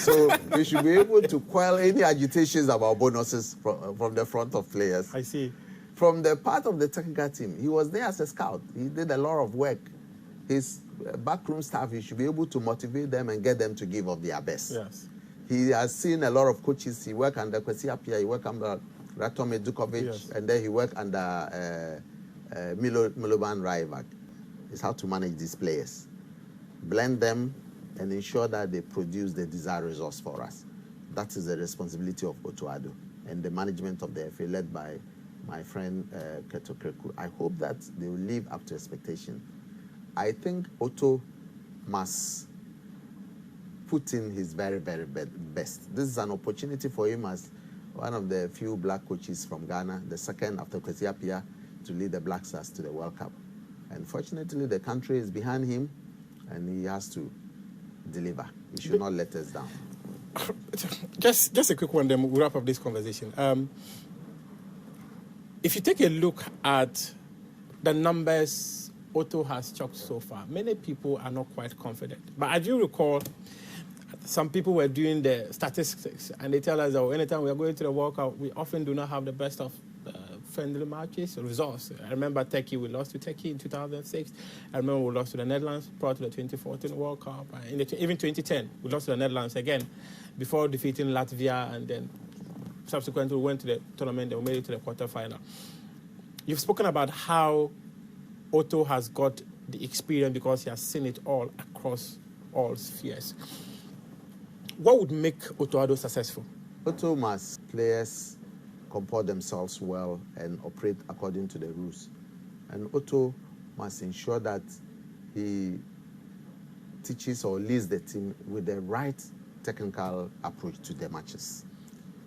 So we should be able to quell any agitations about bonuses from the front of players. I see. From the part of the technical team, he was there as a scout. He did a lot of work. His backroom staff, he should be able to motivate them and get them to give of their best. Yes. He has seen a lot of coaches. He worked under Kwesi Appiah, he worked under Ratome Dukovic, Yes. and then he worked under Milovan Rajvac. Is how to manage these players, blend them, and ensure that they produce the desired results for us. That is the responsibility of Akufo-Addo and the management of the FA, led by my friend Keto Kreku. I hope that they will live up to expectation. I think Otto must put in his very, very best. This is an opportunity for him as one of the few black coaches from Ghana, the second after Kwesi Appiah, to lead the Black Stars to the World Cup. And fortunately, the country is behind him, and he has to deliver. He should not let us down. Just a quick one, then we'll wrap up this conversation. If you take a look at the numbers Otto has chalked so far, many people are not quite confident. But I do recall some people were doing the statistics, and they tell us that anytime we are going to the World Cup, we often do not have the best of friendly matches, results. I remember Turkey, we lost to Turkey in 2006. I remember we lost to the Netherlands prior to the 2014 World Cup. Even 2010, we lost to the Netherlands again before defeating Latvia, and then subsequently we went to the tournament and we made it to the quarterfinal. You've spoken about how Otto has got the experience because he has seen it all across all spheres. What would make Akufo-Addo successful? Otto must players comport themselves well and operate according to the rules. And Otto must ensure that he teaches or leads the team with the right technical approach to the matches.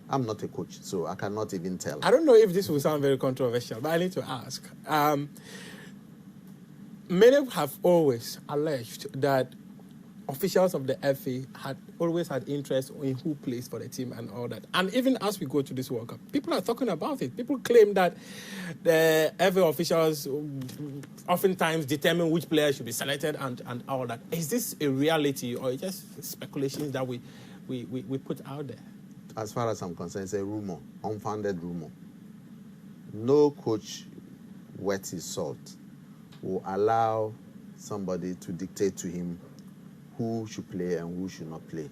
I'm not a coach, so I cannot even tell. I don't know if this will sound very controversial, but I need to ask. Many have always alleged that officials of the FA had always had interest in who plays for the team and all that. And even as we go to this World Cup, people are talking about it. People claim that the FA officials oftentimes determine which players should be selected and all that. Is this a reality or just speculations that we put out there? As far as I'm concerned, it's a rumor, unfounded rumor. No coach worth his salt will allow somebody to dictate to him who should play and who should not play.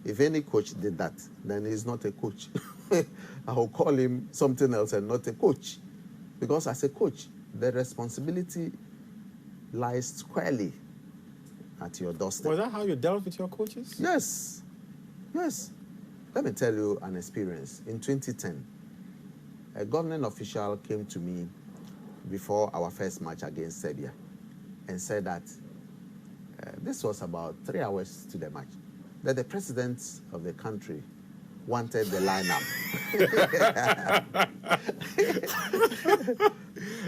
If any coach did that, then he's not a coach. I will call him something else and not a coach. Because as a coach, the responsibility lies squarely at your doorstep. Was that how you dealt with your coaches? Yes. Yes. Let me tell you an experience. In 2010, a government official came to me before our first match against Serbia and said that this was about 3 hours to the match, that the president of the country wanted the lineup.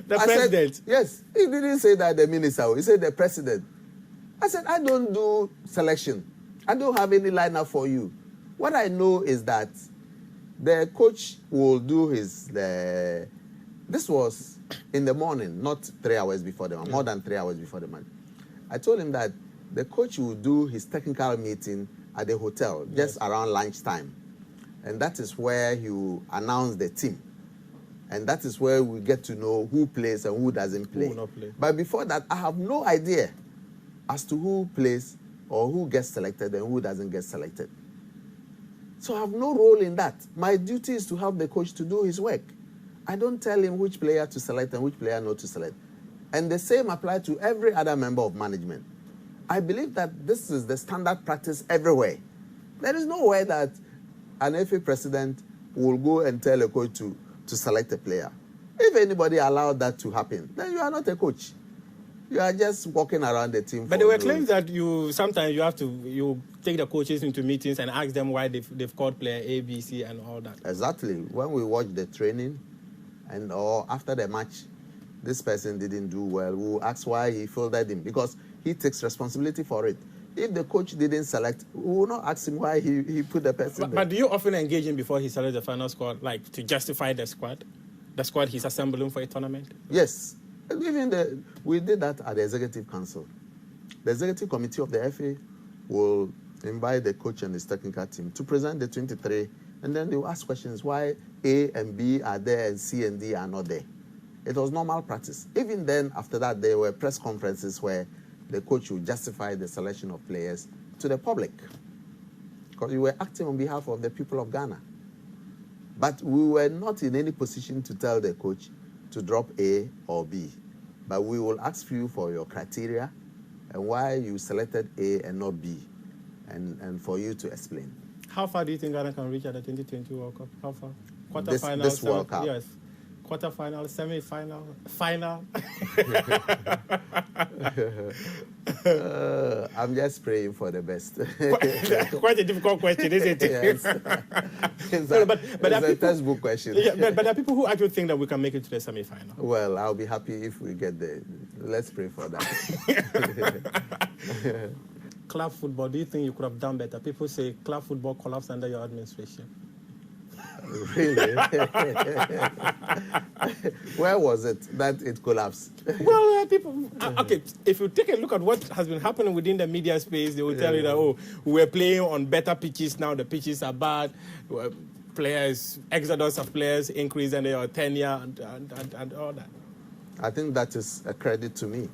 The president? Said, yes. He didn't say that the minister, he said the president. I said, I don't do selection. I don't have any lineup for you. What I know is that the coach will do this was in the morning, not 3 hours before the match, more than 3 hours before the match. I told him that the coach will do his technical meeting at the hotel just around lunchtime. And that is where he will announce the team. And that is where we get to know who plays and who doesn't play. Who will not play. But before that, I have no idea as to who plays or who gets selected and who doesn't get selected. So I have no role in that. My duty is to help the coach to do his work. I don't tell him which player to select and which player not to select. And the same applies to every other member of management. I believe that this is the standard practice everywhere. There is no way that an FA president will go and tell a coach to select a player. If anybody allowed that to happen, then you are not a coach. You are just walking around the team. But there were claims that sometimes you take the coaches into meetings and ask them why they've called player A, B, C, and all that. Exactly. When we watch the training or after the match, this person didn't do well, we'll ask why he fielded him, because he takes responsibility for it. If the coach didn't select, we will not ask him why he put the person there. But do you often engage him before he selects the final squad, like to justify the squad he's assembling for a tournament? Yes. Even we did that at the Executive Council. The Executive Committee of the FA will invite the coach and his technical team to present the 23, and then they will ask questions why A and B are there and C and D are not there. It was normal practice. Even then, after that, there were press conferences where the coach would justify the selection of players to the public, because we were acting on behalf of the people of Ghana. But we were not in any position to tell the coach to drop A or B. But we will ask you for your criteria and why you selected A and not B, and for you to explain. How far do you think Ghana can reach at the 2020 World Cup? How far? Quarterfinal? This World Cup? Yes. Quarterfinal, semi-final, final? I'm just praying for the best. Quite a difficult question, isn't it? Yes. It's a textbook question. Yeah, but there are people who actually think that we can make it to the semi-final. Well, I'll be happy if we get there. Let's pray for that. Club football, do you think you could have done better? People say club football collapsed under your administration. Really? Where was it that it collapsed? Well, people... okay, if you take a look at what has been happening within the media space, they will tell you that, we're playing on better pitches now, the pitches are bad, players, exodus of players increase and their tenure and all that. I think that is a credit to me,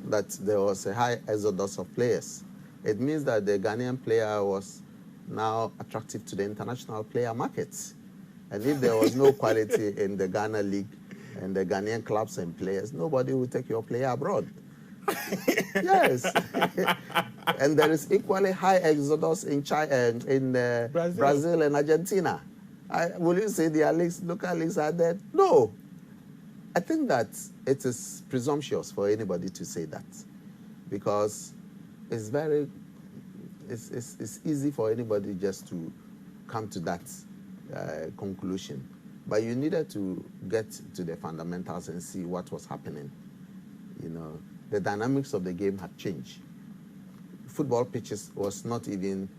that there was a high exodus of players. It means that the Ghanaian player was now attractive to the international player markets. And if there was no quality in the Ghana League and the Ghanaian clubs and players, nobody would take your player abroad. Yes. And there is equally high exodus in China, in Brazil and Argentina. Will you say their leagues, local leagues are dead? No. I think that it is presumptuous for anybody to say that, because it's easy for anybody just to come to that conclusion. But you needed to get to the fundamentals and see what was happening. You know, the dynamics of the game had changed. Football pitches was not even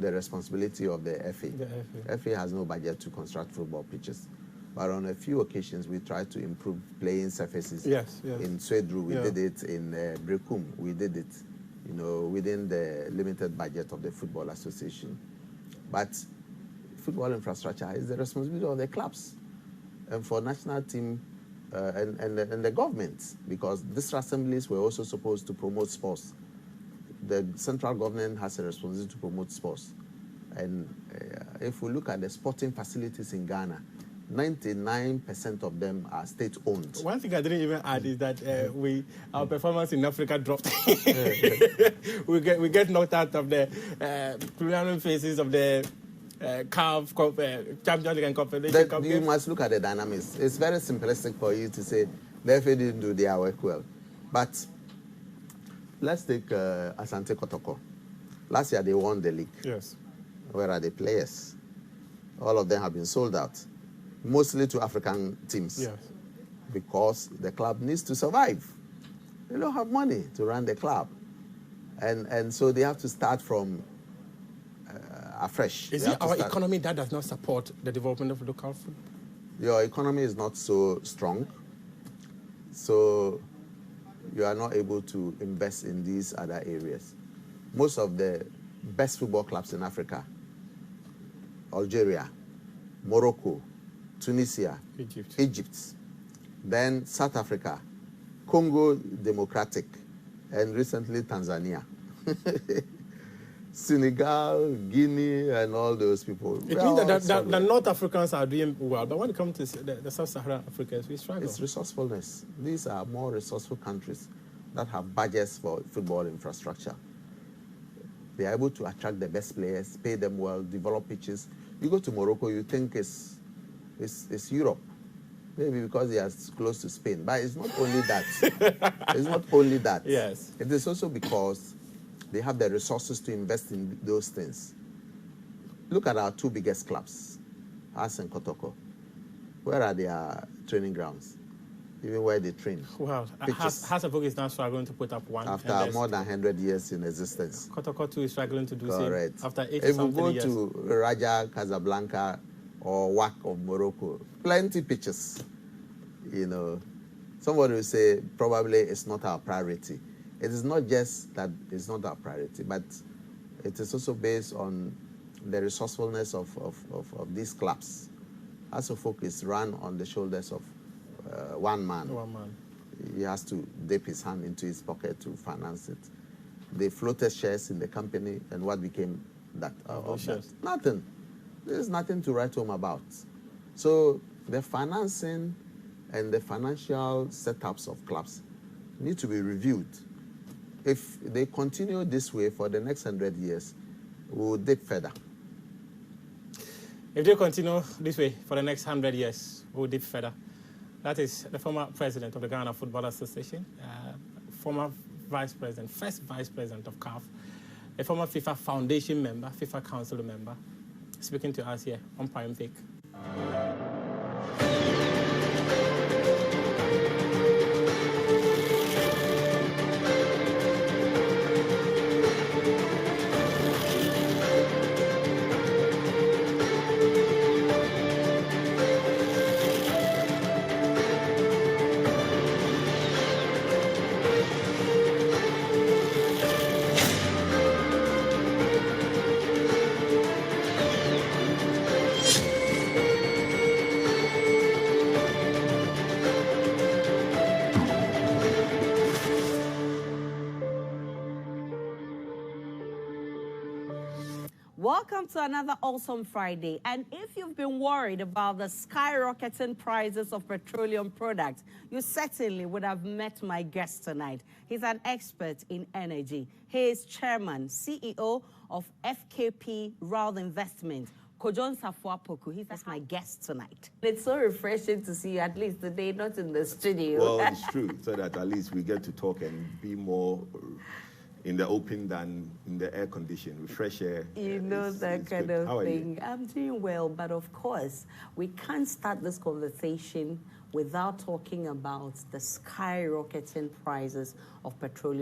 the responsibility of the FA. The FA has no budget to construct football pitches. But on a few occasions, we tried to improve playing surfaces. Yes. In Swedru, we did it. In Brekum, we did it. You know, within the limited budget of the Football Association. But football infrastructure is the responsibility of the clubs and for national team and the government, because district assemblies were also supposed to promote sports. The central government has a responsibility to promote sports. And if we look at the sporting facilities in Ghana, 99% of them are state-owned. One thing I didn't even add is that our performance in Africa dropped. we get knocked out of the preliminary phases of the CAF Champions League and Confederation Cup. You must look at the dynamics. It's very simplistic for you to say the FA didn't do their work well. But let's take Asante Kotoko. Last year they won the league. Yes. Where are the players? All of them have been sold out. Mostly to African teams. Yes. Because the club needs to survive. They don't have money to run the club. And so they have to start from afresh. Is it our economy that does not support the development of local food? Your economy is not so strong. So you are not able to invest in these other areas. Most of the best football clubs in Africa, Algeria, Morocco, Tunisia, Egypt, then South Africa, Congo Democratic, and recently Tanzania. Senegal, Guinea, and all those people. It means that the North Africans are doing well, but when it comes to the Sub-Saharan Africans, we struggle. It's resourcefulness. These are more resourceful countries that have budgets for football infrastructure. They are able to attract the best players, pay them well, develop pitches, You go to Morocco, you think it's Europe. Maybe because they are close to Spain. But it's not only that. It's not only that. Yes. It is also because they have the resources to invest in those things. Look at our two biggest clubs, As and Kotoko. Where are their training grounds? Even where they train. Well, Hasselhoff is now struggling to put up one. After more than 100 years in existence. Kotoko too is struggling to do the Correct. same. After 80 if something years. If you go to Raja, Casablanca, or WAC of Morocco, plenty pitches. You know, somebody will say probably it's not our priority. It is not just that it's not our priority, but it is also based on the resourcefulness of these clubs. Hasselhoff is run on the shoulders of one man. One man. He has to dip his hand into his pocket to finance it. They floated shares in the company, and what became that of that? Nothing. There's nothing to write home about. So the financing and the financial setups of clubs need to be reviewed. If they continue this way for the next 100 years, we will dip further. If they continue this way for the next 100 years, we will dip further. That is the former president of the Ghana Football Association, former vice president, first vice president of CAF, a former FIFA Foundation member, FIFA Council member, speaking to us here on Prime Take. Welcome to another awesome Friday. And if you've been worried about the skyrocketing prices of petroleum products, you certainly would have met my guest tonight. He's an expert in energy. He is chairman, CEO of FKP World Investment, Kojon Safuapoku. He's my guest tonight. It's so refreshing to see you at least today, not in the studio. Well, it's true, so that at least we get to talk and be more in the open than in the air condition with fresh air. You know, that kind good. of How are thing. you? I'm doing well, but of course, we can't start this conversation without talking about the skyrocketing prices of petroleum.